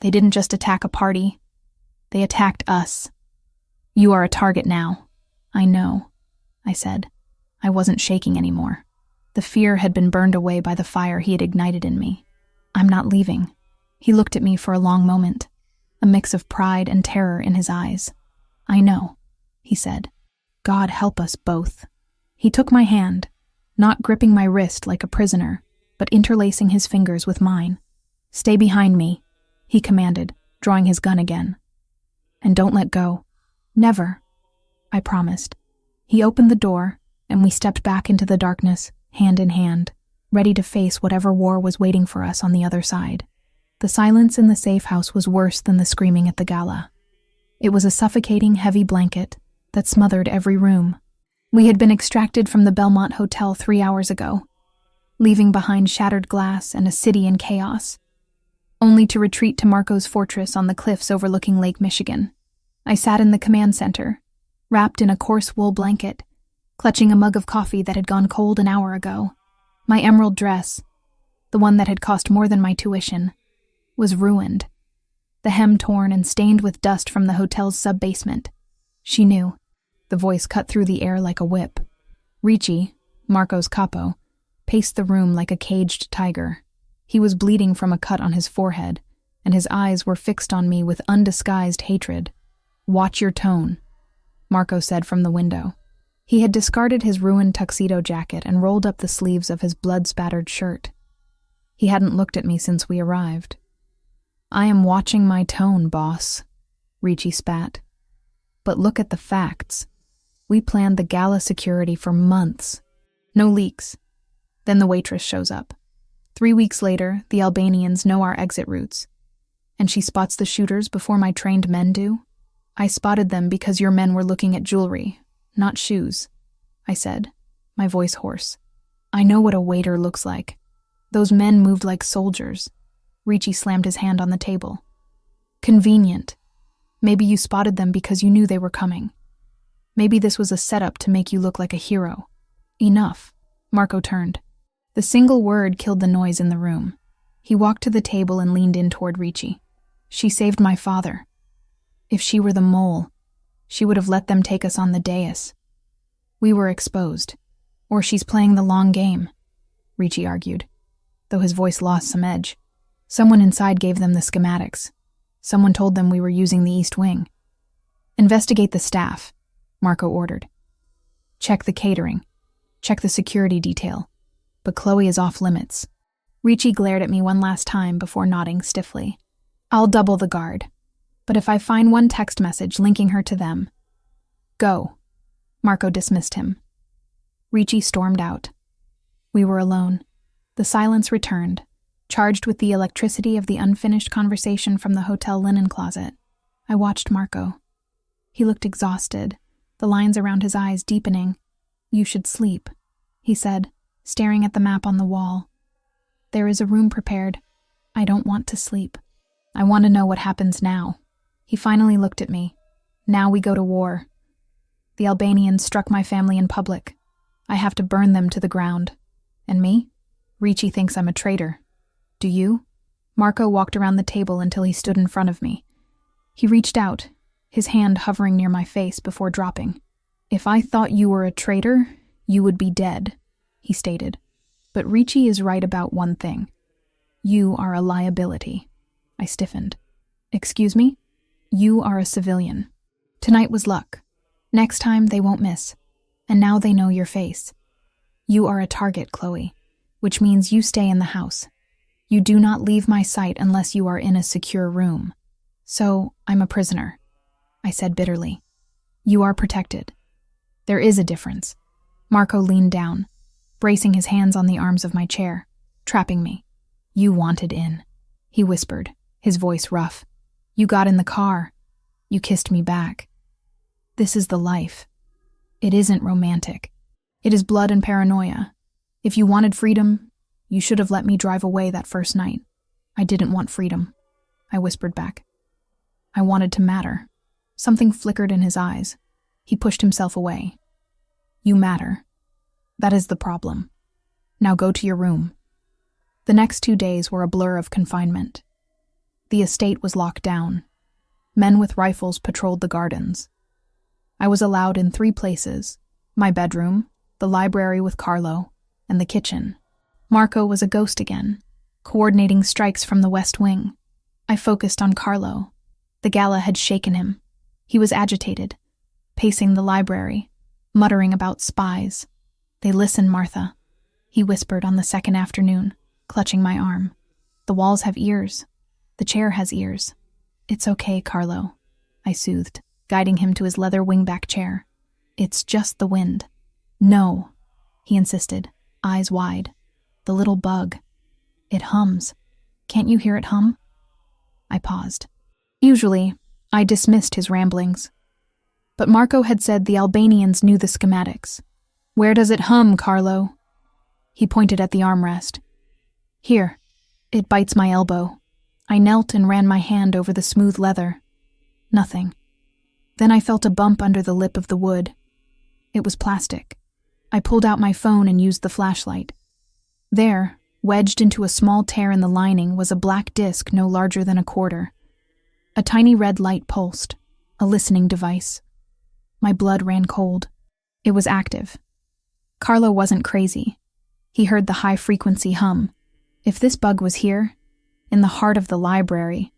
"They didn't just attack a party. They attacked us. You are a target now." "I know," I said. I wasn't shaking anymore. The fear had been burned away by the fire he had ignited in me. "I'm not leaving." He looked at me for a long moment, a mix of pride and terror in his eyes. "I know," he said. "God help us both." He took my hand, not gripping my wrist like a prisoner, but interlacing his fingers with mine. "Stay behind me," he commanded, drawing his gun again. "And don't let go." "Never," I promised. He opened the door, and we stepped back into the darkness, hand in hand, ready to face whatever war was waiting for us on the other side. The silence in the safe house was worse than the screaming at the gala. It was a suffocating, heavy blanket that smothered every room. We had been extracted from the Belmont Hotel 3 hours ago, leaving behind shattered glass and a city in chaos, only to retreat to Marco's fortress on the cliffs overlooking Lake Michigan. I sat in the command center, wrapped in a coarse wool blanket, clutching a mug of coffee that had gone cold an hour ago. My emerald dress, the one that had cost more than my tuition, was ruined, the hem torn and stained with dust from the hotel's sub-basement. She knew. The voice cut through the air like a whip. Ricci, Marco's capo, paced the room like a caged tiger. He was bleeding from a cut on his forehead, and his eyes were fixed on me with undisguised hatred. "Watch your tone," Marco said from the window. He had discarded his ruined tuxedo jacket and rolled up the sleeves of his blood-spattered shirt. He hadn't looked at me since we arrived. "I am watching my tone, boss," Ricci spat. "But look at the facts. We planned the gala security for months. No leaks. Then the waitress shows up. 3 weeks later, the Albanians know our exit routes. And she spots the shooters before my trained men do. I spotted them because your men were looking at jewelry, not shoes," I said, my voice hoarse. "I know what a waiter looks like. Those men moved like soldiers." Ricci slammed his hand on the table. "Convenient. Maybe you spotted them because you knew they were coming. Maybe this was a setup to make you look like a hero." "Enough." Marco turned. The single word killed the noise in the room. He walked to the table and leaned in toward Ricci. "She saved my father. If she were the mole, she would have let them take us on the dais. We were exposed. Or she's playing the long game," Ricci argued, though his voice lost some edge. "Someone inside gave them the schematics. Someone told them we were using the East Wing." "Investigate the staff," Marco ordered. "Check the catering. Check the security detail. But Chloe is off limits." Ricci glared at me one last time before nodding stiffly. "I'll double the guard. But if I find one text message linking her to them..." "Go." Marco dismissed him. Ricci stormed out. We were alone. The silence returned, charged with the electricity of the unfinished conversation from the hotel linen closet. I watched Marco. He looked exhausted, the lines around his eyes deepening. "You should sleep," he said, staring at the map on the wall. "There is a room prepared. I don't want to sleep. I want to know what happens now." He finally looked at me. "Now we go to war. The Albanians struck my family in public. I have to burn them to the ground. And me? Ricci thinks I'm a traitor. Do you?" Marco walked around the table until he stood in front of me. He reached out, his hand hovering near my face before dropping. "If I thought you were a traitor, you would be dead," he stated. "But Ricci is right about one thing. You are a liability." I stiffened. "Excuse me?" "You are a civilian. Tonight was luck. Next time they won't miss. And now they know your face. You are a target, Chloe, which means you stay in the house. You do not leave my sight unless you are in a secure room. So, I'm a prisoner," I said bitterly. "You are protected. There is a difference." Marco leaned down, bracing his hands on the arms of my chair, trapping me. "You wanted in," he whispered, his voice rough. "You got in the car. You kissed me back. This is the life. It isn't romantic. It is blood and paranoia. If you wanted freedom, you should have let me drive away that first night." "I didn't want freedom," I whispered back. "I wanted to matter." Something flickered in his eyes. He pushed himself away. "You matter. That is the problem. Now go to your room." The next 2 days were a blur of confinement. The estate was locked down. Men with rifles patrolled the gardens. I was allowed in 3 places: my bedroom, the library with Carlo, and the kitchen. Marco was a ghost again, coordinating strikes from the West Wing. I focused on Carlo. The gala had shaken him. He was agitated, pacing the library, muttering about spies. "They listen, Martha. he whispered on the second afternoon, clutching my arm. The walls have ears. The chair has ears. It's okay, Carlo, I soothed, guiding him to his leather wingback chair. It's just the wind. No, he insisted, eyes wide. The little bug. It hums. Can't you hear it hum? I paused. Usually, I dismissed his ramblings. But Marco had said the Albanians knew the schematics. Where does it hum, Carlo? He pointed at the armrest. Here. It bites my elbow. I knelt and ran my hand over the smooth leather. Nothing. Then I felt a bump under the lip of the wood. It was plastic. I pulled out my phone and used the flashlight. There, wedged into a small tear in the lining, was a black disc no larger than a quarter. A tiny red light pulsed, a listening device. My blood ran cold. It was active. Carlo wasn't crazy. He heard the high-frequency hum. If this bug was here, in the heart of the library,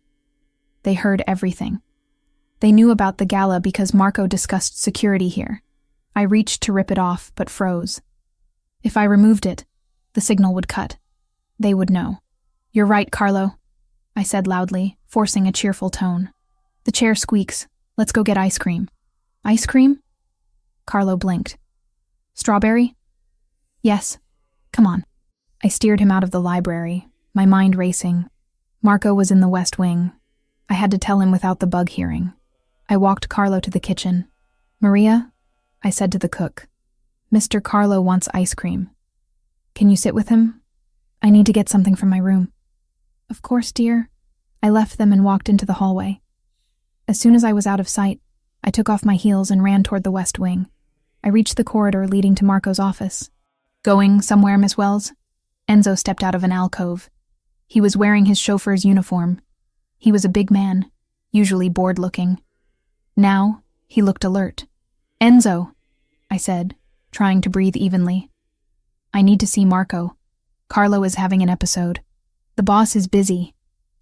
they heard everything. They knew about the gala because Marco discussed security here. I reached to rip it off, but froze. If I removed it, the signal would cut. They would know. You're right, Carlo, I said loudly, forcing a cheerful tone. The chair squeaks. Let's go get ice cream. Ice cream? Carlo blinked. Strawberry? Yes. Come on. I steered him out of the library, my mind racing. Marco was in the West Wing. I had to tell him without the bug hearing. I walked Carlo to the kitchen. Maria, I said to the cook, Mr. Carlo wants ice cream. Can you sit with him? I need to get something from my room. Of course, dear. I left them and walked into the hallway. As soon as I was out of sight, I took off my heels and ran toward the West Wing. I reached the corridor leading to Marco's office. Going somewhere, Miss Wells? Enzo stepped out of an alcove. He was wearing his chauffeur's uniform. He was a big man, usually bored-looking. Now, he looked alert. Enzo, I said, trying to breathe evenly. I need to see Marco. Carlo is having an episode. The boss is busy,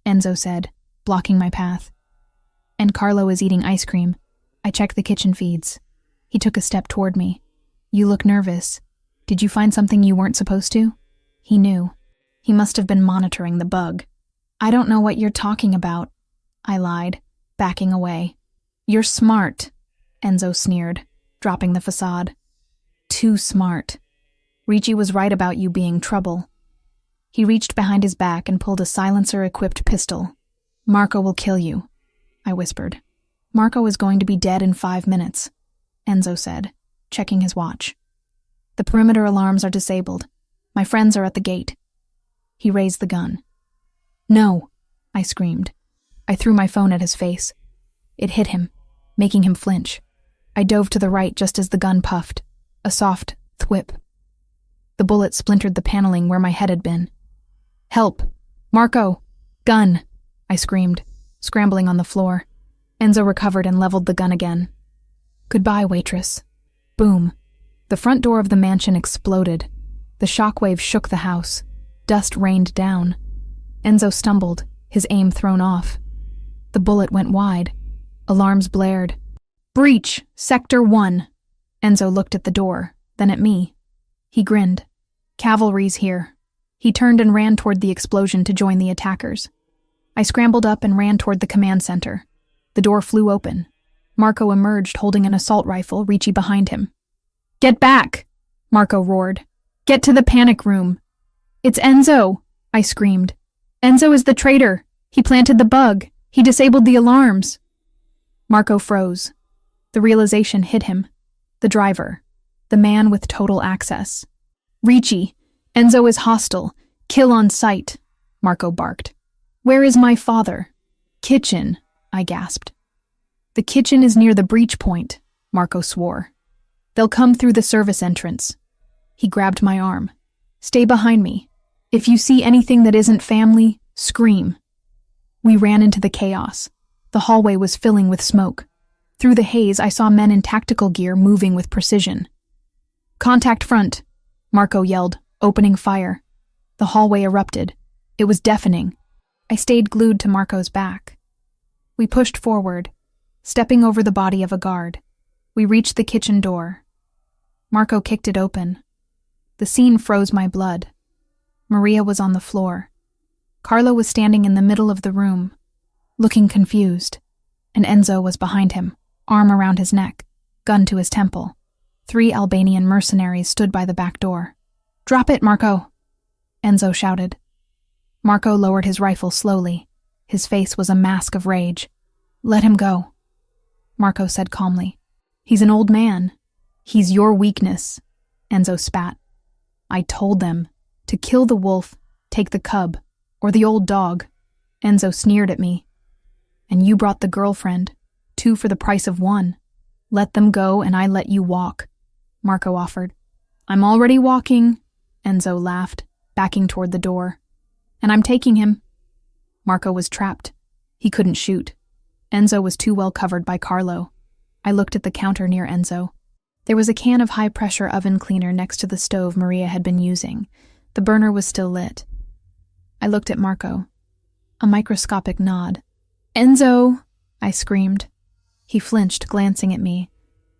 Enzo said, blocking my path. And Carlo is eating ice cream. I checked the kitchen feeds. He took a step toward me. You look nervous. Did you find something you weren't supposed to? He knew. He must have been monitoring the bug. I don't know what you're talking about, I lied, backing away. You're smart, Enzo sneered, dropping the facade. Too smart. Ricci was right about you being trouble. He reached behind his back and pulled a silencer-equipped pistol. Marco will kill you, I whispered. Marco is going to be dead in 5 minutes, Enzo said, checking his watch. The perimeter alarms are disabled. My friends are at the gate. He raised the gun. No, I screamed. I threw my phone at his face. It hit him, making him flinch. I dove to the right just as the gun puffed. A soft thwip. The bullet splintered the paneling where my head had been. Help! Marco! Gun! I screamed, scrambling on the floor. Enzo recovered and leveled the gun again. Goodbye, waitress. Boom. The front door of the mansion exploded. The shockwave shook the house. Dust rained down. Enzo stumbled, his aim thrown off. The bullet went wide. Alarms blared. Breach! Sector 1! Enzo looked at the door, then at me. He grinned. Cavalry's here. He turned and ran toward the explosion to join the attackers. I scrambled up and ran toward the command center. The door flew open. Marco emerged holding an assault rifle, Ricci behind him. Get back! Marco roared. Get to the panic room. It's Enzo, I screamed. Enzo is the traitor. He planted the bug. He disabled the alarms. Marco froze. The realization hit him. The driver. The man with total access. Ricci, Enzo is hostile. Kill on sight, Marco barked. Where is my father? Kitchen, I gasped. The kitchen is near the breach point, Marco swore. They'll come through the service entrance. He grabbed my arm. Stay behind me. If you see anything that isn't family, scream. We ran into the chaos. The hallway was filling with smoke. Through the haze, I saw men in tactical gear moving with precision. Contact front, Marco yelled, opening fire. The hallway erupted. It was deafening. I stayed glued to Marco's back. We pushed forward, stepping over the body of a guard. We reached the kitchen door. Marco kicked it open. The scene froze my blood. Maria was on the floor. Carlo was standing in the middle of the room, looking confused, and Enzo was behind him, arm around his neck, gun to his temple. 3 Albanian mercenaries stood by the back door. "Drop it, Marco!" Enzo shouted. Marco lowered his rifle slowly. His face was a mask of rage. "Let him go," Marco said calmly. "He's an old man. He's your weakness," Enzo spat. "I told them to kill the wolf, take the cub, or the old dog." Enzo sneered at me. "And you brought the girlfriend, 2 for the price of 1. Let them go and I let you walk," Marco offered. "I'm already walking," Enzo laughed, backing toward the door. "And I'm taking him." Marco was trapped. He couldn't shoot. Enzo was too well covered by Carlo. I looked at the counter near Enzo. There was a can of high-pressure oven cleaner next to the stove Maria had been using. The burner was still lit. I looked at Marco. A microscopic nod. "Enzo!" I screamed. He flinched, glancing at me.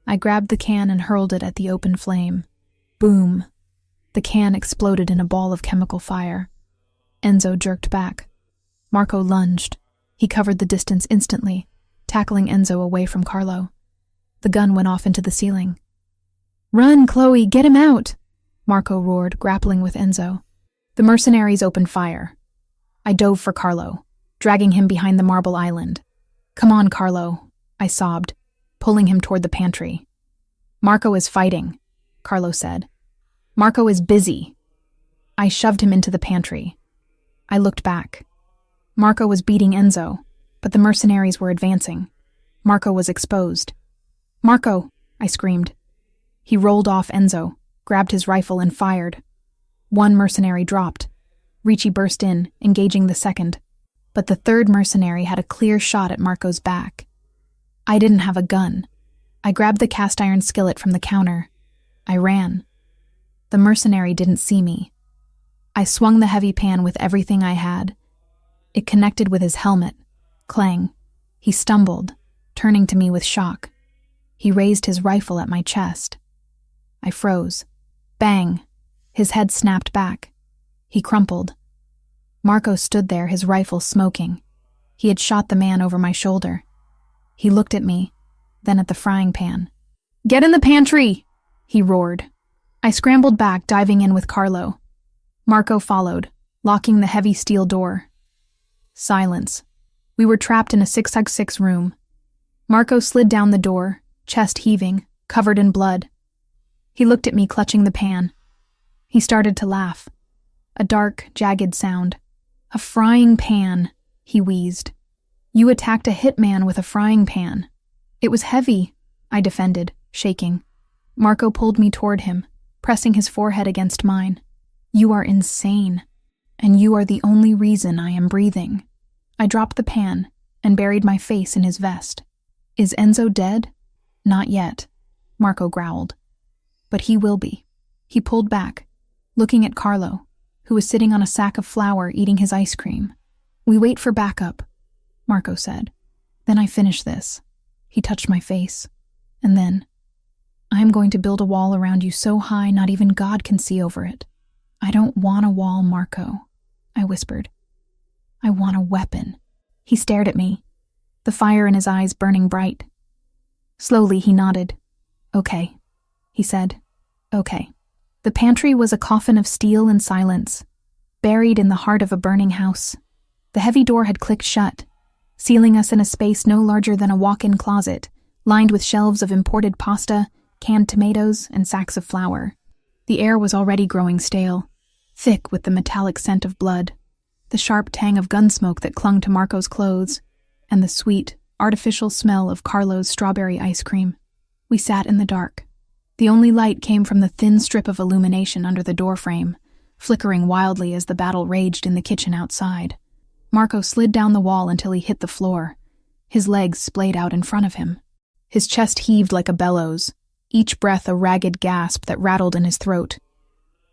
I grabbed the can and hurled it at the open flame. Boom! The can exploded in a ball of chemical fire. Enzo jerked back. Marco lunged. He covered the distance instantly, tackling Enzo away from Carlo. The gun went off into the ceiling. "Run, Chloe, get him out!" Marco roared, grappling with Enzo. The mercenaries opened fire. I dove for Carlo, dragging him behind the marble island. "Come on, Carlo," I sobbed, pulling him toward the pantry. "Marco is fighting," Carlo said. "Marco is busy." I shoved him into the pantry. I looked back. Marco was beating Enzo, but the mercenaries were advancing. Marco was exposed. "Marco!" I screamed. He rolled off Enzo, grabbed his rifle and fired. 1 mercenary dropped. Ricci burst in, engaging the second. But the 3rd mercenary had a clear shot at Marco's back. I didn't have a gun. I grabbed the cast iron skillet from the counter. I ran. The mercenary didn't see me. I swung the heavy pan with everything I had. It connected with his helmet. Clang. He stumbled, turning to me with shock. He raised his rifle at my chest. I froze. Bang! His head snapped back. He crumpled. Marco stood there, his rifle smoking. He had shot the man over my shoulder. He looked at me, then at the frying pan. "Get in the pantry!" he roared. I scrambled back, diving in with Carlo. Marco followed, locking the heavy steel door. Silence. We were trapped in a 6x6 room. Marco slid down the door, chest heaving, covered in blood. He looked at me, clutching the pan. He started to laugh. A dark, jagged sound. "A frying pan," he wheezed. "You attacked a hitman with a frying pan." "It was heavy," I defended, shaking. Marco pulled me toward him, pressing his forehead against mine. "You are insane, and you are the only reason I am breathing." I dropped the pan and buried my face in his vest. "Is Enzo dead?" "Not yet," Marco growled. "But he will be." He pulled back, looking at Carlo, who was sitting on a sack of flour eating his ice cream. "We wait for backup," Marco said. "Then I finish this." He touched my face. "And then, I am going to build a wall around you so high not even God can see over it." "I don't want a wall, Marco," I whispered. "I want a weapon." He stared at me, the fire in his eyes burning bright. Slowly he nodded. "Okay," he said. "Okay." The pantry was a coffin of steel and silence, buried in the heart of a burning house. The heavy door had clicked shut, sealing us in a space no larger than a walk-in closet, lined with shelves of imported pasta, canned tomatoes, and sacks of flour. The air was already growing stale, thick with the metallic scent of blood, the sharp tang of gun smoke that clung to Marco's clothes, and the sweet, artificial smell of Carlo's strawberry ice cream. We sat in the dark. The only light came from the thin strip of illumination under the doorframe, flickering wildly as the battle raged in the kitchen outside. Marco slid down the wall until he hit the floor, his legs splayed out in front of him. His chest heaved like a bellows, each breath a ragged gasp that rattled in his throat.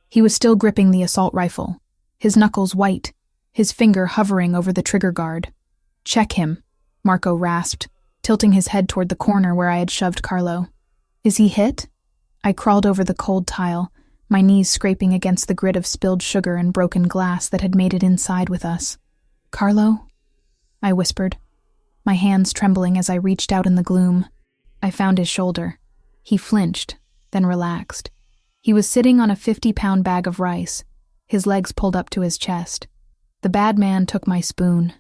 He was still gripping the assault rifle, his knuckles white, his finger hovering over the trigger guard. "Check him," Marco rasped, tilting his head toward the corner where I had shoved Carlo. "Is he hit?" I crawled over the cold tile, my knees scraping against the grit of spilled sugar and broken glass that had made it inside with us. "Carlo?" I whispered, my hands trembling as I reached out in the gloom. I found his shoulder. He flinched, then relaxed. He was sitting on a 50-pound bag of rice, his legs pulled up to his chest. "The bad man took my spoon,"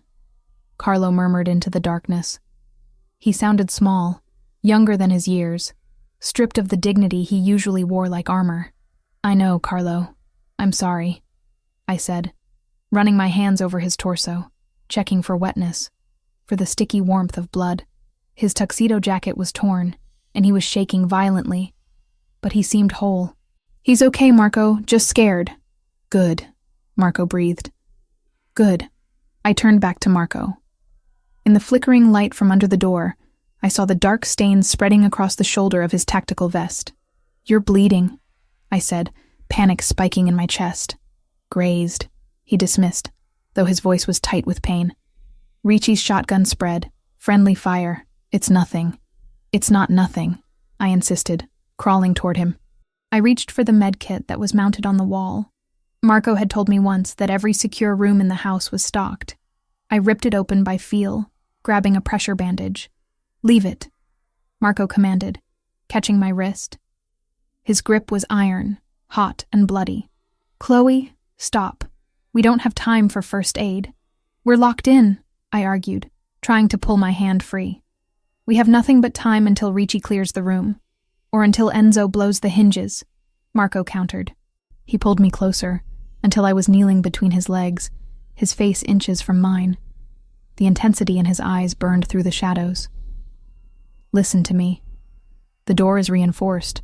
Carlo murmured into the darkness. He sounded small, younger than his years, stripped of the dignity he usually wore like armor. "I know, Carlo. I'm sorry," I said, running my hands over his torso, checking for wetness, for the sticky warmth of blood. His tuxedo jacket was torn, and he was shaking violently, but he seemed whole. "He's okay, Marco, just scared." "Good," Marco breathed. "Good." I turned back to Marco. In the flickering light from under the door, I saw the dark stains spreading across the shoulder of his tactical vest. "You're bleeding," I said, panic spiking in my chest. "Grazed," he dismissed, though his voice was tight with pain. Ricci's shotgun spread. "Friendly fire. It's nothing." "It's not nothing," I insisted, crawling toward him. I reached for the med kit that was mounted on the wall. Marco had told me once that every secure room in the house was stocked. I ripped it open by feel, grabbing a pressure bandage. "Leave it," Marco commanded, catching my wrist. His grip was iron, hot and bloody. "Chloe, stop. We don't have time for first aid." "We're locked in," I argued, trying to pull my hand free. "We have nothing but time until Ricci clears the room, or until Enzo blows the hinges," Marco countered. He pulled me closer, until I was kneeling between his legs, his face inches from mine. The intensity in his eyes burned through the shadows. "Listen to me. The door is reinforced,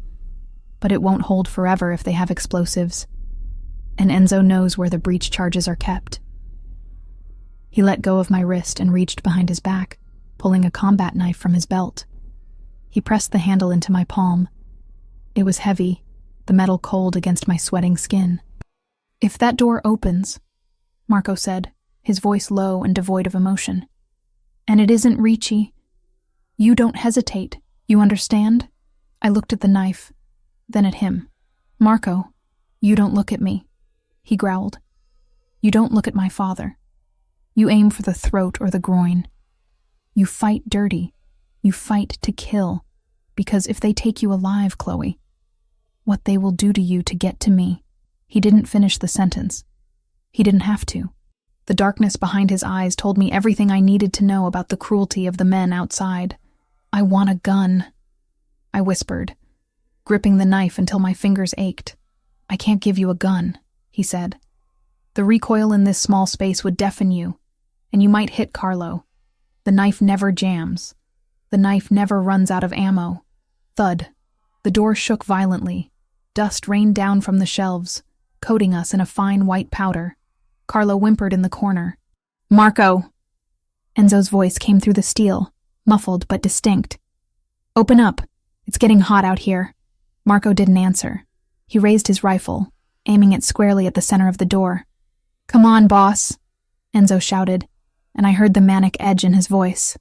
but it won't hold forever if they have explosives. And Enzo knows where the breach charges are kept." He let go of my wrist and reached behind his back, pulling a combat knife from his belt. He pressed the handle into my palm. It was heavy, the metal cold against my sweating skin. "If that door opens," Marco said, his voice low and devoid of emotion, "and it isn't Ricci, you don't hesitate, you understand?" I looked at the knife, then at him. "Marco, you don't look at me," he growled. "You don't look at my father. You aim for the throat or the groin. You fight dirty. You fight to kill, because if they take you alive, Chloe, what they will do to you to get to me." He didn't finish the sentence. He didn't have to. The darkness behind his eyes told me everything I needed to know about the cruelty of the men outside. "I want a gun," I whispered, gripping the knife until my fingers ached. "I can't give you a gun," he said. "The recoil in this small space would deafen you, and you might hit Carlo. The knife never jams. The knife never runs out of ammo." Thud. The door shook violently. Dust rained down from the shelves, coating us in a fine white powder. Carlo whimpered in the corner. "Marco!" Enzo's voice came through the steel, muffled but distinct. "Open up. It's getting hot out here." Marco didn't answer. He raised his rifle, aiming it squarely at the center of the door. "Come on, boss," Enzo shouted, and I heard the manic edge in his voice.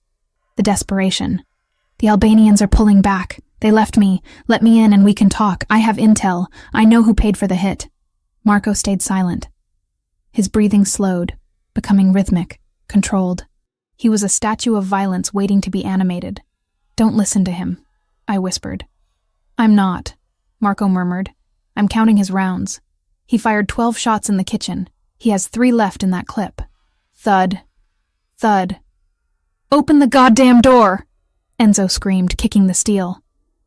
The desperation. "The Albanians are pulling back. They left me. Let me in and we can talk. I have intel. I know who paid for the hit." Marco stayed silent. His breathing slowed, becoming rhythmic, controlled. He was a statue of violence waiting to be animated. "Don't listen to him," I whispered. "I'm not," Marco murmured. "I'm counting his rounds. He fired 12 shots in the kitchen. He has 3 left in that clip." Thud. Thud. "Open the goddamn door!" Enzo screamed, kicking the steel.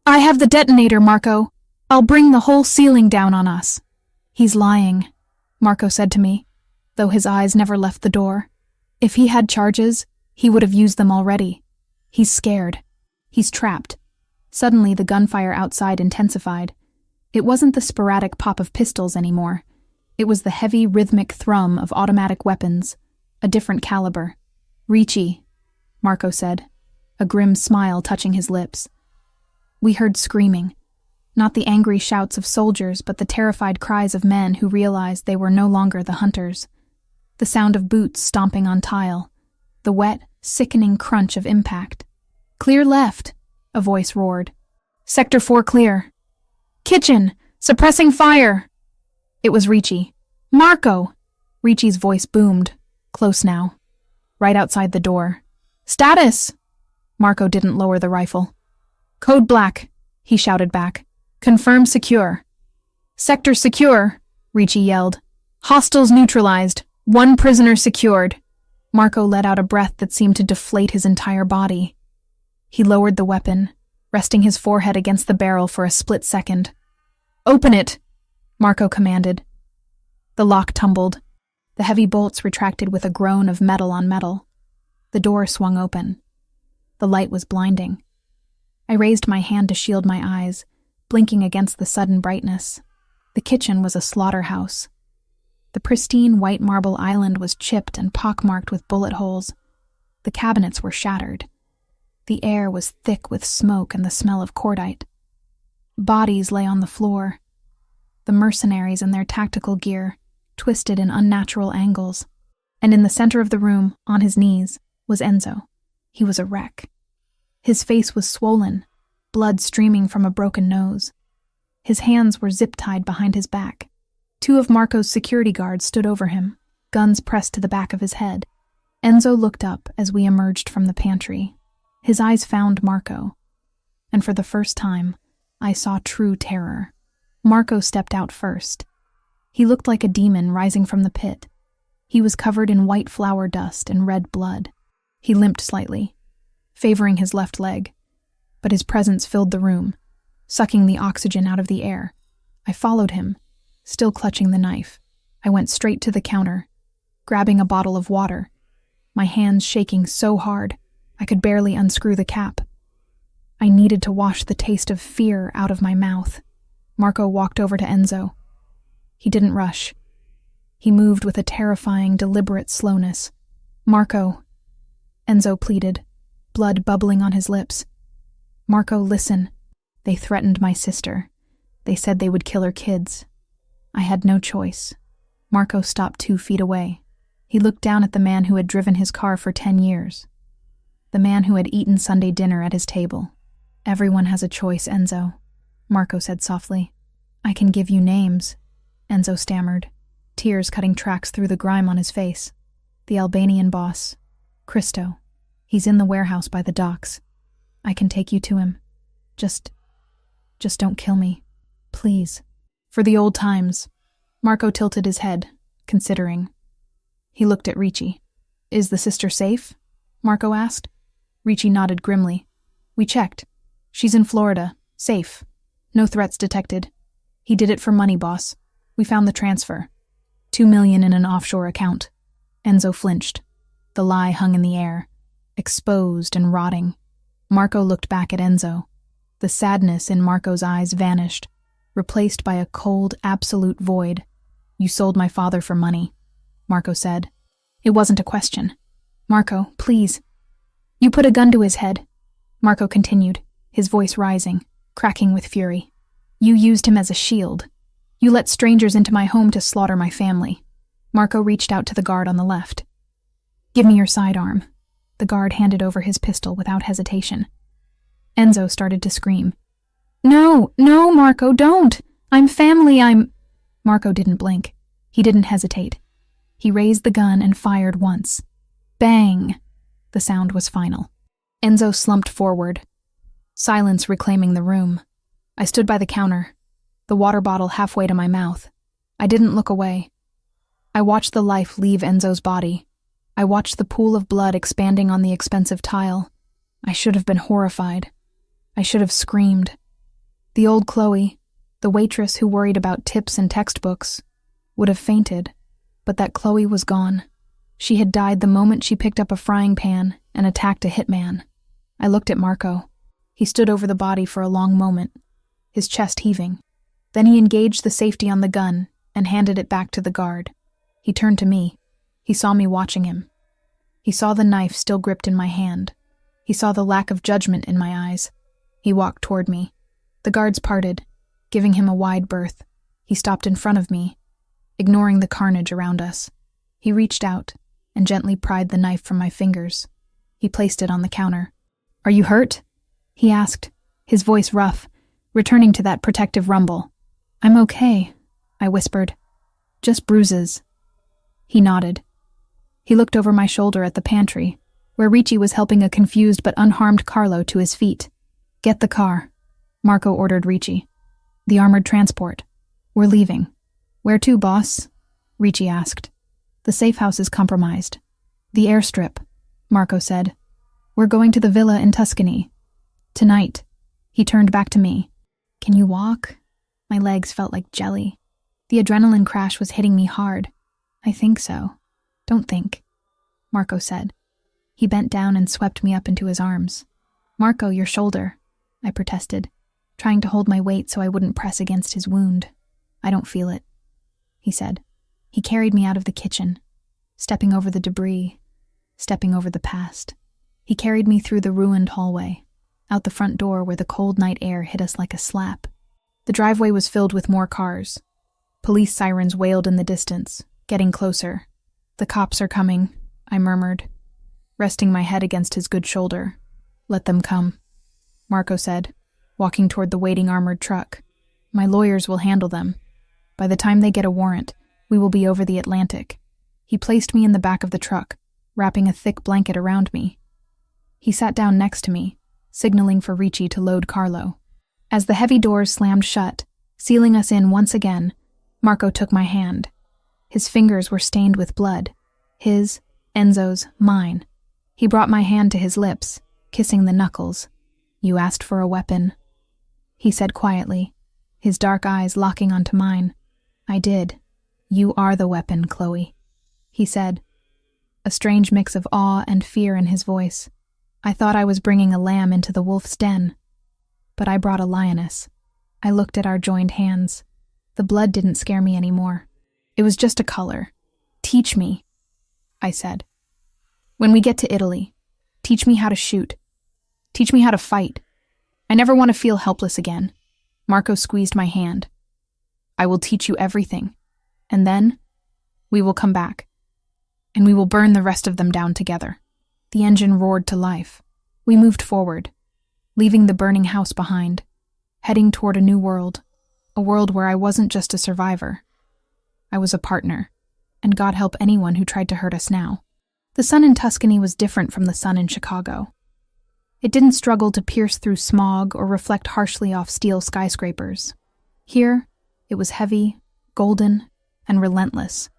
"I have the detonator, Marco. I'll bring the whole ceiling down on us." "He's lying," Marco said to me, though his eyes never left the door. "If he had charges, he would have used them already. He's scared. He's trapped." Suddenly, the gunfire outside intensified. It wasn't the sporadic pop of pistols anymore. It was the heavy, rhythmic thrum of automatic weapons, a different caliber. "Ricci," Marco said, a grim smile touching his lips. We heard screaming. Not the angry shouts of soldiers, but the terrified cries of men who realized they were no longer the hunters. The sound of boots stomping on tile. The wet, sickening crunch of impact. "Clear left," a voice roared. "Sector 4 clear." "Kitchen! Suppressing fire! It was Ricci. Marco! Ricci's voice boomed, close now, right outside the door. Status! Marco didn't lower the rifle. Code black, he shouted back. Confirm secure. Sector secure, Ricci yelled. Hostiles neutralized. 1 prisoner secured. Marco let out a breath that seemed to deflate his entire body. He lowered the weapon, resting his forehead against the barrel for a split second. Open it, Marco commanded. The lock tumbled. The heavy bolts retracted with a groan of metal on metal. The door swung open. The light was blinding. I raised my hand to shield my eyes, blinking against the sudden brightness. The kitchen was a slaughterhouse. The pristine white marble island was chipped and pockmarked with bullet holes. The cabinets were shattered. The air was thick with smoke and the smell of cordite. Bodies lay on the floor. The mercenaries in their tactical gear, twisted in unnatural angles. And in the center of the room, on his knees, was Enzo. He was a wreck. His face was swollen, blood streaming from a broken nose. His hands were zip-tied behind his back. 2 of Marco's security guards stood over him, guns pressed to the back of his head. Enzo looked up as we emerged from the pantry. His eyes found Marco. And for the first time, I saw true terror. Marco stepped out first. He looked like a demon rising from the pit. He was covered in white flour dust and red blood. He limped slightly, favoring his left leg, but his presence filled the room, sucking the oxygen out of the air. I followed him, still clutching the knife. I went straight to the counter, grabbing a bottle of water, my hands shaking so hard I could barely unscrew the cap. I needed to wash the taste of fear out of my mouth. Marco walked over to Enzo. He didn't rush. He moved with a terrifying, deliberate slowness. Marco, Enzo pleaded, blood bubbling on his lips. Marco, listen. They threatened my sister. They said they would kill her kids. I had no choice. Marco stopped 2 feet away. He looked down at the man who had driven his car for 10 years. The man who had eaten Sunday dinner at his table. Everyone has a choice, Enzo, Marco said softly. I can give you names, Enzo stammered, tears cutting tracks through the grime on his face. The Albanian boss, Christo. He's in the warehouse by the docks. I can take you to him. Just don't kill me. Please. For the old times. Marco tilted his head, considering. He looked at Ricci. Is the sister safe? Marco asked. Ricci nodded grimly. We checked. She's in Florida. Safe. No threats detected. He did it for money, boss. We found the transfer. $2 million in an offshore account. Enzo flinched. The lie hung in the air, exposed and rotting. Marco looked back at Enzo. The sadness in Marco's eyes vanished, replaced by a cold, absolute void. You sold my father for money, Marco said. It wasn't a question. Marco, please. You put a gun to his head, Marco continued, his voice rising, cracking with fury. You used him as a shield. You let strangers into my home to slaughter my family. Marco reached out to the guard on the left. Give me your sidearm. The guard handed over his pistol without hesitation. Enzo started to scream. No, Marco, don't! I'm family, Marco didn't blink. He didn't hesitate. He raised the gun and fired once. Bang! The sound was final. Enzo slumped forward, silence reclaiming the room. I stood by the counter, the water bottle halfway to my mouth. I didn't look away. I watched the life leave Enzo's body. I watched the pool of blood expanding on the expensive tile. I should have been horrified. I should have screamed. The old Chloe, the waitress who worried about tips and textbooks, would have fainted, but that Chloe was gone. She had died the moment she picked up a frying pan and attacked a hitman. I looked at Marco. He stood over the body for a long moment, his chest heaving. Then he engaged the safety on the gun and handed it back to the guard. He turned to me. He saw me watching him. He saw the knife still gripped in my hand. He saw the lack of judgment in my eyes. He walked toward me. The guards parted, giving him a wide berth. He stopped in front of me, ignoring the carnage around us. He reached out and gently pried the knife from my fingers. He placed it on the counter. Are you hurt? He asked, his voice rough, returning to that protective rumble. I'm okay, I whispered. Just bruises. He nodded. He looked over my shoulder at the pantry, where Ricci was helping a confused but unharmed Carlo to his feet. Get the car, Marco ordered Ricci. The armored transport. We're leaving. Where to, boss? Ricci asked. The safe house is compromised. The airstrip, Marco said. We're going to the villa in Tuscany. Tonight. He turned back to me. Can you walk? My legs felt like jelly. The adrenaline crash was hitting me hard. I think so. Don't think, Marco said. He bent down and swept me up into his arms. Marco, your shoulder, I protested, trying to hold my weight so I wouldn't press against his wound. I don't feel it, he said. He carried me out of the kitchen, stepping over the debris, stepping over the past. He carried me through the ruined hallway, out the front door where the cold night air hit us like a slap. The driveway was filled with more cars. Police sirens wailed in the distance, getting closer. The cops are coming, I murmured, resting my head against his good shoulder. Let them come, Marco said, walking toward the waiting armored truck. My lawyers will handle them. By the time they get a warrant, we will be over the Atlantic. He placed me in the back of the truck, wrapping a thick blanket around me. He sat down next to me, signaling for Ricci to load Carlo. As the heavy doors slammed shut, sealing us in once again, Marco took my hand. His fingers were stained with blood. His, Enzo's, mine. He brought my hand to his lips, kissing the knuckles. You asked for a weapon, he said quietly, his dark eyes locking onto mine. I did. You are the weapon, Chloe, he said, a strange mix of awe and fear in his voice. I thought I was bringing a lamb into the wolf's den. But I brought a lioness. I looked at our joined hands. The blood didn't scare me anymore. It was just a color. Teach me, I said. When we get to Italy, teach me how to shoot. Teach me how to fight. I never want to feel helpless again. Marco squeezed my hand. I will teach you everything. And then, we will come back. And we will burn the rest of them down together. The engine roared to life. We moved forward, leaving the burning house behind, heading toward a new world, a world where I wasn't just a survivor. I was a partner, and God help anyone who tried to hurt us now. The sun in Tuscany was different from the sun in Chicago. It didn't struggle to pierce through smog or reflect harshly off steel skyscrapers. Here, it was heavy, golden, and relentless,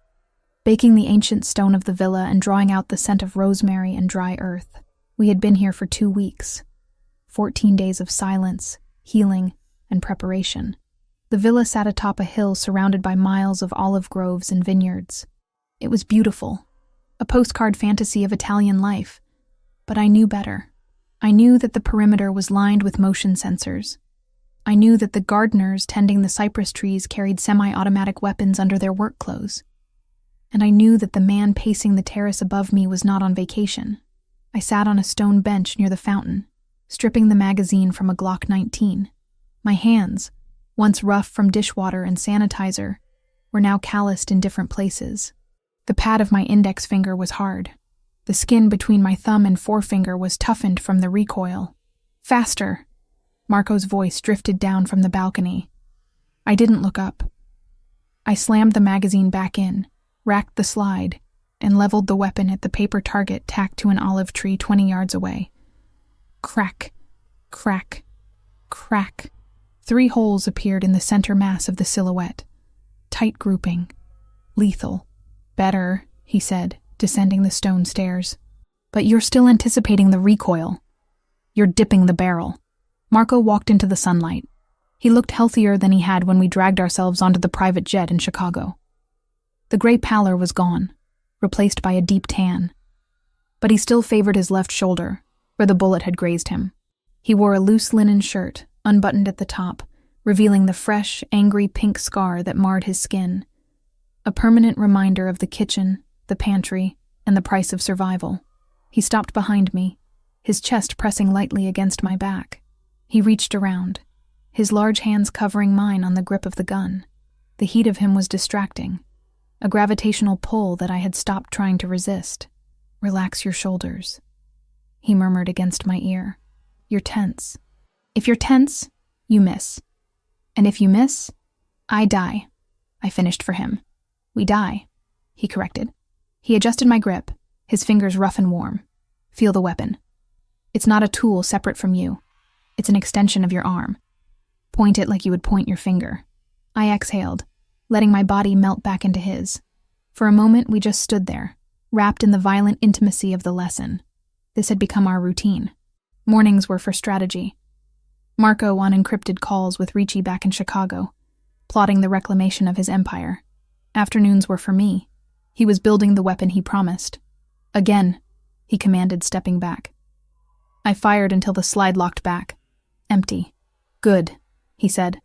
baking the ancient stone of the villa and drawing out the scent of rosemary and dry earth. We had been here for 2 weeks, 14 days of silence, healing, and preparation. The villa sat atop a hill surrounded by miles of olive groves and vineyards. It was beautiful, a postcard fantasy of Italian life. But I knew better. I knew that the perimeter was lined with motion sensors. I knew that the gardeners tending the cypress trees carried semi-automatic weapons under their work clothes. And I knew that the man pacing the terrace above me was not on vacation. I sat on a stone bench near the fountain, stripping the magazine from a Glock 19. My hands, once rough from dishwater and sanitizer, were now calloused in different places. The pad of my index finger was hard. The skin between my thumb and forefinger was toughened from the recoil. Faster! Marco's voice drifted down from the balcony. I didn't look up. I slammed the magazine back in, racked the slide, and leveled the weapon at the paper target tacked to an olive tree 20 yards away. Crack, crack, crack. 3 holes appeared in the center mass of the silhouette. Tight grouping. Lethal. Better, he said, descending the stone stairs. But you're still anticipating the recoil. You're dipping the barrel. Marco walked into the sunlight. He looked healthier than he had when we dragged ourselves onto the private jet in Chicago. The gray pallor was gone, replaced by a deep tan. But he still favored his left shoulder, where the bullet had grazed him. He wore a loose linen shirt, unbuttoned at the top, revealing the fresh, angry pink scar that marred his skin. A permanent reminder of the kitchen, the pantry, and the price of survival. He stopped behind me, his chest pressing lightly against my back. He reached around, his large hands covering mine on the grip of the gun. The heat of him was distracting, a gravitational pull that I had stopped trying to resist. Relax your shoulders, he murmured against my ear. You're tense. If you're tense, you miss. And if you miss, I die. I finished for him. We die, he corrected. He adjusted my grip, his fingers rough and warm. Feel the weapon. It's not a tool separate from you. It's an extension of your arm. Point it like you would point your finger. I exhaled, letting my body melt back into his. For a moment, we just stood there, wrapped in the violent intimacy of the lesson. This had become our routine. Mornings were for strategy. Marco on encrypted calls with Ricci back in Chicago, plotting the reclamation of his empire. Afternoons were for me. He was building the weapon he promised. Again, he commanded, stepping back. I fired until the slide locked back. Empty. Good, he said.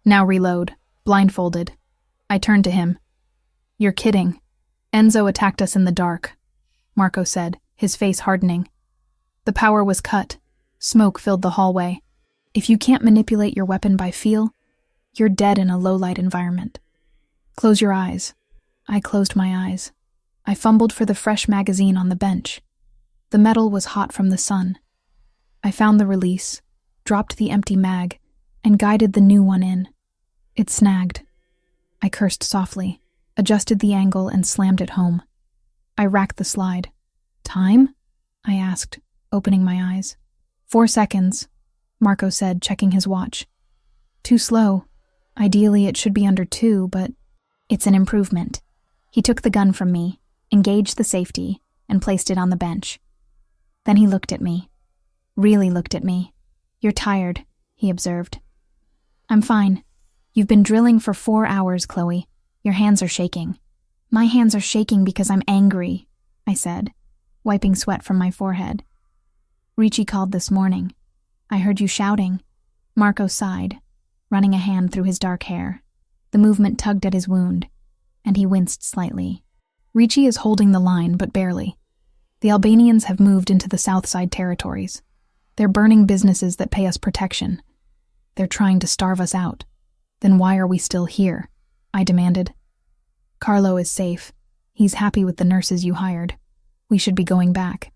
Now reload. Blindfolded. I turned to him. You're kidding. Enzo attacked us in the dark, Marco said, his face hardening. The power was cut. Smoke filled the hallway. If you can't manipulate your weapon by feel, you're dead in a low-light environment. Close your eyes. I closed my eyes. I fumbled for the fresh magazine on the bench. The metal was hot from the sun. I found the release, dropped the empty mag, and guided the new one in. It snagged. I cursed softly, adjusted the angle, and slammed it home. I racked the slide. Time? I asked, opening my eyes. 4 seconds, Marco said, checking his watch. Too slow. Ideally, it should be under 2, but it's an improvement. He took the gun from me, engaged the safety, and placed it on the bench. Then he looked at me. Really looked at me. You're tired, he observed. I'm fine. You've been drilling for 4 hours, Chloe. Your hands are shaking. My hands are shaking because I'm angry, I said, wiping sweat from my forehead. Ricci called this morning. I heard you shouting. Marco sighed, running a hand through his dark hair. The movement tugged at his wound, and he winced slightly. Ricci is holding the line, but barely. The Albanians have moved into the Southside territories. They're burning businesses that pay us protection. They're trying to starve us out. Then why are we still here? I demanded. Carlo is safe. He's happy with the nurses you hired. We should be going back.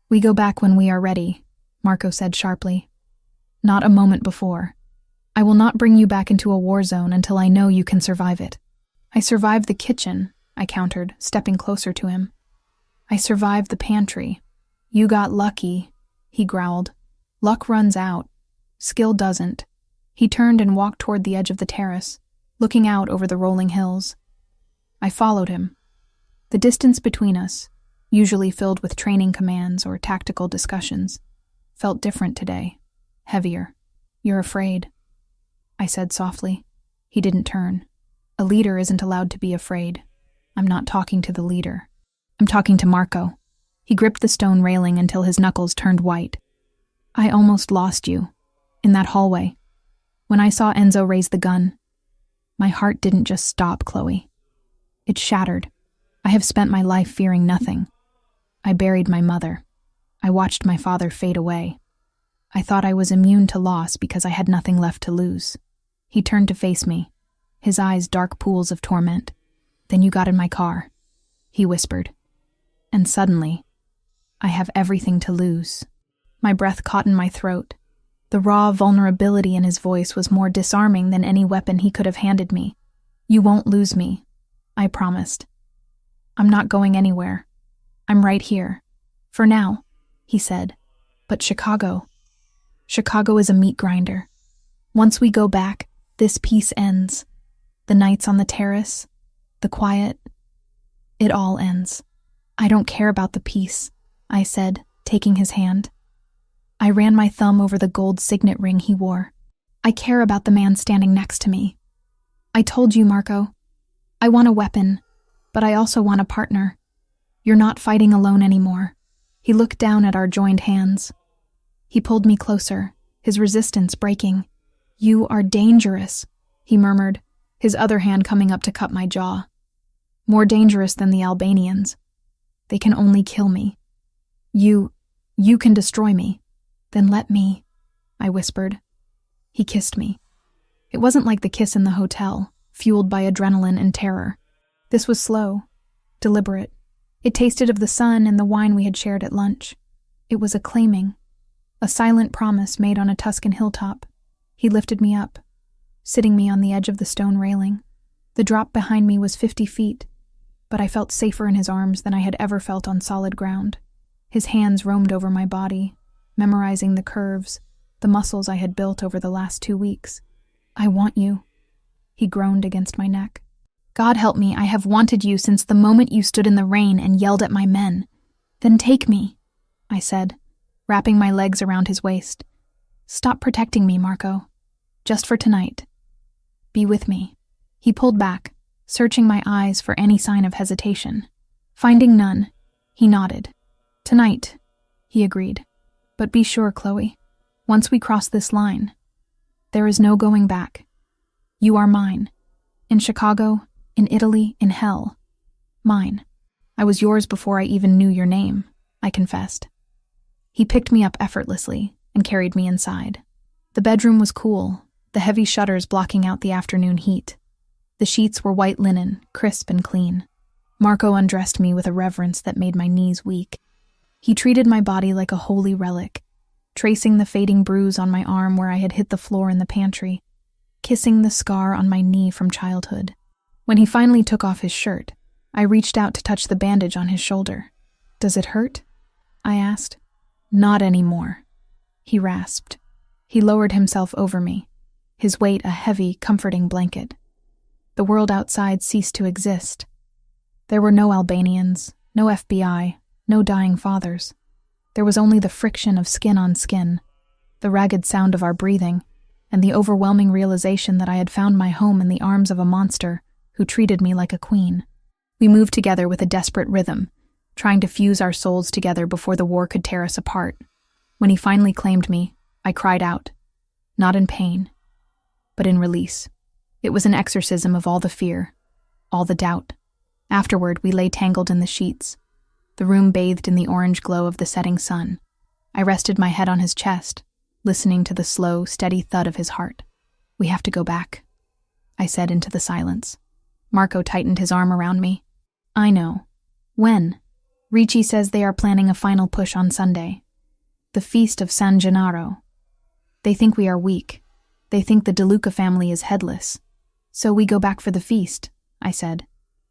We go back when we are ready, Marco said sharply. Not a moment before. I will not bring you back into a war zone until I know you can survive it. I survived the kitchen, I countered, stepping closer to him. I survived the pantry. You got lucky, he growled. Luck runs out. Skill doesn't. He turned and walked toward the edge of the terrace, looking out over the rolling hills. I followed him. The distance between us, usually filled with training commands or tactical discussions, felt different today, heavier. You're afraid, I said softly. He didn't turn. A leader isn't allowed to be afraid. I'm not talking to the leader. I'm talking to Marco. He gripped the stone railing until his knuckles turned white. I almost lost you, in that hallway. When I saw Enzo raise the gun, my heart didn't just stop, Chloe. It shattered. I have spent my life fearing nothing. I buried my mother. I watched my father fade away. I thought I was immune to loss because I had nothing left to lose. He turned to face me, his eyes dark pools of torment. Then you got in my car, he whispered. And suddenly, I have everything to lose. My breath caught in my throat. The raw vulnerability in his voice was more disarming than any weapon he could have handed me. You won't lose me, I promised. I'm not going anywhere. I'm right here. For now, he said. But Chicago is a meat grinder. Once we go back, this peace ends. The nights on the terrace, the quiet, it all ends. I don't care about the peace, I said, taking his hand. I ran my thumb over the gold signet ring he wore. I care about the man standing next to me. I told you, Marco. I want a weapon, but I also want a partner. You're not fighting alone anymore. He looked down at our joined hands. He pulled me closer, his resistance breaking. You are dangerous, he murmured, his other hand coming up to cut my jaw. More dangerous than the Albanians. They can only kill me. You can destroy me. Then let me, I whispered. He kissed me. It wasn't like the kiss in the hotel, fueled by adrenaline and terror. This was slow, deliberate. It tasted of the sun and the wine we had shared at lunch. It was a claiming, a silent promise made on a Tuscan hilltop. He lifted me up, sitting me on the edge of the stone railing. The drop behind me was 50 feet, but I felt safer in his arms than I had ever felt on solid ground. His hands roamed over my body, memorizing the curves, the muscles I had built over the last 2 weeks. "I want you," he groaned against my neck. "God help me, I have wanted you since the moment you stood in the rain and yelled at my men. Then take me," I said, wrapping my legs around his waist. "Stop protecting me, Marco. Just for tonight. Be with me." He pulled back, searching my eyes for any sign of hesitation. Finding none, he nodded. "Tonight," he agreed. "But be sure, Chloe, once we cross this line, there is no going back. You are mine. In Chicago, in Italy, in hell. Mine. I was yours before I even knew your name," I confessed. He picked me up effortlessly and carried me inside. The bedroom was cool, the heavy shutters blocking out the afternoon heat. The sheets were white linen, crisp and clean. Marco undressed me with a reverence that made my knees weak. He treated my body like a holy relic, tracing the fading bruise on my arm where I had hit the floor in the pantry, kissing the scar on my knee from childhood. When he finally took off his shirt, I reached out to touch the bandage on his shoulder. "Does it hurt?" I asked. "Not anymore," he rasped. He lowered himself over me, his weight a heavy, comforting blanket. The world outside ceased to exist. There were no Albanians, no FBI, no dying fathers. There was only the friction of skin on skin, the ragged sound of our breathing, and the overwhelming realization that I had found my home in the arms of a monster who treated me like a queen. We moved together with a desperate rhythm, trying to fuse our souls together before the war could tear us apart. When he finally claimed me, I cried out, not in pain, but in release. It was an exorcism of all the fear, all the doubt. Afterward, we lay tangled in the sheets, the room bathed in the orange glow of the setting sun. I rested my head on his chest, listening to the slow, steady thud of his heart. "We have to go back," I said into the silence. Marco tightened his arm around me. "I know. When?" "Ricci says they are planning a final push on Sunday. The feast of San Gennaro. They think we are weak. They think the De Luca family is headless. So we go back for the feast," I said,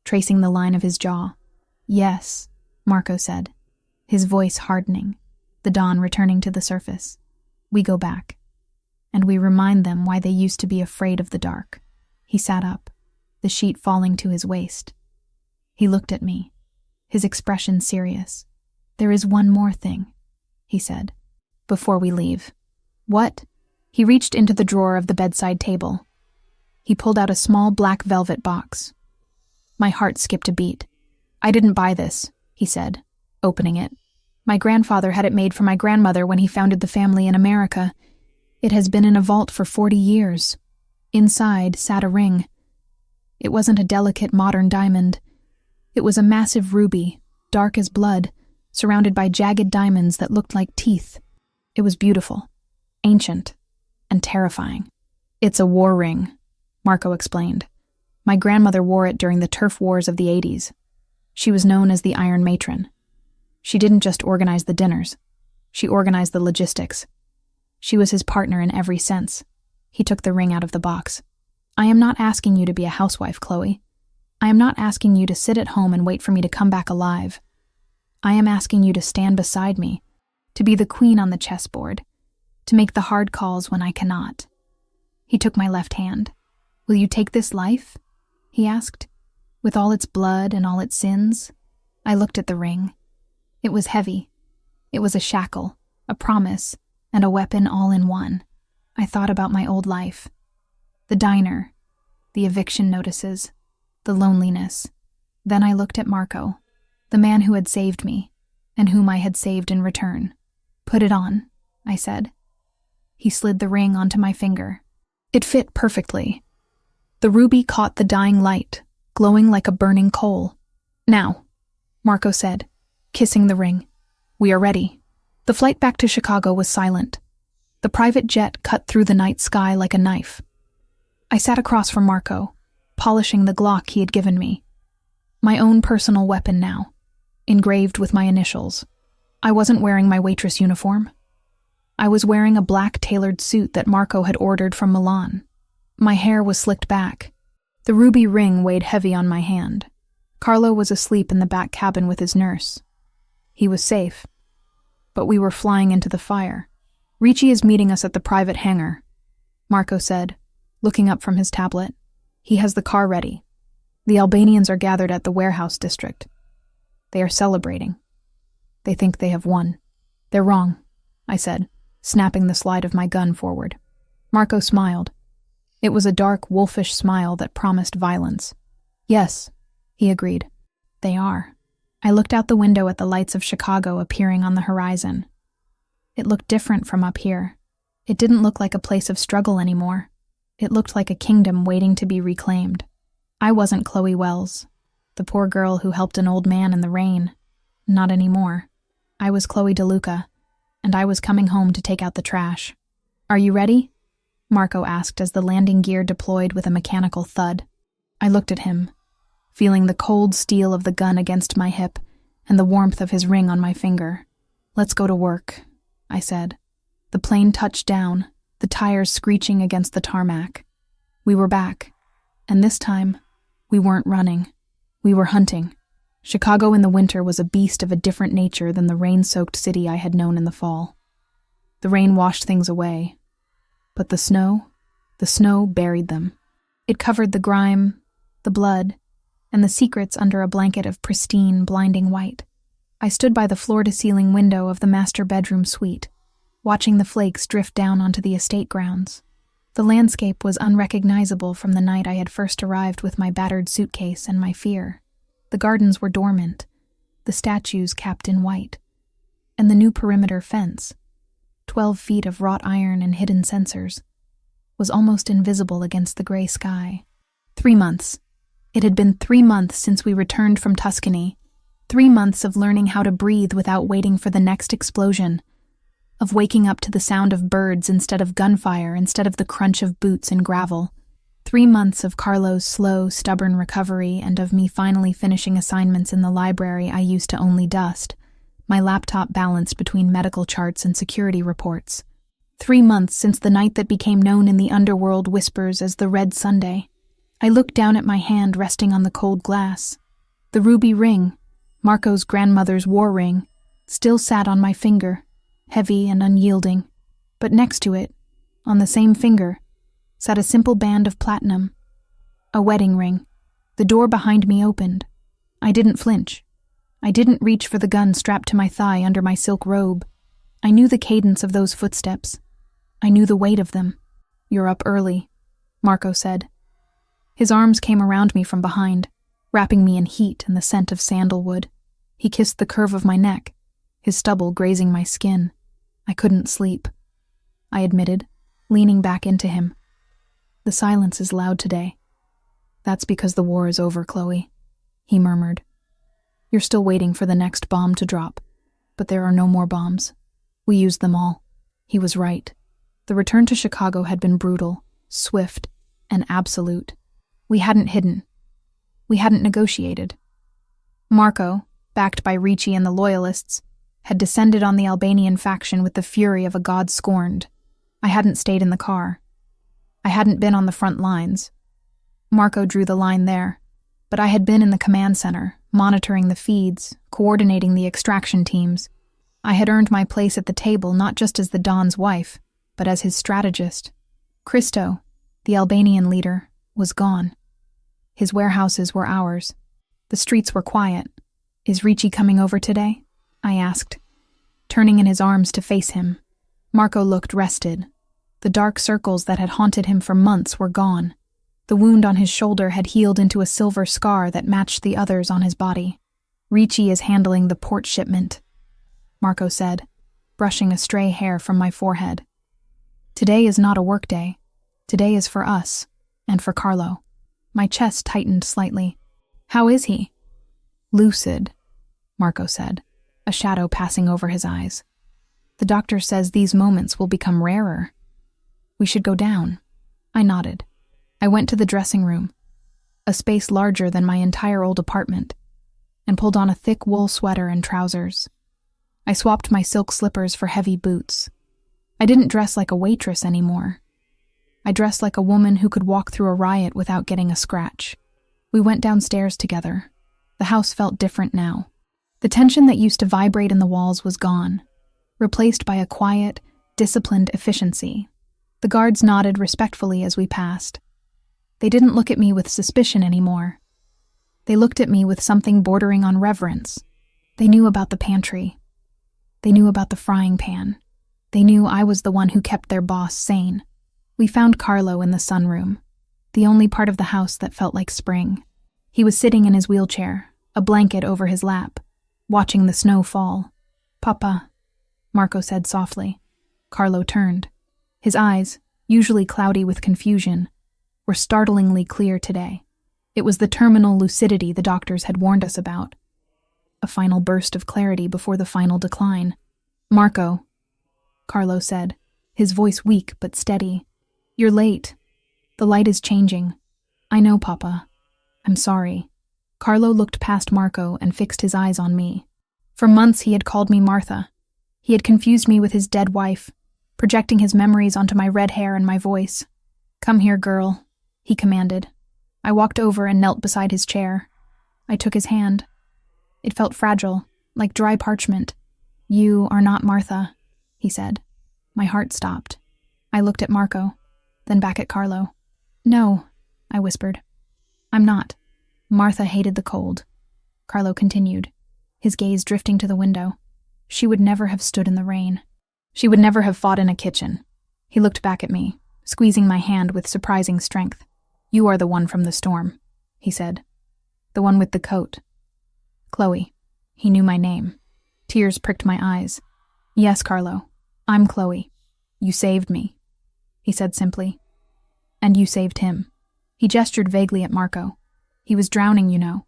tracing the line of his jaw. "Yes," Marco said, his voice hardening, the dawn returning to the surface. "We go back. And we remind them why they used to be afraid of the dark." He sat up, the sheet falling to his waist. He looked at me, his expression serious. "There is one more thing," he said, "before we leave." "What?" He reached into the drawer of the bedside table. He pulled out a small black velvet box. My heart skipped a beat. "I didn't buy this," he said, opening it. "My grandfather had it made for my grandmother when he founded the family in America. It has been in a vault for 40 years. Inside sat a ring. It wasn't a delicate modern diamond. It was a massive ruby, dark as blood, surrounded by jagged diamonds that looked like teeth. It was beautiful, ancient, and terrifying. "It's a war ring," Marco explained. "My grandmother wore it during the turf wars of the 80s. She was known as the Iron Matron. She didn't just organize the dinners. She organized the logistics. She was his partner in every sense." He took the ring out of the box. "I am not asking you to be a housewife, Chloe. I am not asking you to sit at home and wait for me to come back alive. I am asking you to stand beside me, to be the queen on the chessboard, to make the hard calls when I cannot." He took my left hand. "Will you take this life?" he asked. "With all its blood and all its sins?" I looked at the ring. It was heavy. It was a shackle, a promise, and a weapon all in one. I thought about my old life. The diner, the eviction notices, the loneliness. Then I looked at Marco, the man who had saved me, and whom I had saved in return. "Put it on," I said. He slid the ring onto my finger. It fit perfectly. The ruby caught the dying light, glowing like a burning coal. "Now," Marco said, kissing the ring. "We are ready." The flight back to Chicago was silent. The private jet cut through the night sky like a knife. I sat across from Marco, polishing the Glock he had given me. My own personal weapon now, engraved with my initials. I wasn't wearing my waitress uniform. I was wearing a black tailored suit that Marco had ordered from Milan. My hair was slicked back. The ruby ring weighed heavy on my hand. Carlo was asleep in the back cabin with his nurse. He was safe. But we were flying into the fire. Ricci is meeting us at the private hangar, Marco said, looking up from his tablet. He has the car ready. The Albanians are gathered at the warehouse district. They are celebrating. They think they have won. They're wrong, I said, snapping the slide of my gun forward. Marco smiled. It was a dark, wolfish smile that promised violence. Yes, he agreed. They are. I looked out the window at the lights of Chicago appearing on the horizon. It looked different from up here. It didn't look like a place of struggle anymore. It looked like a kingdom waiting to be reclaimed. I wasn't Chloe Wells, the poor girl who helped an old man in the rain. Not anymore. I was Chloe DeLuca, and I was coming home to take out the trash. Are you ready? Marco asked as the landing gear deployed with a mechanical thud. I looked at him, feeling the cold steel of the gun against my hip and the warmth of his ring on my finger. Let's go to work, I said. The plane touched down, the tires screeching against the tarmac. We were back, and this time, we weren't running. We were hunting. Chicago in the winter was a beast of a different nature than the rain-soaked city I had known in the fall. The rain washed things away, but the snow buried them. It covered the grime, the blood, and the secrets under a blanket of pristine, blinding white. I stood by the floor-to-ceiling window of the master bedroom suite, watching the flakes drift down onto the estate grounds. The landscape was unrecognizable from the night I had first arrived with my battered suitcase and my fear. The gardens were dormant, the statues capped in white, and the new perimeter fence, 12 feet of wrought iron and hidden sensors, was almost invisible against the gray sky. 3 months. It had been 3 months since we returned from Tuscany, 3 months of learning how to breathe without waiting for the next explosion, of waking up to the sound of birds instead of gunfire, instead of the crunch of boots in gravel. 3 months of Carlo's slow, stubborn recovery and of me finally finishing assignments in the library I used to only dust, my laptop balanced between medical charts and security reports. 3 months since the night that became known in the underworld whispers as the Red Sunday. I looked down at my hand resting on the cold glass. The ruby ring, Marco's grandmother's war ring, still sat on my finger, heavy and unyielding. But next to it, on the same finger, sat a simple band of platinum. A wedding ring. The door behind me opened. I didn't flinch. I didn't reach for the gun strapped to my thigh under my silk robe. I knew the cadence of those footsteps. I knew the weight of them. You're up early, Marco said. His arms came around me from behind, wrapping me in heat and the scent of sandalwood. He kissed the curve of my neck, his stubble grazing my skin. I couldn't sleep, I admitted, leaning back into him. The silence is loud today. That's because the war is over, Chloe, he murmured. You're still waiting for the next bomb to drop, but there are no more bombs. We used them all. He was right. The return to Chicago had been brutal, swift, and absolute. We hadn't hidden. We hadn't negotiated. Marco, backed by Ricci and the Loyalists, had descended on the Albanian faction with the fury of a god scorned. I hadn't stayed in the car. I hadn't been on the front lines. Marco drew the line there, but I had been in the command center, monitoring the feeds, coordinating the extraction teams. I had earned my place at the table not just as the Don's wife, but as his strategist. Christo, the Albanian leader, was gone. His warehouses were ours. The streets were quiet. Is Ricci coming over today? I asked, turning in his arms to face him. Marco looked rested. The dark circles that had haunted him for months were gone. The wound on his shoulder had healed into a silver scar that matched the others on his body. Ricci is handling the port shipment, Marco said, brushing a stray hair from my forehead. Today is not a work day. Today is for us, and for Carlo. My chest tightened slightly. How is he? Lucid, Marco said, a shadow passing over his eyes. The doctor says these moments will become rarer. We should go down. I nodded. I went to the dressing room, a space larger than my entire old apartment, and pulled on a thick wool sweater and trousers. I swapped my silk slippers for heavy boots. I didn't dress like a waitress anymore. I dressed like a woman who could walk through a riot without getting a scratch. We went downstairs together. The house felt different now. The tension that used to vibrate in the walls was gone, replaced by a quiet, disciplined efficiency. The guards nodded respectfully as we passed. They didn't look at me with suspicion anymore. They looked at me with something bordering on reverence. They knew about the pantry. They knew about the frying pan. They knew I was the one who kept their boss sane. We found Carlo in the sunroom, the only part of the house that felt like spring. He was sitting in his wheelchair, a blanket over his lap, watching the snow fall. "Papa," Marco said softly. Carlo turned. His eyes, usually cloudy with confusion, were startlingly clear today. It was the terminal lucidity the doctors had warned us about. A final burst of clarity before the final decline. "Marco," Carlo said, his voice weak but steady. "You're late. The light is changing. I know, Papa. I'm sorry." Carlo looked past Marco and fixed his eyes on me. For months he had called me Martha. He had confused me with his dead wife, projecting his memories onto my red hair and my voice. "Come here, girl," he commanded. I walked over and knelt beside his chair. I took his hand. It felt fragile, like dry parchment. "You are not Martha," he said. My heart stopped. I looked at Marco, then back at Carlo. "No," I whispered. "I'm not." Martha hated the cold. Carlo continued, his gaze drifting to the window. "She would never have stood in the rain. She would never have fought in a kitchen." He looked back at me, squeezing my hand with surprising strength. "You are the one from the storm," he said. "The one with the coat." "Chloe." He knew my name. Tears pricked my eyes. "Yes, Carlo. I'm Chloe. You saved me," he said simply. "And you saved him." He gestured vaguely at Marco. "He was drowning, you know.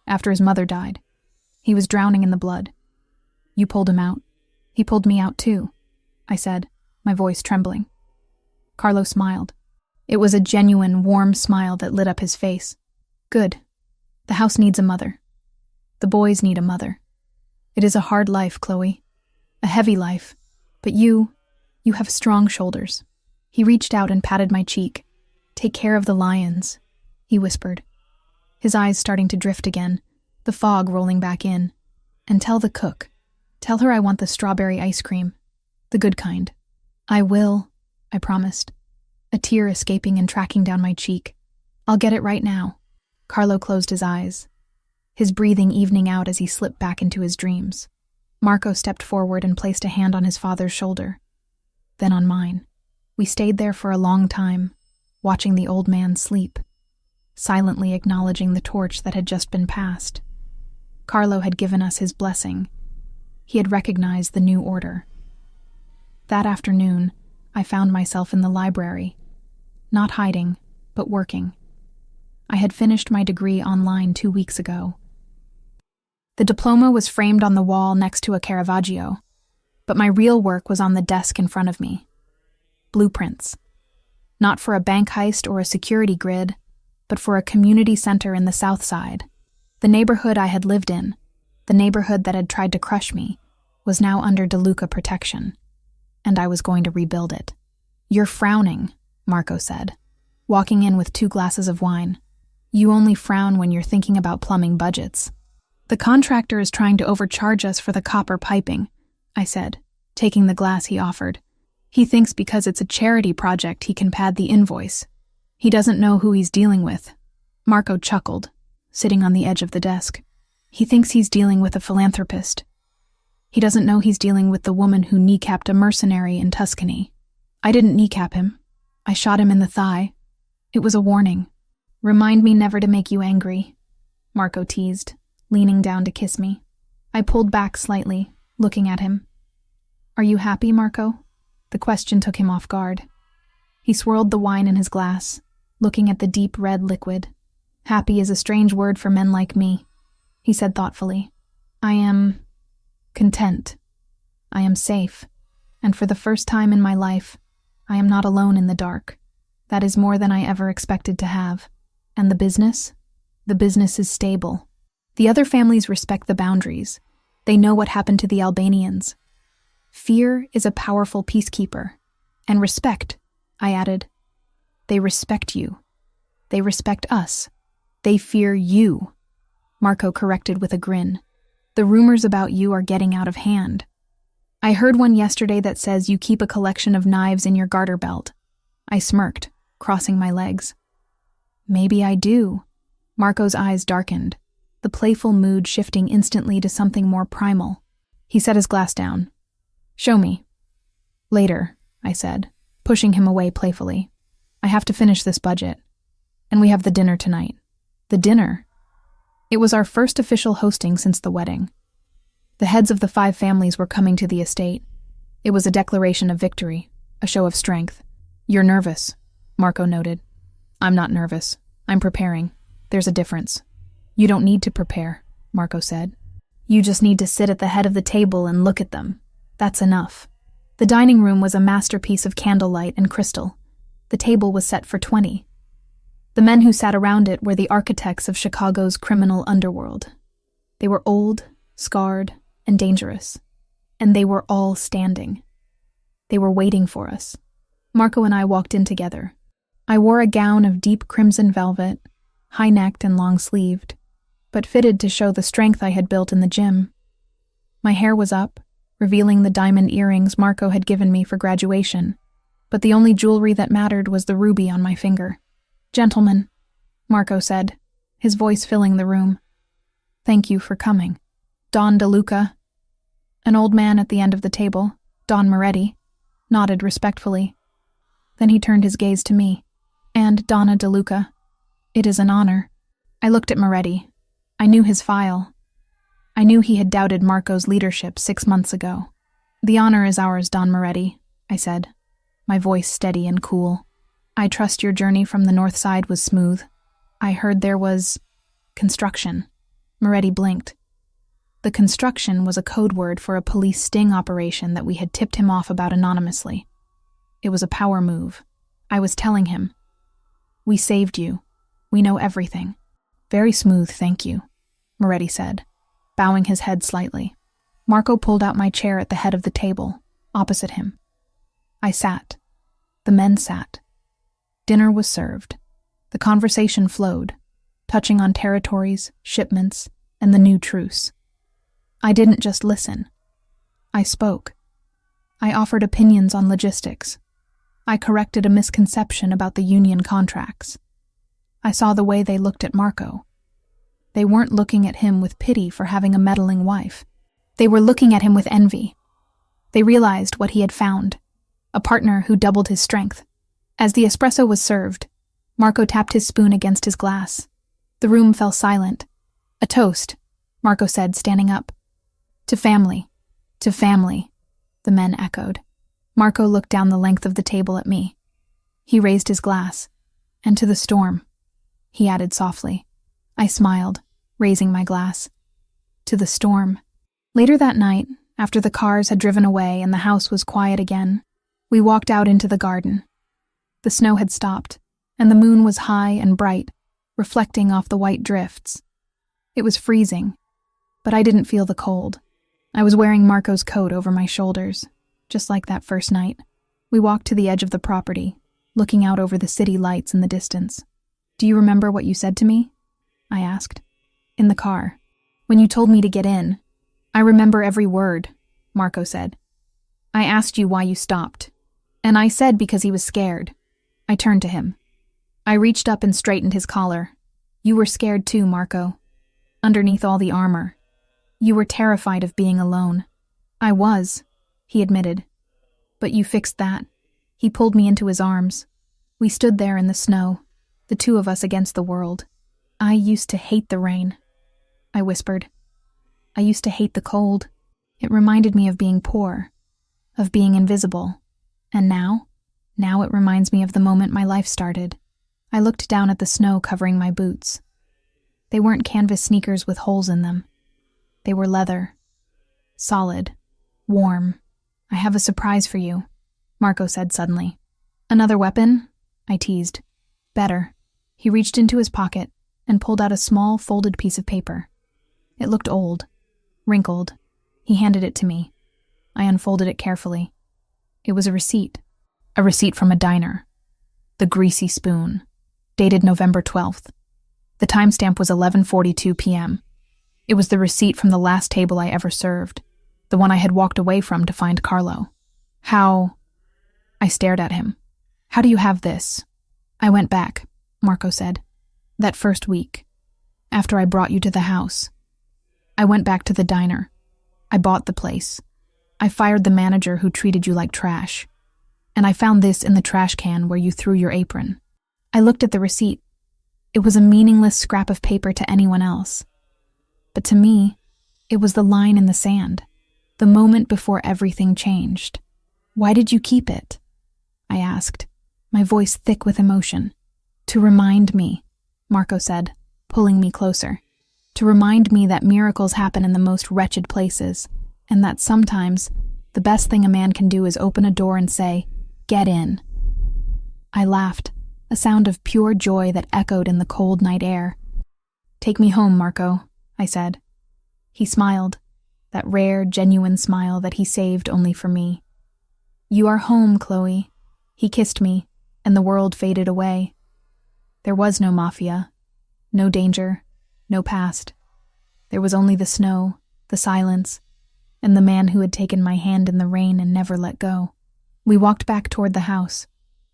After his mother died. He was drowning in the blood. You pulled him out. He pulled me out too," I said, my voice trembling. Carlo smiled. It was a genuine, warm smile that lit up his face. "Good. The house needs a mother. The boys need a mother. It is a hard life, Chloe. A heavy life. But you have strong shoulders." He reached out and patted my cheek. "Take care of the lions," he whispered, his eyes starting to drift again, the fog rolling back in. "And tell the cook. Tell her I want the strawberry ice cream. The good kind." "I will," I promised, a tear escaping and tracking down my cheek. "I'll get it right now." Carlo closed his eyes, his breathing evening out as he slipped back into his dreams. Marco stepped forward and placed a hand on his father's shoulder, then on mine. We stayed there for a long time, watching the old man sleep, silently acknowledging the torch that had just been passed. Carlo had given us his blessing. He had recognized the new order. That afternoon, I found myself in the library, not hiding, but working. I had finished my degree online 2 weeks ago. The diploma was framed on the wall next to a Caravaggio, but my real work was on the desk in front of me. Blueprints. Not for a bank heist or a security grid, but for a community center in the South Side. The neighborhood I had lived in, the neighborhood that had tried to crush me, was now under DeLuca protection, and I was going to rebuild it. "You're frowning," Marco said, walking in with 2 glasses of wine. "You only frown when you're thinking about plumbing budgets." "The contractor is trying to overcharge us for the copper piping," I said, taking the glass he offered. "He thinks because it's a charity project he can pad the invoice. He doesn't know who he's dealing with." Marco chuckled, sitting on the edge of the desk. "He thinks he's dealing with a philanthropist. He doesn't know he's dealing with the woman who kneecapped a mercenary in Tuscany. I didn't kneecap him. I shot him in the thigh. It was a warning. Remind me never to make you angry," Marco teased, leaning down to kiss me. I pulled back slightly, looking at him. "Are you happy, Marco?" The question took him off guard. He swirled the wine in his glass, looking at the deep red liquid. "Happy is a strange word for men like me," he said thoughtfully. "I am content. I am safe. And for the first time in my life, I am not alone in the dark. That is more than I ever expected to have. And the business? The business is stable. The other families respect the boundaries. They know what happened to the Albanians. Fear is a powerful peacekeeper. And respect," I added, They respect you. They respect us. They fear you," Marco corrected with a grin. "The rumors about you are getting out of hand. I heard one yesterday that says you keep a collection of knives in your garter belt." I smirked, crossing my legs. "Maybe I do." Marco's eyes darkened, the playful mood shifting instantly to something more primal. He set his glass down. "Show me." "Later," I said, pushing him away playfully. "I have to finish this budget. And we have the dinner tonight." "The dinner?" It was our first official hosting since the wedding. The heads of the 5 families were coming to the estate. It was a declaration of victory, a show of strength. "You're nervous," Marco noted. "I'm not nervous. I'm preparing. There's a difference." "You don't need to prepare," Marco said. "You just need to sit at the head of the table and look at them. That's enough." The dining room was a masterpiece of candlelight and crystal. The table was set for 20. The men who sat around it were the architects of Chicago's criminal underworld. They were old, scarred, and dangerous. And they were all standing. They were waiting for us. Marco and I walked in together. I wore a gown of deep crimson velvet, high-necked and long-sleeved, but fitted to show the strength I had built in the gym. My hair was up, revealing the diamond earrings Marco had given me for graduation, but the only jewelry that mattered was the ruby on my finger. "Gentlemen," Marco said, his voice filling the room. "Thank you for coming. Don DeLuca," an old man at the end of the table, Don Moretti, nodded respectfully. Then he turned his gaze to me. "And Donna DeLuca, it is an honor." I looked at Moretti. I knew his file. I knew he had doubted Marco's leadership 6 months ago. "The honor is ours, Don Moretti," I said, my voice steady and cool. "I trust your journey from the north side was smooth. I heard there was construction." Moretti blinked. The construction was a code word for a police sting operation that we had tipped him off about anonymously. It was a power move. I was telling him, "We saved you. We know everything." "Very smooth, thank you," Moretti said, bowing his head slightly. Marco pulled out my chair at the head of the table, opposite him. I sat. The men sat. Dinner was served. The conversation flowed, touching on territories, shipments, and the new truce. I didn't just listen. I spoke. I offered opinions on logistics. I corrected a misconception about the union contracts. I saw the way they looked at Marco. They weren't looking at him with pity for having a meddling wife. They were looking at him with envy. They realized what he had found, a partner who doubled his strength. As the espresso was served, Marco tapped his spoon against his glass. The room fell silent. "A toast," Marco said, standing up. "To family. To family," the men echoed. Marco looked down the length of the table at me. He raised his glass. "And to the storm," he added softly. I smiled, raising my glass. "To the storm." Later that night, after the cars had driven away and the house was quiet again, we walked out into the garden. The snow had stopped, and the moon was high and bright, reflecting off the white drifts. It was freezing, but I didn't feel the cold. I was wearing Marco's coat over my shoulders, just like that first night. We walked to the edge of the property, looking out over the city lights in the distance. "Do you remember what you said to me?" I asked. "In the car. When you told me to get in." "I remember every word," Marco said. "I asked you why you stopped. And I said because he was scared." I turned to him. I reached up and straightened his collar. "You were scared too, Marco. Underneath all the armor. You were terrified of being alone." "I was," he admitted. "But you fixed that." He pulled me into his arms. We stood there in the snow, the two of us against the world. "I used to hate the rain," I whispered. "I used to hate the cold. It reminded me of being poor, of being invisible. And now it reminds me of the moment my life started." I looked down at the snow covering my boots. They weren't canvas sneakers with holes in them. They were leather. Solid. Warm. "I have a surprise for you," Marco said suddenly. "Another weapon?" I teased. "Better." He reached into his pocket and pulled out a small, folded piece of paper. It looked old, wrinkled. He handed it to me. I unfolded it carefully. It was a receipt from a diner. The Greasy Spoon, dated November 12th. The timestamp was 11:42 p.m. It was the receipt from the last table I ever served, the one I had walked away from to find Carlo. How? I stared at him. How do you have this? I went back, Marco said. That first week, after I brought you to the house. I went back to the diner. I bought the place. I fired the manager who treated you like trash. And I found this in the trash can where you threw your apron. I looked at the receipt. It was a meaningless scrap of paper to anyone else. But to me, it was the line in the sand, the moment before everything changed. Why did you keep it? I asked, my voice thick with emotion. To remind me, Marco said, pulling me closer. To remind me that miracles happen in the most wretched places, and that sometimes the best thing a man can do is open a door and say, "Get in." I laughed, a sound of pure joy that echoed in the cold night air. "Take me home, Marco," I said. He smiled, that rare, genuine smile that he saved only for me. "You are home, Chloe." He kissed me, and the world faded away. There was no mafia, no danger, no past. There was only the snow, the silence, and the man who had taken my hand in the rain and never let go. We walked back toward the house,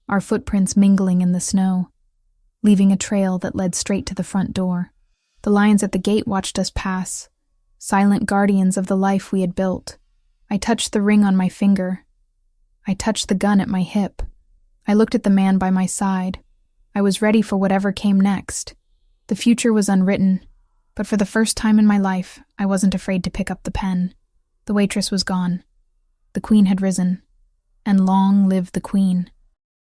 our footprints mingling in the snow, leaving a trail that led straight to the front door. The lions at the gate watched us pass, silent guardians of the life we had built. I touched the ring on my finger. I touched the gun at my hip. I looked at the man by my side. I was ready for whatever came next. The future was unwritten, but for the first time in my life, I wasn't afraid to pick up the pen. The waitress was gone. The queen had risen. And long live the queen.